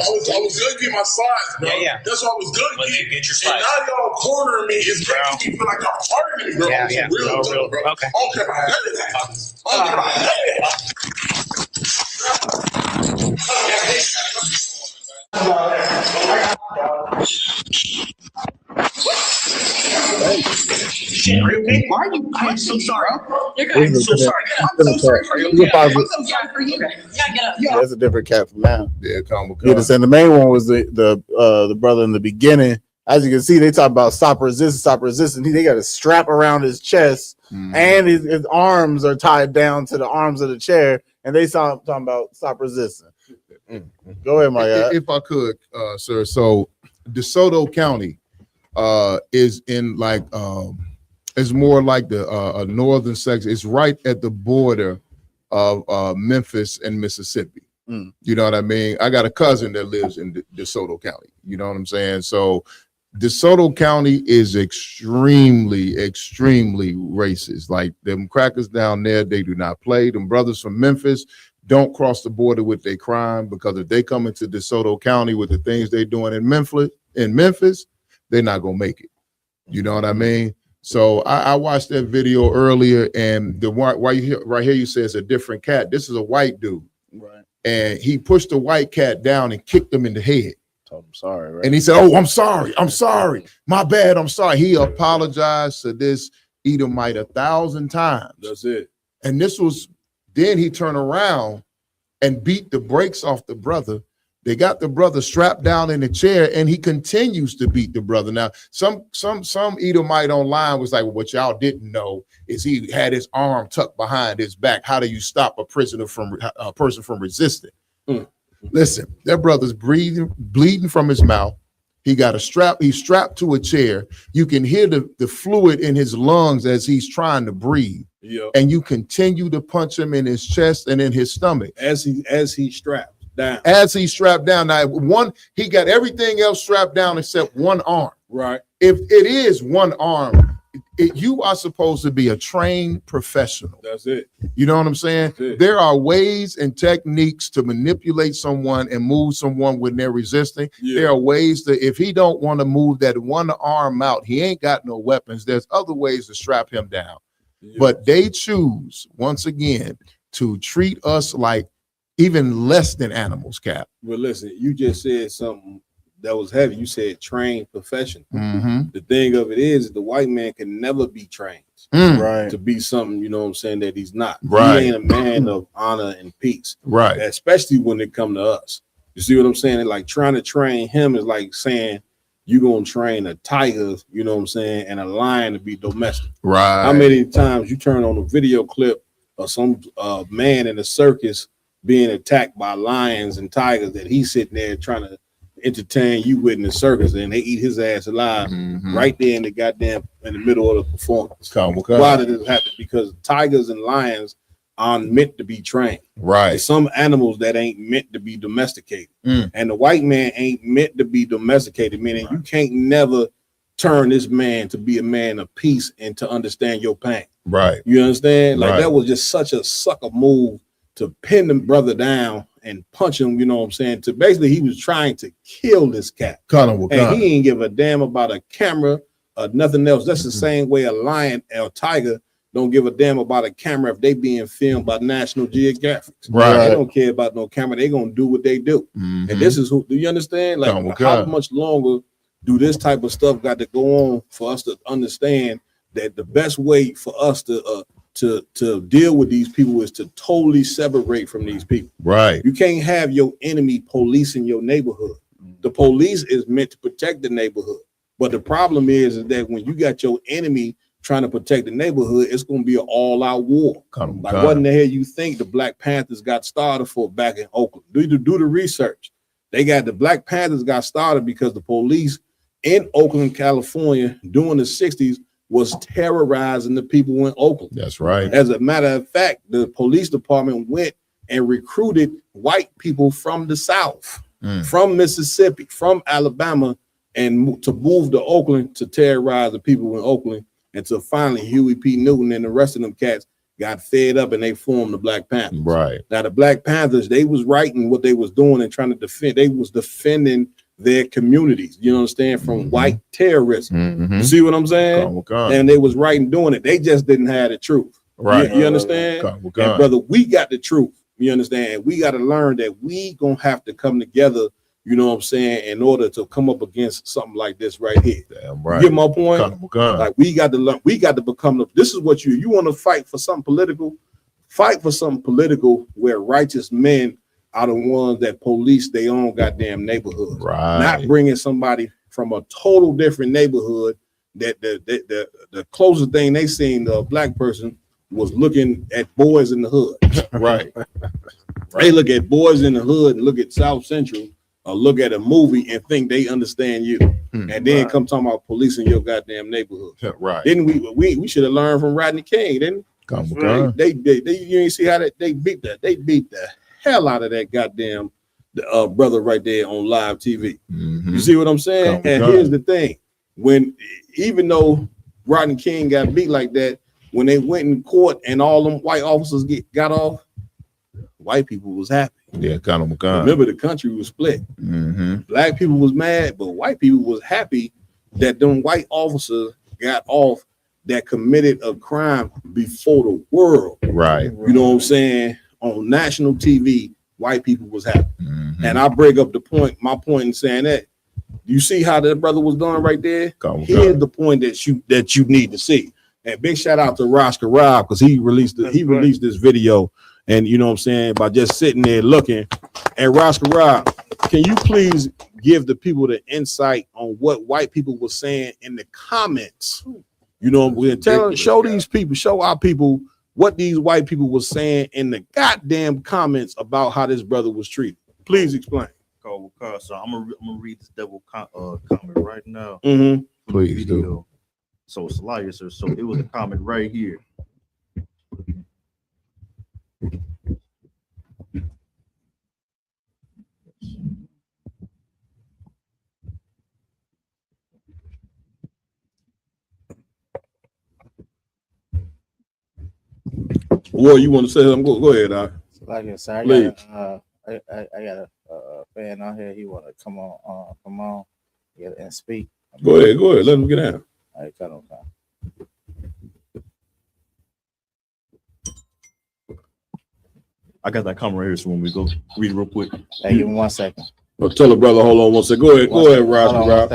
was gonna get my slides, bro. Yeah. That's what I was gonna get. Get your And slides. now y'all cornering me. It's making me feel like I'm harder than me, bro. Yeah. Real, bro. Okay. I don't care about none of that. I don't care about none Why are you? I'm so sorry. I'm so sorry. I'm so sorry for you. I'm so sorry for you. Yeah, get up. That's a different cat from now. Yeah, comical. Yeah, and the main one was the brother in the beginning. As you can see, they talk about stop resisting. They got a strap around his chest, and his arms are tied down to the arms of the chair, and they talking about stop resisting. Go ahead, my guy. If I could, sir. So DeSoto County is in like it's more like the northern section. It's right at the border of Memphis and Mississippi. You know what I mean? I got a cousin that lives in DeSoto County. You know what I'm saying? So DeSoto County is extremely racist. Like them crackers down there, they do not play. Them brothers from Memphis don't cross the border with their crime, because if they come into DeSoto County with the things they're doing in Memphis, they're not gonna make it. You know what I mean? So I watched that video earlier, and the one right here you say it's a different cat. This is a white dude, right? And he pushed the white cat down and kicked him in the head. Told him sorry, right? And he said, "Oh, I'm sorry, my bad, I'm sorry." He apologized to this Edomite 1,000 times. That's it. And this was then he turned around and beat the brakes off the brother. They got the brother strapped down in the chair, and he continues to beat the brother. Now, some Edomite online was like, well, what y'all didn't know is he had his arm tucked behind his back. How do you stop a person from resisting? Listen, that brother's bleeding from his mouth. He got a strap. He's strapped to a chair. You can hear the fluid in his lungs as he's trying to breathe. Yep. And you continue to punch him in his chest and in his stomach as he's strapped down. As he's strapped down. Now, he got everything else strapped down except one arm. Right. If it is one arm, you are supposed to be a trained professional. That's it. You know what I'm saying? There are ways and techniques to manipulate someone and move someone when they're resisting. Yeah. There are ways that if he don't want to move that one arm out, he ain't got no weapons. There's other ways to strap him down. Yeah. But they choose, once again, to treat us like even less than animals, Cap. Well, listen, you just said something that was heavy. You said trained professional. Mm-hmm. The thing of it is the white man can never be trained right to be something, you know what I'm saying, that he's not. Right. He ain't a man of honor and peace. Right. Especially when it come to us. You see what I'm saying? And like trying to train him is like saying you're gonna train a tiger, you know what I'm saying, and a lion to be domestic. Right. How many times you turn on a video clip of some man in a circus being attacked by lions and tigers that he's sitting there trying to entertain you with in the circus, and they eat his ass alive right there in the goddamn in the middle of the performance. Why did this happen? Because tigers and lions aren't meant to be trained. Right. There's some animals that ain't meant to be domesticated. And the white man ain't meant to be domesticated, meaning you can't never turn this man to be a man of peace and to understand your pain. Right. You understand? Like Right. that was just such a sucker move to pin the brother down and punch him, you know what I'm saying? To basically he was trying to kill this cat. And he ain't give a damn about a camera or nothing else. That's the same way a lion or a tiger don't give a damn about a camera if they being filmed by National Geographic. Right. They don't care about no camera. They gonna do what they do. And this is who, do you understand? Like how much longer do this type of stuff got to go on for us to understand that the best way for us to deal with these people is to totally separate from these people. Right. You can't have your enemy policing your neighborhood. The police is meant to protect the neighborhood. But the problem is that when you got your enemy trying to protect the neighborhood, it's going to be an all-out war. Like what in the hell you think the Black Panthers got started for back in Oakland? Do the research. They got the Black Panthers got started because the police in Oakland, California during the 60s was terrorizing the people in Oakland. That's right. As a matter of fact, the police department went and recruited white people from the South, from Mississippi, from Alabama, and to move to Oakland to terrorize the people in Oakland until finally Huey P. Newton and the rest of them cats got fed up and they formed the Black Panthers. Right. Now the Black Panthers, they was writing what they was doing and trying to defend. They was defending their communities, you understand, from white terrorism. You see what I'm saying? And they was writing doing it. They just didn't have the truth. Right. You understand? And brother, we got the truth. You understand? We got to learn that we gonna have to come together, you know what I'm saying, in order to come up against something like this right here. Damn right. You get my point? Like we got to learn, we got to become this is what you want to fight for something political, fight for something political where righteous men are the ones that police their own goddamn neighborhood. Right. Not bringing somebody from a total different neighborhood that the closest thing they seen to a black person was looking at Boys in the Hood. Right. They look at Boys in the Hood and look at South Central or look at a movie and think they understand you. And then come talking about policing your goddamn neighborhood. Right. Didn't we should have learned from Rodney King, didn't we? They you ain't see how they beat that. They beat the hell out of that goddamn brother right there on live TV. You see what I'm saying? And here's the thing: when even though Rodney King got beat like that, when they went in court and all them white officers got off, white people was happy. Yeah, remember the country was split. Black people was mad, but white people was happy that them white officers got off that committed a crime before the world. Right. You know what I'm saying? On national TV, white people was happy. And I break up my point in saying that. You see how that brother was doing right there? Here's the point that you need to see. And big shout out to Roscoe Rob because he released this video, and you know what I'm saying, by just sitting there looking. And Roscoe Rob, can you please give the people the insight on what white people were saying in the comments? You know, show our people what these white people were saying in the goddamn comments about how this brother was treated. Please explain. So I'm gonna read this double comment right now. Please do. So Salaya, sir. So it was a comment right here. Well, you want to say something? Go ahead, Doc. Like I said, I got a fan on here. He want to come on, and speak. Go ahead. Let him get down. All right, come on. I got that comment right here, so when we go read it real quick. Hey, give me 1 second. Well, tell the brother, hold on one second. Go ahead, Rob.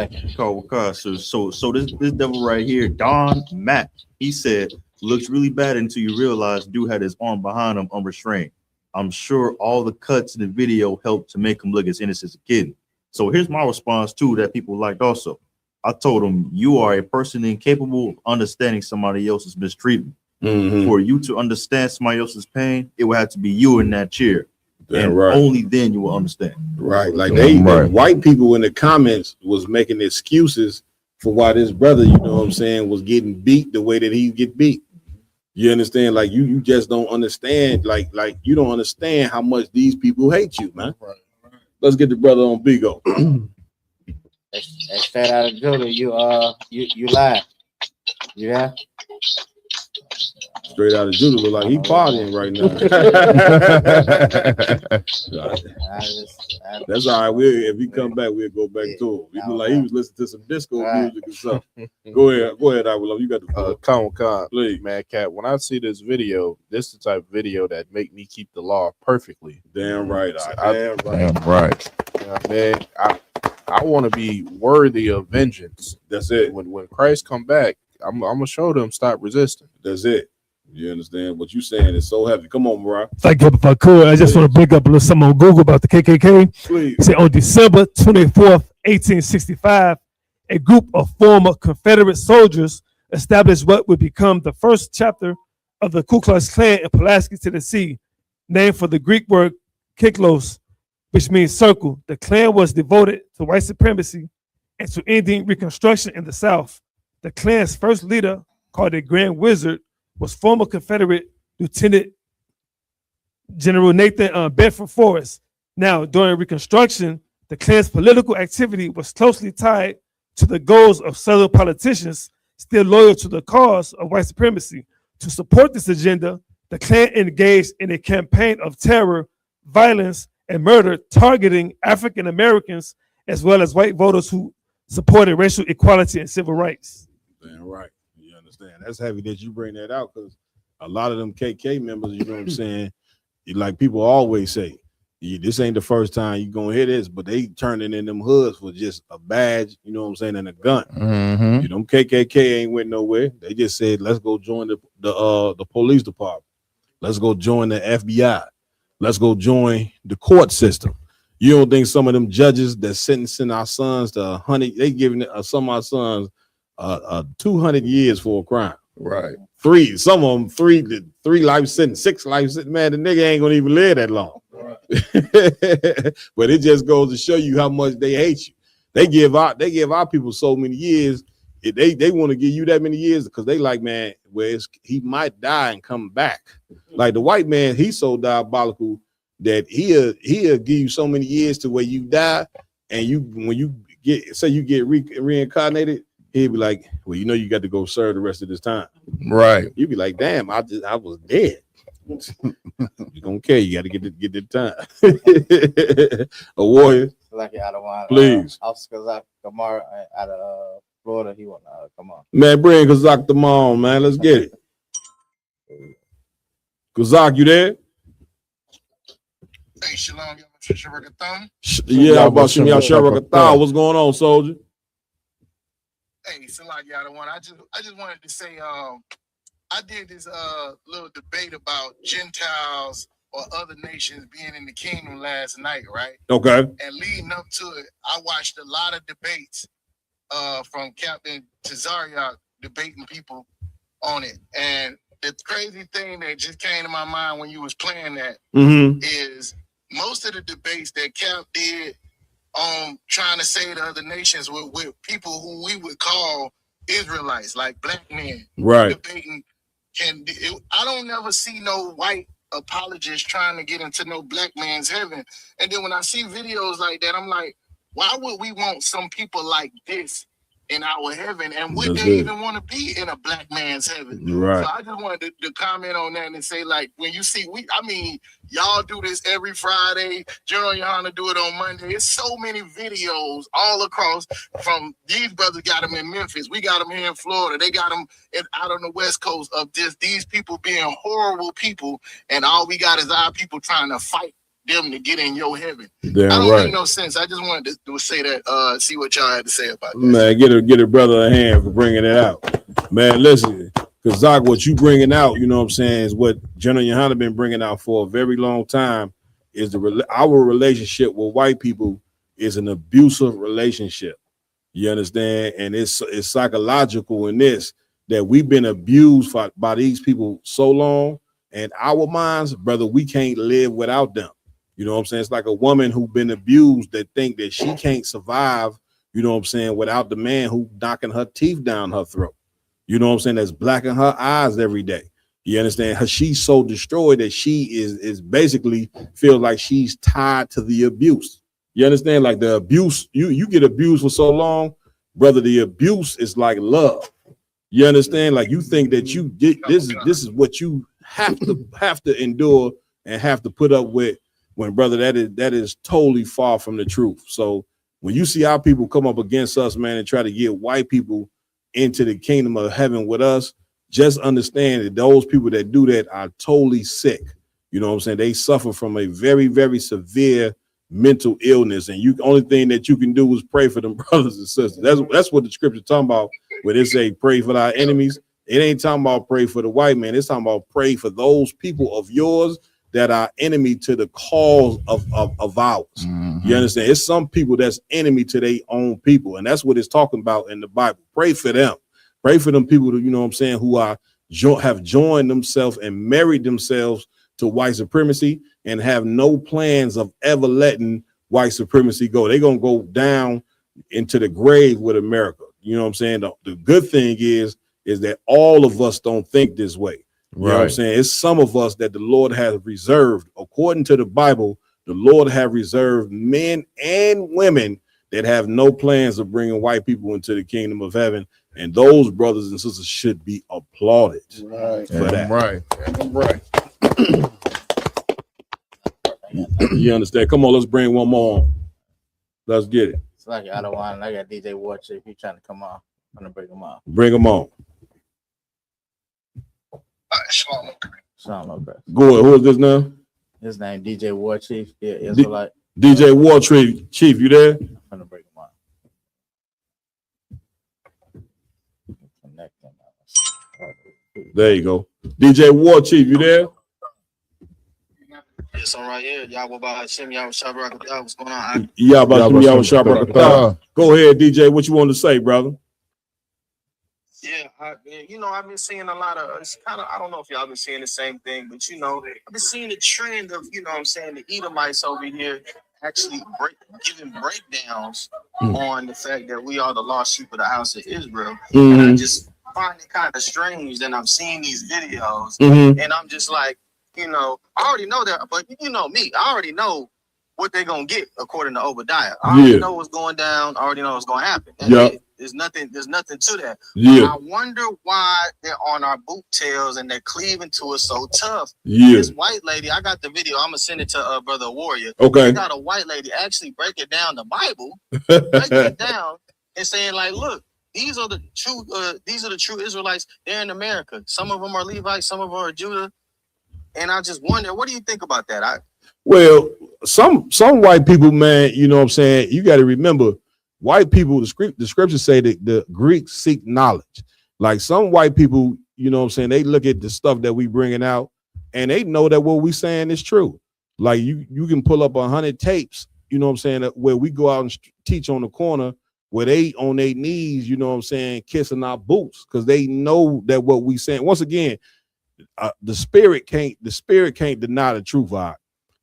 So this devil right here, Don Matt, he said, looks really bad until you realize dude had his arm behind him unrestrained. I'm sure all the cuts in the video helped to make him look as innocent as a kid. So here's my response too that people liked also. I told him, you are a person incapable of understanding somebody else's mistreatment. For you to understand somebody else's pain, it would have to be you in that chair. And only then you will understand. Right. Like the white people in the comments was making excuses for why this brother, you know what I'm saying, was getting beat the way that he get beat. You understand? Like you just don't understand. Like you don't understand how much these people hate you, man. Right. Let's get the brother on Bigo. That's straight out of Judah. You lied. Yeah. Straight out of Judah, look like he partying right now. That's all right. If we come back, we'll go back to him. He look like he was listening to some disco music or something. Go ahead, Aguilar. You got the Con, please, man, Cat. When I see this video, this is the type of video that make me keep the law perfectly. Damn right. Damn right. Yeah, man, I want to be worthy of vengeance. That's it. When Christ come back, I'm gonna show them stop resisting. That's it. You understand what you saying is so heavy. Come on, Mariah. Thank you. If I could, I just want to bring up a little something on Google about the KKK. Please. It said on December 24th, 1865, a group of former Confederate soldiers established what would become the first chapter of the Ku Klux Klan in Pulaski, Tennessee, named for the Greek word kiklos, which means circle. The Klan was devoted to white supremacy and to ending Reconstruction in the South. The Klan's first leader, called the Grand Wizard, was former Confederate Lieutenant General Nathan Bedford Forrest. Now, during Reconstruction, the Klan's political activity was closely tied to the goals of Southern politicians still loyal to the cause of white supremacy. To support this agenda, the Klan engaged in a campaign of terror, violence, and murder targeting African Americans as well as white voters who supported racial equality and civil rights. Damn right. You understand? That's heavy that you bring that out because a lot of them KK members, you know what I'm saying? Like people always say, this ain't the first time you gonna hear this, but they turning in them hoods for just a badge, you know what I'm saying, and a gun. You know, KKK ain't went nowhere. They just said, let's go join the police department. Let's go join the FBI. Let's go join the court system. You don't think some of them judges that sentencing our sons to 100, they giving some of our sons 200 years for a crime. Right. Some of them three life sentence, 6 life sentence. Man, the nigga ain't gonna even live that long. Right. But it just goes to show you how much they hate you. They give our people so many years. They want to give you that many years because they like, man, he might die and come back. Like the white man, he's so diabolical that he'll give you so many years to where you die, and when you get reincarnated, he'll be like, well, you know, you got to go serve the rest of this time. Right. You'd be like, damn, I was dead. You don't care. You got to get the time. A warrior. Like out of one, please. Oscar Kamara out of Florida. He want to come on. Man, bring Kazak them on, man. Let's get it. Kazak, you there? Hey, Shalom, yeah, about Shimmy Sharakathah. What's going on, soldier? Hey, Salak Yadawan. I just wanted to say, I did this little debate about Gentiles or other nations being in the kingdom last night, right? Okay. And leading up to it, I watched a lot of debates from Captain Tazariak debating people on it. And the crazy thing that just came to my mind when you was playing that is most of the debates that Cap did trying to say to other nations with people who we would call Israelites, like black men. Right. Debating I don't never see no white apologists trying to get into no black man's heaven. And then when I see videos like that, I'm like, why would we want some people like this in our heaven? And would they even want to be in a black man's heaven? Right. So I just wanted to comment on that and say, like, when you see, y'all do this every Friday. General Yohana do it on Monday. It's so many videos all across from these brothers got them in Memphis. We got them here in Florida. They got them out on the West Coast of these people being horrible people. And all we got is our people trying to fight them to get in your heaven. Damn I don't right. make no sense. I just wanted to say that, see what y'all had to say about that. Man, get a brother a hand for bringing it out. Man, listen, Because Zach, what you bringing out, you know what I'm saying, is what General Yohana been bringing out for a very long time, is our relationship with white people is an abusive relationship. You understand? And it's psychological in this, that we've been abused by these people so long, and our minds, brother, we can't live without them. You know what I'm saying? It's like a woman who been abused that think that she can't survive, you know what I'm saying, without the man who knocking her teeth down her throat. You know what I'm saying? That's blacking her eyes every day. You understand? She's so destroyed that she is basically feels like she's tied to the abuse. You understand? Like the abuse, you get abused for so long, brother. The abuse is like love. You understand? Like you think that you get this is what you have to endure and have to put up with. When, brother, that is totally far from the truth. So when you see our people come up against us, man, and try to get white people into the kingdom of heaven with us, just understand that those people that do that are totally sick. You know what I'm saying? They suffer from a very, very severe mental illness, and only thing that you can do is pray for them brothers and sisters. That's what the scripture talking about when it say pray for our enemies. It ain't talking about pray for the white man. It's talking about pray for those people of yours that are enemy to the cause of ours. Mm-hmm. You understand? It's some people that's enemy to their own people, and that's what it's talking about in the Bible. Pray for them. Pray for them people, you know what I'm saying, who have joined themselves and married themselves to white supremacy and have no plans of ever letting white supremacy go. They're going to go down into the grave with America. You know what I'm saying? The good thing is that all of us don't think this way. You know what I'm saying? It's some of us that the Lord has reserved, according to the Bible, the Lord have reserved men and women that have no plans of bringing white people into the kingdom of heaven. And those brothers and sisters should be applauded for that. Right. You understand? Come on, let's bring one more on. Let's get it. It's like I don't want. I got DJ Watch if he's trying to come on. I'm gonna bring him on. Bring him on. Shalom. Go ahead. Who is this now? His name DJ War Chief. Yeah, Israelite. DJ War Chief, you there? I'm gonna bring him on. Connect him. There you go. DJ War Chief, you there? Yes, I'm right here. Y'all about Hashem, y'all Shabbat. What's going on? Y'all Go ahead, DJ. What you want to say, brother? Yeah, I've been seeing a lot of, it's kind of, I don't know if y'all been seeing the same thing, but I've been seeing the trend of, the Edomites over here actually giving breakdowns on the fact that we are the lost sheep of the house of Israel. And I just find it kind of strange that I'm seeing these videos and I'm just like, I already know that, but you know me, I already know what they're going to get according to Obadiah. I already know what's going down. I already know what's going to happen. There's nothing to that. I wonder why they're on our boot tails and they're cleaving to us so tough. This white lady, I got the video. I'm gonna send it to Brother Warrior. Okay. I got a white lady actually breaking down the Bible, breaking it down and saying like, look, these are the true Israelites. They're in America. Some of them are Levites, some of them are Judah. And I just wonder, what do you think about that? Well, some white people, man, you know what I'm saying? You got to remember, white people, the scriptures say that the Greeks seek knowledge. Like some white people, you know what I'm saying, they look at the stuff that we bringing out and they know that what we saying is true. Like you can pull up 100 tapes, you know what I'm saying, where we go out and teach on the corner where they on their knees, you know what I'm saying, kissing our boots because they know that what we saying. Once again, the spirit can't deny the truth.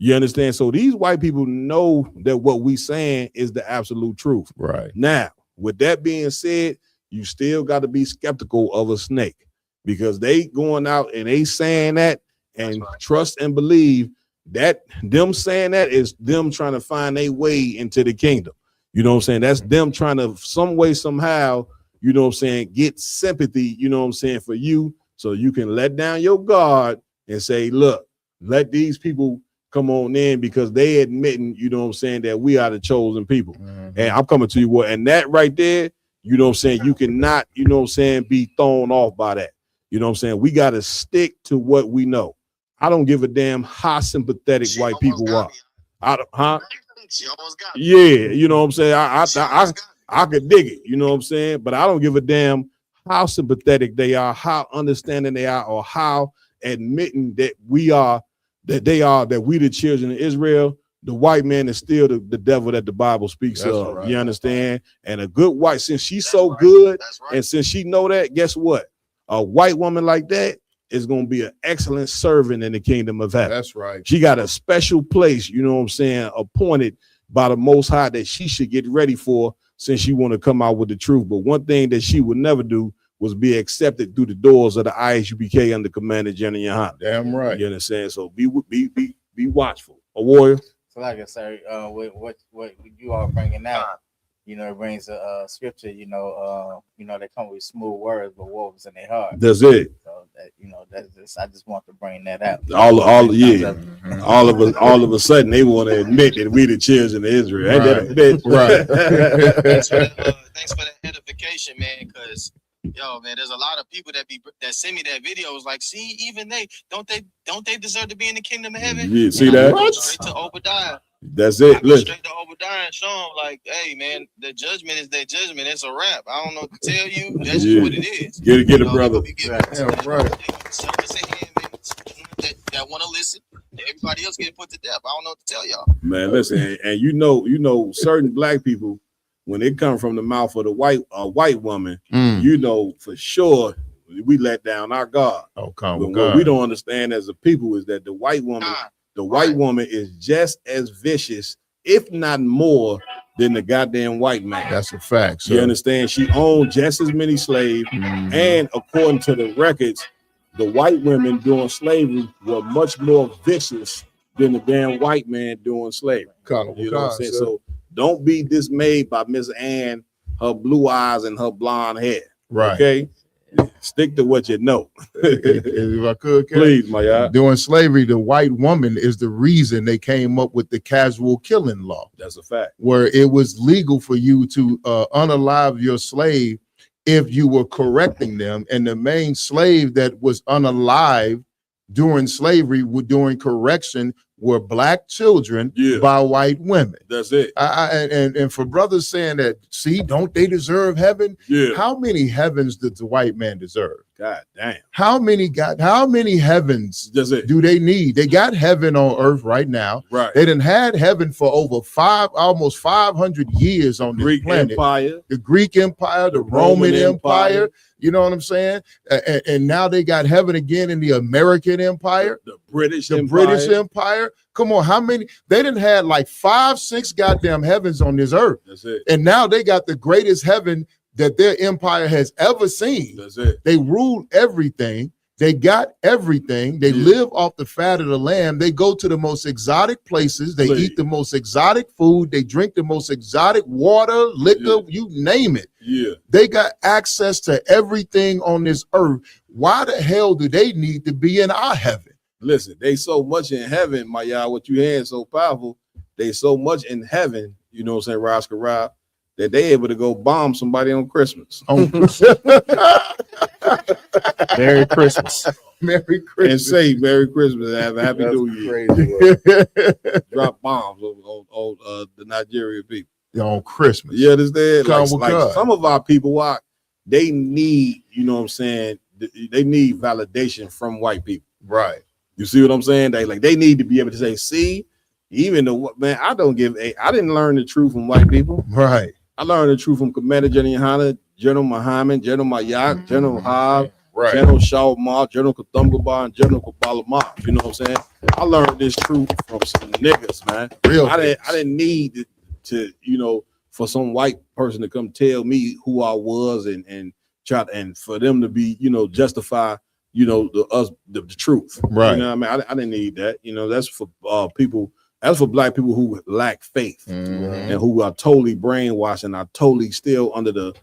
You understand? So these white people know that what we saying is the absolute truth. Right. Now, with that being said, you still got to be skeptical of a snake because they going out and they saying that and trust and believe that them saying that is them trying to find a way into the kingdom. You know what I'm saying? That's them trying to some way, somehow, you know what I'm saying, get sympathy, you know what I'm saying, for you so you can let down your guard and say, look, let these people come on in because they admitting, you know what I'm saying, that we are the chosen people. And I'm coming to you what, and that right there, you know what I'm saying, you cannot, you know what I'm saying, be thrown off by that. You know what I'm saying? We got to stick to what we know. I don't give a damn how sympathetic white people are. Yeah, you know what I'm saying? I could dig it, you know what I'm saying? But I don't give a damn how sympathetic they are, how understanding they are, or how admitting that we the children of Israel, the white man is still the devil that the Bible speaks of. Right. You understand? And a good white, since she's so good, and since she know that, guess what? A white woman like that is going to be an excellent servant in the kingdom of heaven. That's right. She got a special place, you know what I'm saying, appointed by the Most High that she should get ready for, since she want to come out with the truth. But one thing that she would never do was be accepted through the doors of the ISUPK under Commander General Yohana. Damn right. You understand? So be watchful. A warrior. So like I say, what you are bringing out, you know, it brings a scripture, you know, they come with smooth words, but wolves in their heart. That's it. So that, you know, that's just, I just want to bring that out. All of a sudden they want to admit that we the children of Israel. Ain't that a bitch? Right. Thanks for that edification, man. Because yo, man, there's a lot of people that send me that video. It's like, see, even they don't they deserve to be in the kingdom of heaven? Yeah, see that? Straight to Obadiah. That's it. Look. Straight to Obadiah and show them like, hey, man, the judgment is their judgment. It's a wrap. I don't know what to tell you. That's just what it is. Get it, brother. That want to listen. Everybody else getting put to death. I don't know what to tell y'all. Man, listen, and you know, certain black people, when it come from the mouth of the white woman, you know for sure we let down our God. Oh, come but on, what God. we don't understand as a people is that the white woman is just as vicious, if not more, than the goddamn white man. That's a fact. You sir. understand? She owned just as many slaves, and according to the records, the white women during slavery were much more vicious than the damn white man doing slavery. You know what I'm saying? So don't be dismayed by Miss Ann, her blue eyes and her blonde hair. Right. Okay. Stick to what you know. If I could, please, my God. During slavery, the white woman is the reason they came up with the casual killing law. That's a fact. Where it was legal for you to unalive your slave if you were correcting them, and the main slave that was unalived during slavery, during correction, were black children by white women. That's it. And for brothers saying that, see, don't they deserve heaven? Yeah. How many heavens does the white man deserve? God damn. How many heavens do they need? They got heaven on earth right now. Right. They done had heaven for over almost 500 years on this Greek planet. Empire. The Greek Empire, the Roman Empire. You know what I'm saying? And now they got heaven again in the American Empire. The British Empire. Come on, how many? They didn't had like 5-6 goddamn heavens on this earth. That's it. And now they got the greatest heaven that their empire has ever seen. That's it. They ruled everything. They got everything. They live off the fat of the land. They go to the most exotic places. They eat the most exotic food. They drink the most exotic water, liquor, you name it. Yeah. They got access to everything on this earth. Why the hell do they need to be in our heaven? Listen, they so much in heaven, my y'all, what you had so powerful. They so much in heaven, you know what I'm saying, Roscoe Rob, that they able to go bomb somebody on Christmas. Merry Christmas. Merry Christmas. And say Merry Christmas and have a Happy New Year. Drop bombs on the Nigerian people. On Christmas. You understand? Come Like God. some of our people, they need, you know what I'm saying, they need validation from white people. Right. You see what I'm saying? They need to be able to say, see, even though, man, I didn't learn the truth from white people. Right. I learned the truth from Commander General Yohana, General Muhammad, General Mayak, General Haab, Right. General Shawmar, General Kathumgaba, and General Kabalamar. You know what I'm saying? I learned this truth from some niggas, man. I didn't need to, you know, for some white person to come tell me who I was and for them to be, you know, justify, you know, the truth. Right. You know what I mean? I didn't need that. You know, that's for people. That's for black people who lack faith and who are totally brainwashed and are totally still under the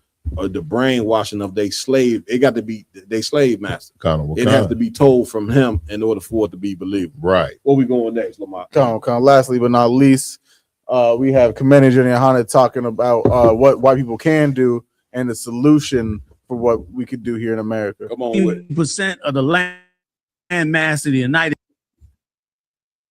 brainwashing of their slave. It got to be their slave master. It has to be told from him in order for it to be believed. Right. Where we going next, Lamar? Come. Lastly but not least, we have Commander General Yohana talking about what white people can do and the solution for what we could do here in America. Come on with it. 80% of the land mass of the United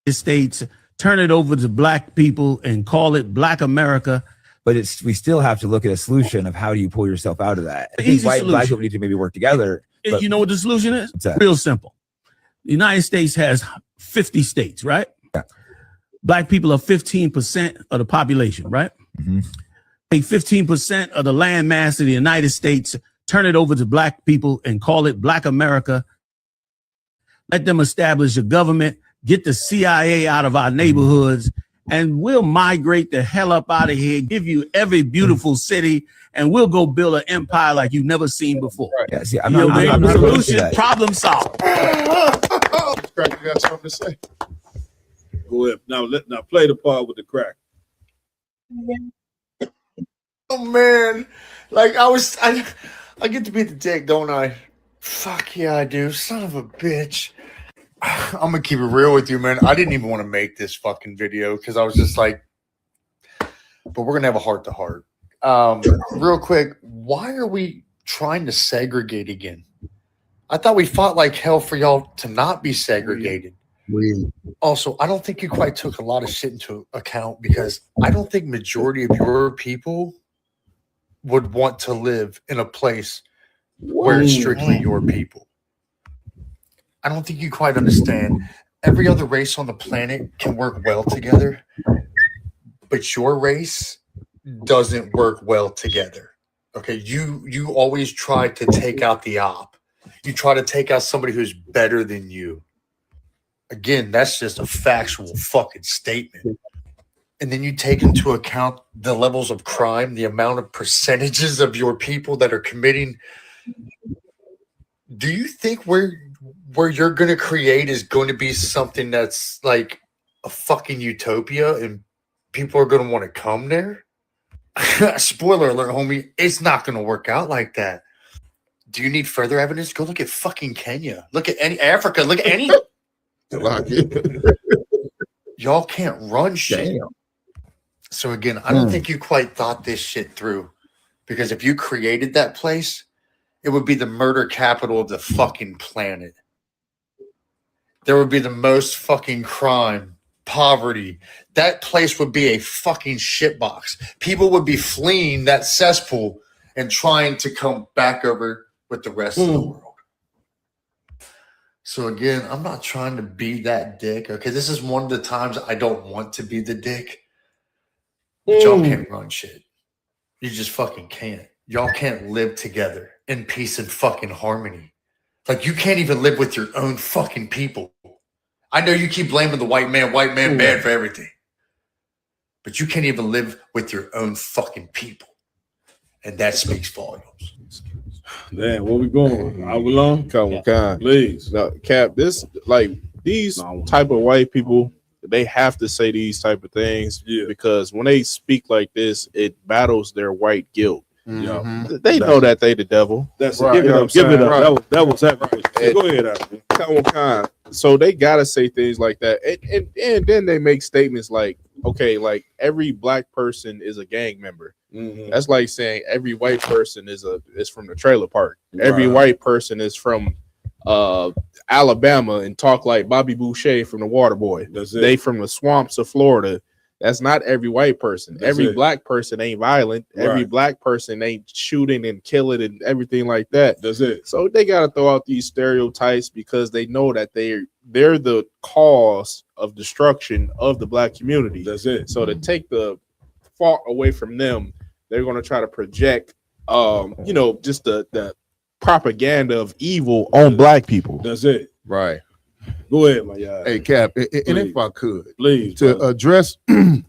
States, turn it over to black people and call it Black America. but we still have to look at a solution of how do you pull yourself out of that. I think Easy black solution. people need to maybe work together. But You know what the solution is? What's that? Real simple. The United States has 50 states, right? Yeah. Black people are 15% of the population, right? Take 15% of the land mass of the United States, turn it over to black people and call it Black America. Let them establish a government, get the CIA out of our neighborhoods, and we'll migrate the hell up out of here, give you every beautiful city, and we'll go build an empire like you've never seen before. Yeah, see, I'm not opposed to solution, that. problem solved. Crack, you got something to say? Go ahead. Now play the part with the crack. Oh man, like I get to be the dick, don't I? Fuck yeah, I do. Son of a bitch. I'm gonna keep it real with you, man. I didn't even want to make this fucking video because I was just like, but we're gonna have a heart to heart. Real quick, why are we trying to segregate again? I thought we fought like hell for y'all to not be segregated. Also, I don't think you quite took a lot of shit into account because I don't think majority of your people would want to live in a place where it's strictly your people. I don't think you quite understand. Every other race on the planet can work well together, but your race doesn't work well together. Okay, you always try to take out the op. You try to take out somebody who's better than you. Again, that's just a factual fucking statement. And then you take into account the levels of crime, the amount of percentages of your people that are committing. Do you think where you're going to create is going to be something that's like a fucking utopia and people are going to want to come there? Spoiler alert, homie, it's not going to work out like that. Do you need further evidence? Go look at fucking Kenya. Look at any Africa. Look at any. Y'all can't run shit. Damn. So again, I don't think you quite thought this shit through, because if you created that place, it would be the murder capital of the fucking planet. There would be the most fucking crime, poverty. That place would be a fucking shitbox. People would be fleeing that cesspool and trying to come back over with the rest of the world. So again, I'm not trying to be that dick. Okay, this is one of the times I don't want to be the dick. But y'all can't run shit. You just fucking can't. Y'all can't live together in peace and fucking harmony. Like, you can't even live with your own fucking people. I know you keep blaming the white man bad for everything. But you can't even live with your own fucking people. And that speaks volumes. Man, where we going? How long? Come on, please. Now, Cap, this like these type of white people, they have to say these type of things because when they speak like this, it battles their white guilt. They know that they the devil. That's right. Give it up. That was that. Go ahead, Ashley. Come on. So they gotta say things like that, and then they make statements like, okay, like every black person is a gang member. That's like saying every white person is from the trailer park. Every white person is from Alabama and talk like Bobby Boucher from the Waterboy. They from the swamps of Florida. That's not every white person. Every black person ain't violent. Every black person ain't shooting and killing and everything like that. That's it. So they got to throw out these stereotypes because they know that they're the cause of destruction of the black community. That's it. So to take the fault away from them, they're going to try to project, just the propaganda of evil on black people. That's it. Right. Go ahead, my guy. Hey, Cap, and if I could, please, to address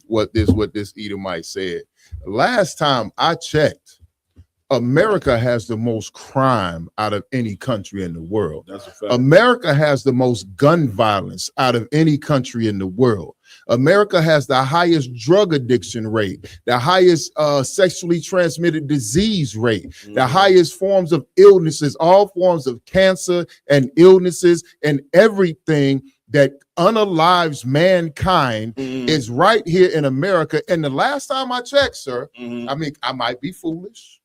what this Edomite said. Last time I checked, America has the most crime out of any country in the world. That's a fact. America has the most gun violence out of any country in the world. America has the highest drug addiction rate, the highest sexually transmitted disease rate, the highest forms of illnesses, all forms of cancer and illnesses and everything that unalives mankind is right here in America. And the last time I checked, sir, I mean, I might be foolish.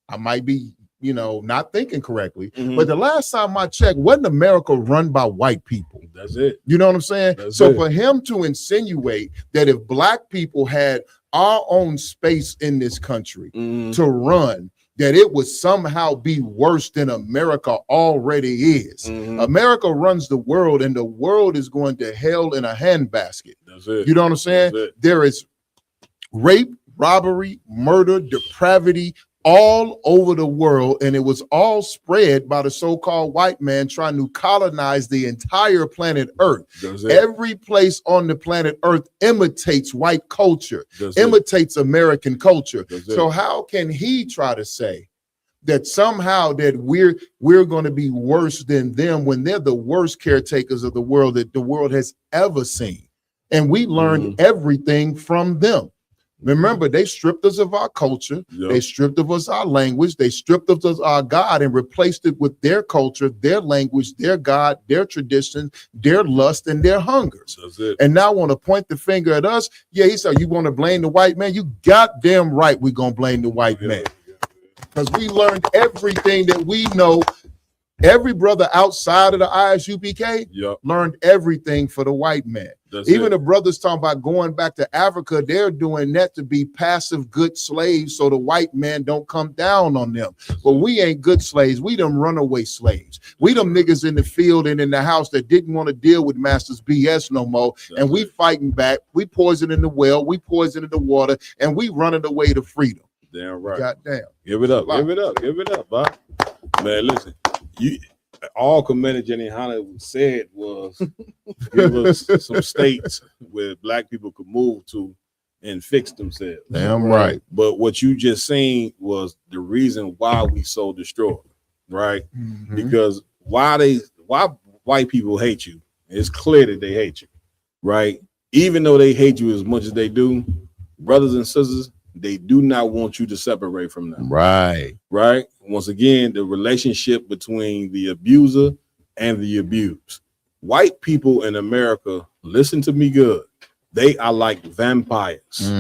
I might be, not thinking correctly. But the last time I checked, wasn't America run by white people? That's it. You know what I'm saying? That's so it. for him to insinuate that if black people had our own space in this country to run, that it would somehow be worse than America already is. America runs the world, and the world is going to hell in a handbasket. That's it. You know what I'm saying? There is rape, robbery, murder, depravity all over the world, and it was all spread by the so-called white man trying to colonize the entire planet Earth. Every place on the planet Earth imitates white culture, imitates American culture. So how can he try to say that somehow that we're going to be worse than them when they're the worst caretakers of the world that the world has ever seen? And we learned everything from them. Remember, they stripped us of our culture. They stripped of us our language. They stripped of us our God and replaced it with their culture, their language, their God, their traditions, their lust, and their hungers. And now want to point the finger at us. Yeah, he said, you want to blame the white man? You goddamn right we're going to blame the white man. Because we learned everything that we know. Every brother outside of the ISUPK learned everything for the white man. Even the brothers talking about going back to Africa, they're doing that to be passive good slaves so the white man don't come down on them. But we ain't good slaves. We them runaway slaves. We them niggas in the field and in the house that didn't want to deal with master's BS no more. And we fighting back. We poisoning the well. We poisoning the water. And we running away to freedom. Damn right. Goddamn. Give it up. Give it up. Give it up, Bob. Man, listen. All Commander Jenny Hanna said was give us some states where black people could move to and fix themselves. Damn right. But what you just seen was the reason why we so destroyed, right? Because why white people hate you, it's clear that they hate you, right? Even though they hate you as much as they do, brothers and sisters, they do not want you to separate from them. Right. Right. Once again, the relationship between the abuser and the abused. White people in America, listen to me good. They are like vampires.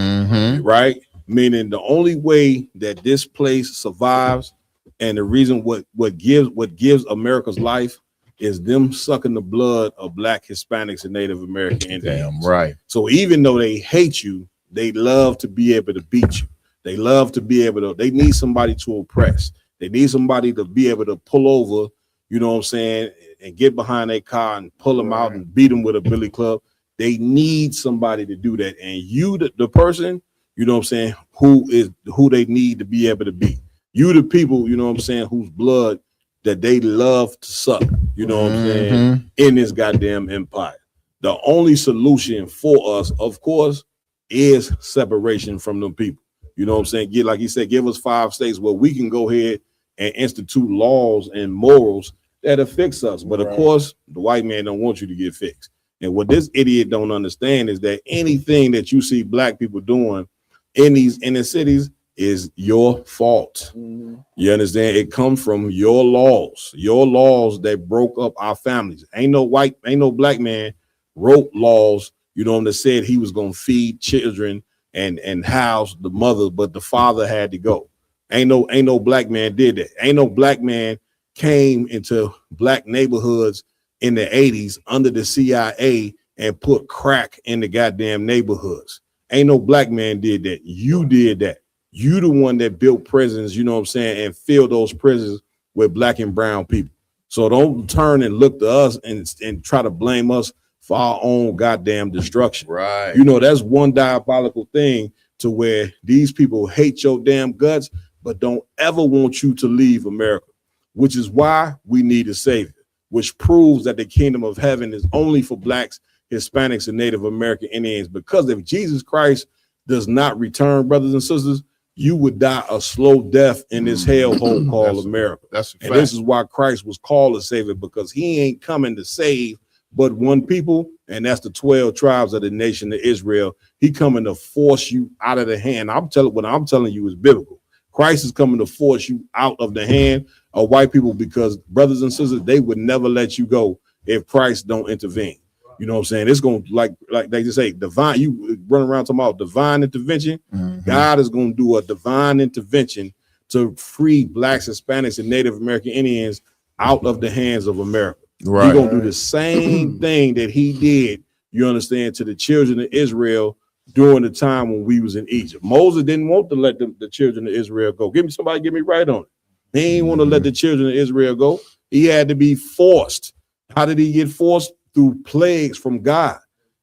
Right. Meaning the only way that this place survives and the reason what gives America's life is them sucking the blood of Black, Hispanics, and Native American Indians. Damn right. So even though they hate you, they love to be able to beat you. They love to be able to, they need somebody to oppress. They need somebody to be able to pull over, you know what I'm saying, and get behind their car and pull them out and beat them with a billy club. They need somebody to do that. And you, the person, you know what I'm saying, who they need to be able to beat. You, the people, you know what I'm saying, whose blood that they love to suck, you know what I'm saying, in this goddamn empire. The only solution for us, of course, is separation from them people. You know what I'm saying? Like he said, give us 5 states where we can go ahead and institute laws and morals that'll fix us. But of course, the white man don't want you to get fixed. And what this idiot don't understand is that anything that you see black people doing in these inner cities is your fault. You understand? It comes from your laws that broke up our families. Ain't no black man wrote laws, you know, that said he was gonna feed children and house the mother, but the father had to go. Ain't no black man did that. Ain't no black man came into black neighborhoods in the 80s under the CIA and put crack in the goddamn neighborhoods. Ain't no black man did that. You did that. You the one that built prisons, you know what I'm saying, and filled those prisons with black and brown people. So don't turn and look to us and try to blame us for our own goddamn destruction. Right. You know, that's one diabolical thing to where these people hate your damn guts, but don't ever want you to leave America, which is why we need a savior, which proves that the kingdom of heaven is only for blacks, Hispanics, and Native American Indians. Because if Jesus Christ does not return, brothers and sisters, you would die a slow death in this hellhole called America. That's a fact. And this is why Christ was called a savior, because he ain't coming to save but one people, and that's the 12 tribes of the nation of Israel. He coming to force you out of the hand. What I'm telling you is biblical. Christ is coming to force you out of the hand of white people, because brothers and sisters, they would never let you go if Christ don't intervene. You know what I'm saying? It's going to, like they just say, divine. You run around talking about divine intervention. God is going to do a divine intervention to free blacks, Hispanics, and Native American Indians out of the hands of America. Right. He's going to do the same thing that he did, you understand, to the children of Israel during the time when we was in Egypt. Moses didn't want to let the children of Israel go. Give me right on it. He ain't want to let the children of Israel go. He had to be forced. How did he get forced? Through plagues from God.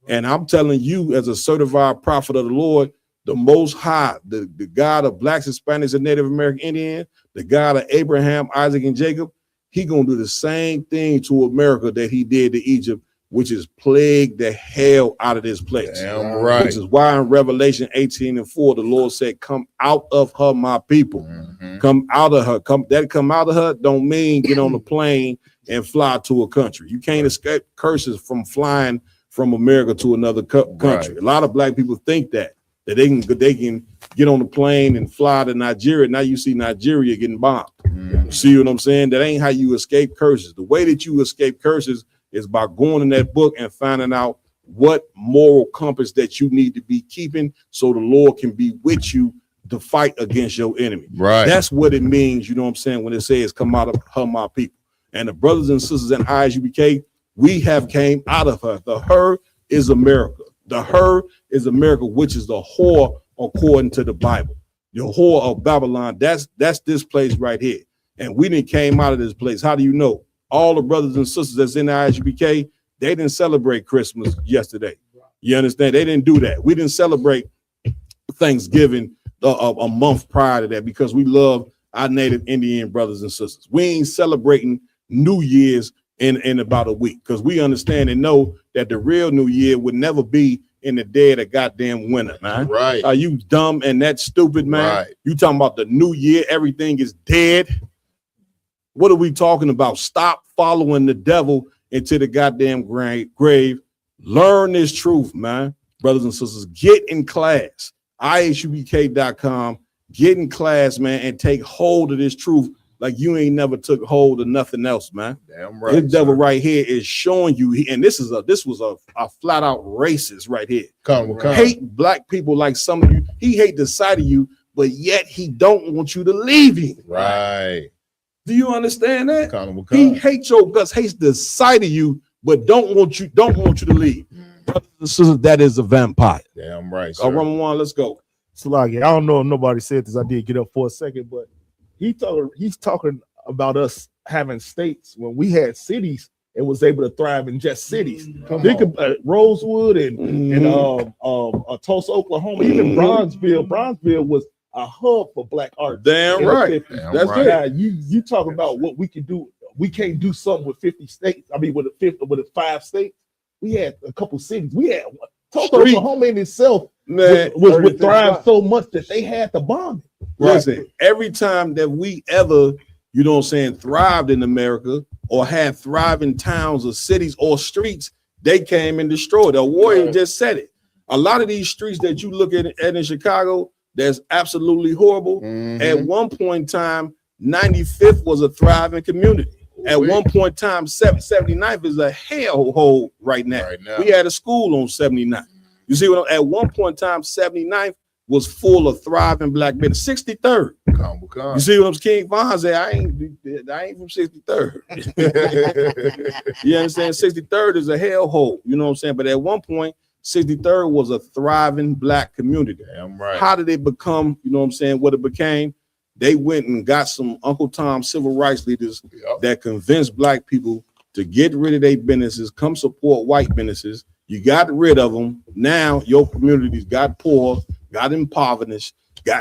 And I'm telling you, as a certified prophet of the Lord, the Most High, the God of blacks, Hispanics, and Native American Indians, the God of Abraham, Isaac, and Jacob, he gonna do the same thing to America that he did to Egypt, which is plague the hell out of this place. Damn right. Which is why in Revelation 18:4, the Lord said, come out of her, my people. Come out of her. Come out of her don't mean get on the plane and fly to a country. You can't escape curses from flying from America to another country. Right. A lot of black people think that they can get on the plane and fly to Nigeria. Now you see Nigeria getting bombed. See what I'm saying? That ain't how you escape curses. The way that you escape curses is by going in that book and finding out what moral compass that you need to be keeping so the Lord can be with you to fight against your enemy. Right. That's what it means, you know what I'm saying, when it says come out of her, my people. And the brothers and sisters in ISUBK, we have came out of her. The her is America. The her is America, which is the whore according to the Bible. The whore of Babylon, that's this place right here. And we didn't came out of this place. How do you know? All the brothers and sisters that's in the ISUBK, they didn't celebrate Christmas yesterday. You understand? They didn't do that. We didn't celebrate Thanksgiving a month prior to that because we love our native Indian brothers and sisters. We ain't celebrating New Year's in about a week because we understand and know that the real New Year would never be in the dead of goddamn winter, man. Right. Are you dumb and that stupid, man? Right. You talking about the New Year, everything is dead. What are we talking about? Stop following the devil into the goddamn grave. Learn this truth, man. Brothers and sisters, get in class. ISUBK.com. Get in class, man, and take hold of this truth like you ain't never took hold of nothing else, man. Damn right. This devil right here is showing you, and this was a flat out racist right here. Come. Hate black people like some of you. He hate the sight of you, but yet he don't want you to leave him. Right. Do you understand that? He hates your guts, hates the sight of you, but don't want you to leave. Brothers and sisters, that is a vampire. Damn right. Roman 1, let's go. Salagi, I don't know if nobody said this. I did get up for a second, but he's talking about us having states when we had cities and was able to thrive in just cities. Think of Rosewood and Tulsa, Oklahoma, even Bronzeville. Bronzeville was a hub for black art. Damn right. That's right. Now, you talk about what we can do. We can't do something with 50 states. I mean, with 5 states, we had a couple cities. We had Tulsa, Oklahoma in itself would thrive so much that they had to bomb it. Listen, every time that we ever, you know what I'm saying, thrived in America or had thriving towns or cities or streets, they came and destroyed. The warrior just said it. A lot of these streets that you look at in Chicago, that's absolutely horrible. At one point in time, 95th was a thriving community. At one point in time, 79th is a hellhole right now. We had a school on 79th. You see what? At one point in time, 79th was full of thriving black men. 63rd. You see what I'm saying? King Von said, I ain't from 63rd. You understand? 63rd is a hellhole. You know what I'm saying? But at one point, 63rd was a thriving black community. Damn right. How did it become, you know what I'm saying, what it became? They went and got some Uncle Tom civil rights leaders that convinced black people to get rid of their businesses, come support white businesses. You got rid of them. Now your communities got poor, got impoverished, you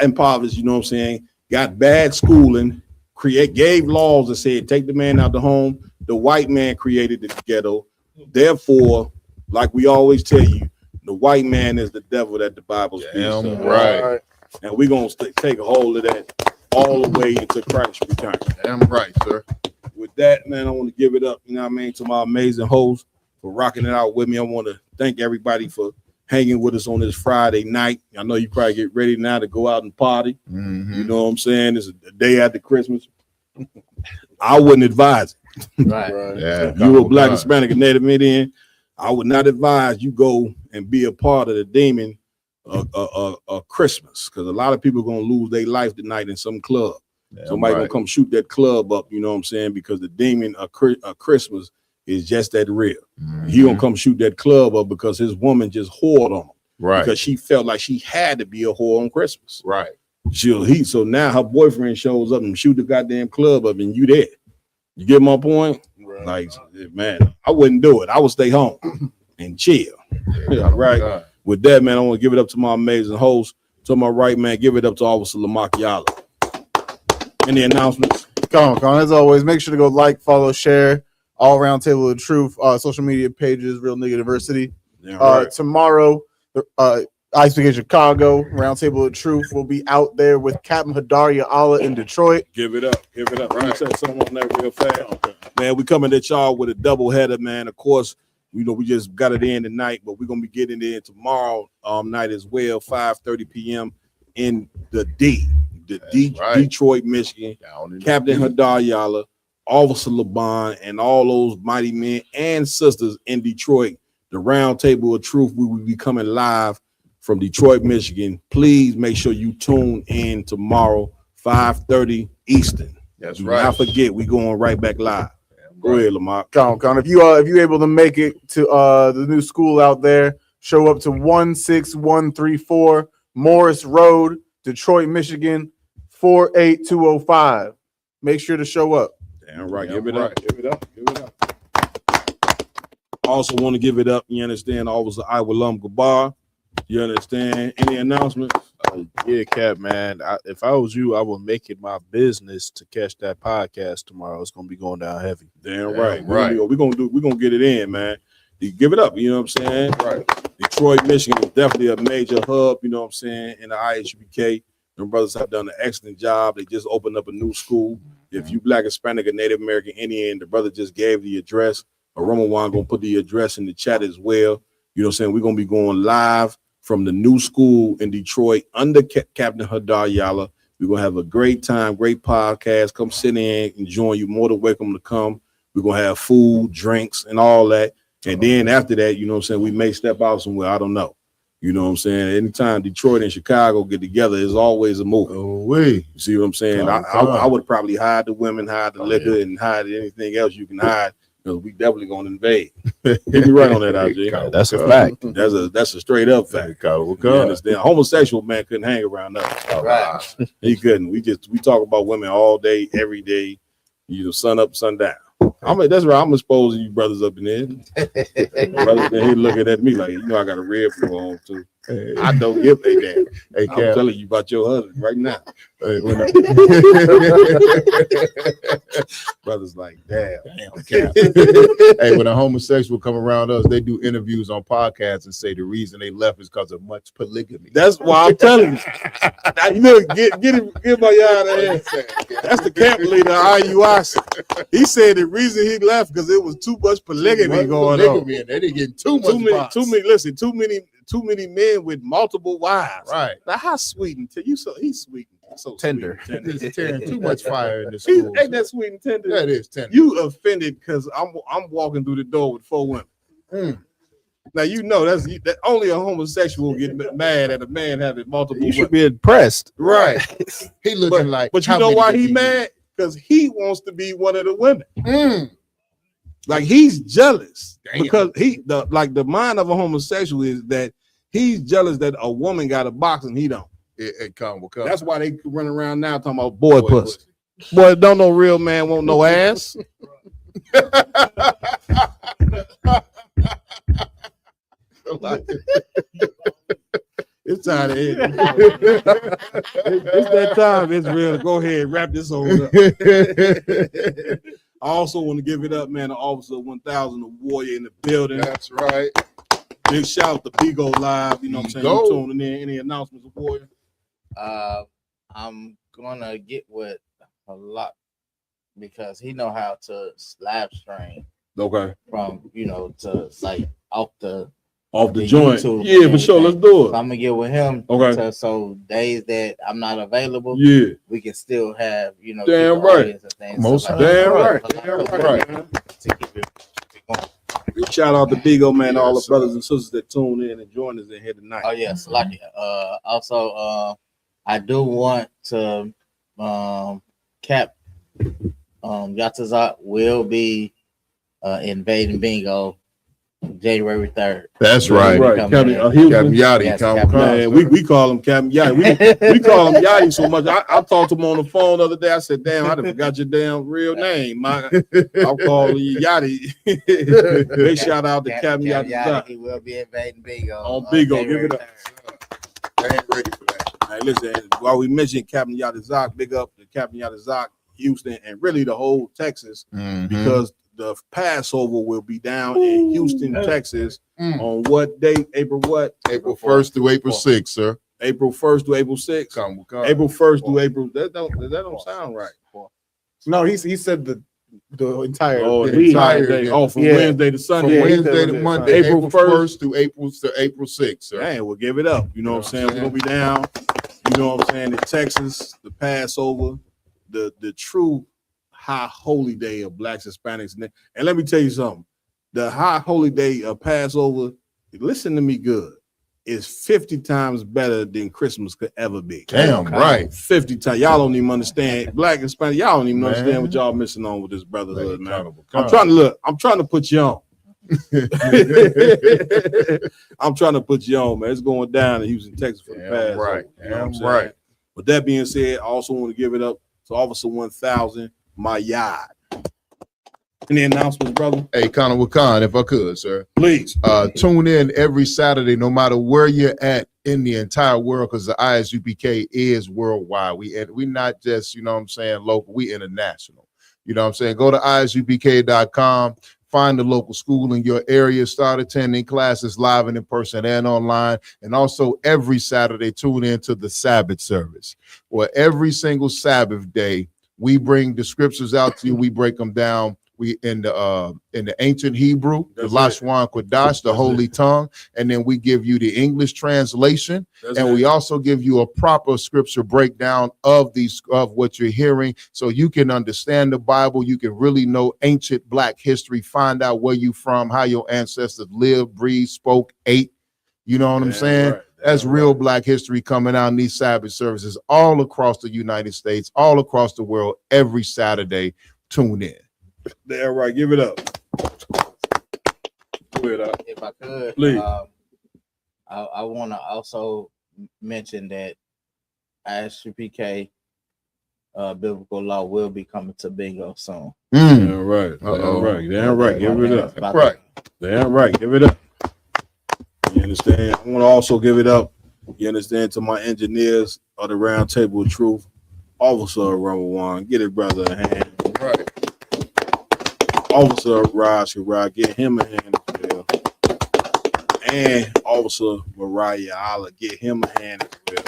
know what I'm saying, got bad schooling, gave laws that said take the man out the home. The white man created the ghetto. Therefore, like we always tell you, the white man is the devil that the Bible speaks of. Right. And we're going to take a hold of that all the way into Christ's return. Damn right, sir. With that, man, I want to give it up, you know what I mean, to my amazing hosts for rocking it out with me. I want to thank everybody for hanging with us on this Friday night. I know you probably get ready now to go out and party. You know what I'm saying? It's a day after Christmas. I wouldn't advise it. Right. Yeah. You a black, Hispanic, and Native Indian, I would not advise you go and be a part of the demon Christmas, because a lot of people are going to lose their life tonight in some club. Somebody going to come shoot that club up, you know what I'm saying, because the demon of Christmas is just that real. He going to come shoot that club up because his woman just whored on him. Right. Because she felt like she had to be a whore on Christmas. Right. So now her boyfriend shows up and shoot the goddamn club up and you there. You get my point? Right. Like, man, I wouldn't do it. I would stay home and chill. Yeah, right. God. With that, man, I want to give it up to my amazing host. To my right, man, give it up to Officer Lamar Yala. Any announcements? Come on. As always, make sure to go like, follow, share all around Table of Truth, social media pages, Real Nigga University. Yeah, right. Tomorrow, ISPK Chicago, Roundtable of Truth will be out there with Captain Hadaria Allah in Detroit. Give it up. Right. Let me say something on that real fast. Okay. Man, we coming at y'all with a double header, man. Of course, we just got it in tonight, but we're going to be getting it in tomorrow night as well, 5:30 p.m. in the Detroit, Michigan. Captain Hadaria Allah, Officer Laban, and all those mighty men and sisters in Detroit. The Roundtable of Truth, we will be coming live from Detroit, Michigan. Please make sure you tune in tomorrow, 5:30 Eastern. That's Do right. not forget, we going right back live. Go ahead, Lamar. Con. If you able to make it to the new school out there, show up to 16134 Morris Road, Detroit, Michigan, 48205. Make sure to show up. Damn right. Give it up. Also want to give it up. You understand? Officer Iwalum Gabar. You understand? Any announcements? Yeah, Cap, man. If I was you, I would make it my business to catch that podcast tomorrow. It's gonna be going down heavy. Damn right. We're gonna get it in, man. You give it up, you know what I'm saying? Right. Detroit, Michigan is definitely a major hub, you know what I'm saying, in the IHBK. Them brothers have done an excellent job. They just opened up a new school. If you Black, Hispanic, or Native American Indian, the brother just gave the address. Roman gonna put the address in the chat as well. You know what I'm saying? We're gonna be going live from the new school in Detroit under Captain Hadaria Allah. We're gonna have a great time, great podcast. Come sit in and join. You more than welcome to come. We're gonna have food, drinks, and all that. And then after that, you know what I'm saying, we may step out somewhere. I don't know. You know what I'm saying? Anytime Detroit and Chicago get together, there's always a movie. You see what I'm saying? I would probably hide the women, hide the liquor, and hide anything else you can hide. Because we definitely gonna invade. Get me right on that, RJ. That's a fact. That's a straight up fact. You understand? A homosexual man couldn't hang around us. Right. He couldn't. We talk about women all day, every day. You know, sun up, sun down. That's right. I'm exposing you brothers up in there. Brothers in here looking at me like, you know, I got a red flu on too. I don't give a damn. Hey, I'm telling you about your husband right now. Brothers like, damn. Hey, when a homosexual come around us, they do interviews on podcasts and say the reason they left is because of much polygamy. That's why I'm telling you. Now, you know, get my yard out of here. That's the camp leader of IUIC. He said the reason he left because it was too much polygamy going on. And they didn't get too much. Too many men with multiple wives. Right. Now, how sweet and he's sweet and so tender. It's tearing too much fire in the school. Ain't that sweet and tender? That is tender. You offended because I'm walking through the door with 4 women. Now you know that only a homosexual get mad at a man having multiple. You should be impressed, right? He looking but you know why he mad? Because he wants to be one of the women. Like he's jealous. Damn. Because the mind of a homosexual is that he's jealous that a woman got a box and he don't. That's why they run around now talking about boy pussy. Boy, don't no real man want no ass. It's time to end. It's that time. It's real. Go ahead, wrap this on up. I also want to give it up, man, to Officer 1000, the warrior in the building. That's right. Big shout out to Bigo Live. You know what I'm saying? You tuning in. Any announcements, warrior? I'm gonna get with a lot because he know how to live stream. Okay. From to like off the joint. YouTube Yeah, for sure. Let's do it. So I'm gonna get with him. Okay. So days that I'm not available, we can still have damn right. And things. Most so damn right. Damn right. To keep it going. Big shout out to Bigo, man. All the brothers and sisters that tune in and join us in here tonight. Oh yes, lucky. Also, I do want to Cap Yatazak will be invading bingo January 3rd. That's right. Captain Yachty. Yes, Man, we call him Captain Yachty. We call him Yachty so much. I talked to him on the phone the other day. I said, damn, I done forgot your damn real name. I'll call you Yachty. Big shout out to Captain Yachty. He will be invading Bigo. On Bigo, give it up. I ain't ready for that. Hey, listen, while we mentioned Captain Yachty, big up to Captain Yachty, Houston, and really the whole Texas, because the Passover will be down in Houston, Texas, on what date? April what? April 1st through April 6th, sir. April 1st to April 6th. Come. April 1st to April. That don't sound right. No, he said the entire entire day. Oh, from Wednesday to Sunday. From Wednesday to Monday. April 1st to April 6th, sir. Hey, we'll give it up. You know what I'm saying? We're gonna be down. You know what I'm saying? In Texas, the Passover, the true high holy day of blacks, Hispanics, and let me tell you something. The high holy day of Passover, listen to me good, is 50 times better than Christmas could ever be. Damn right. 50 times. Y'all don't even understand. Black and Hispanic, y'all don't even understand what y'all missing on with this brotherhood, man. I'm trying to put you on. I'm trying to put you on, man. It's going down in Houston, Texas for the past. Right. You know what I'm saying? With that being said, I also want to give it up to Officer 1000, my yard. Any announcements, brother? Hey, Connor Wakan, if I could, sir. Please. Tune in every Saturday, no matter where you're at in the entire world, because the ISUPK is worldwide. We not just, you know what I'm saying, local, we international. You know what I'm saying? Go to isupk.com, find the local school in your area, start attending classes live and in person and online. And also every Saturday, tune in to the Sabbath service, where every single Sabbath day, we bring the scriptures out to you. We break them down. We in the ancient Hebrew, the Lashon Kodash, the Holy Tongue, and then we give you the English translation, we also give you a proper scripture breakdown of what you're hearing, so you can understand the Bible. You can really know ancient Black history, find out where you from, how your ancestors lived, breathed, spoke, ate. You know what I'm saying? Right. That's real Black history coming out in these Sabbath services all across the United States, all across the world, every Saturday. Tune in. There, right. Give it up. If I could, please. I want to also mention that ISUPK biblical law will be coming to bingo soon. Damn right. Damn right. Damn right. Give it up. Right. Damn right. Give it up. You understand? I want to also give it up. You understand, to my engineers of the Round Table of Truth, Officer Ramawan. Get it, brother, a hand. Right. Officer Raj Raj, get him a hand as well. And Officer Mariah Allah, get him a hand as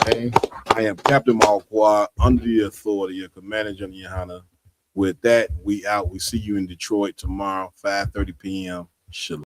well. I am Captain Malquad, under the authority of Commander General Yohana. With that, we out. We see you in Detroit tomorrow, 5:30 p.m. Shalom.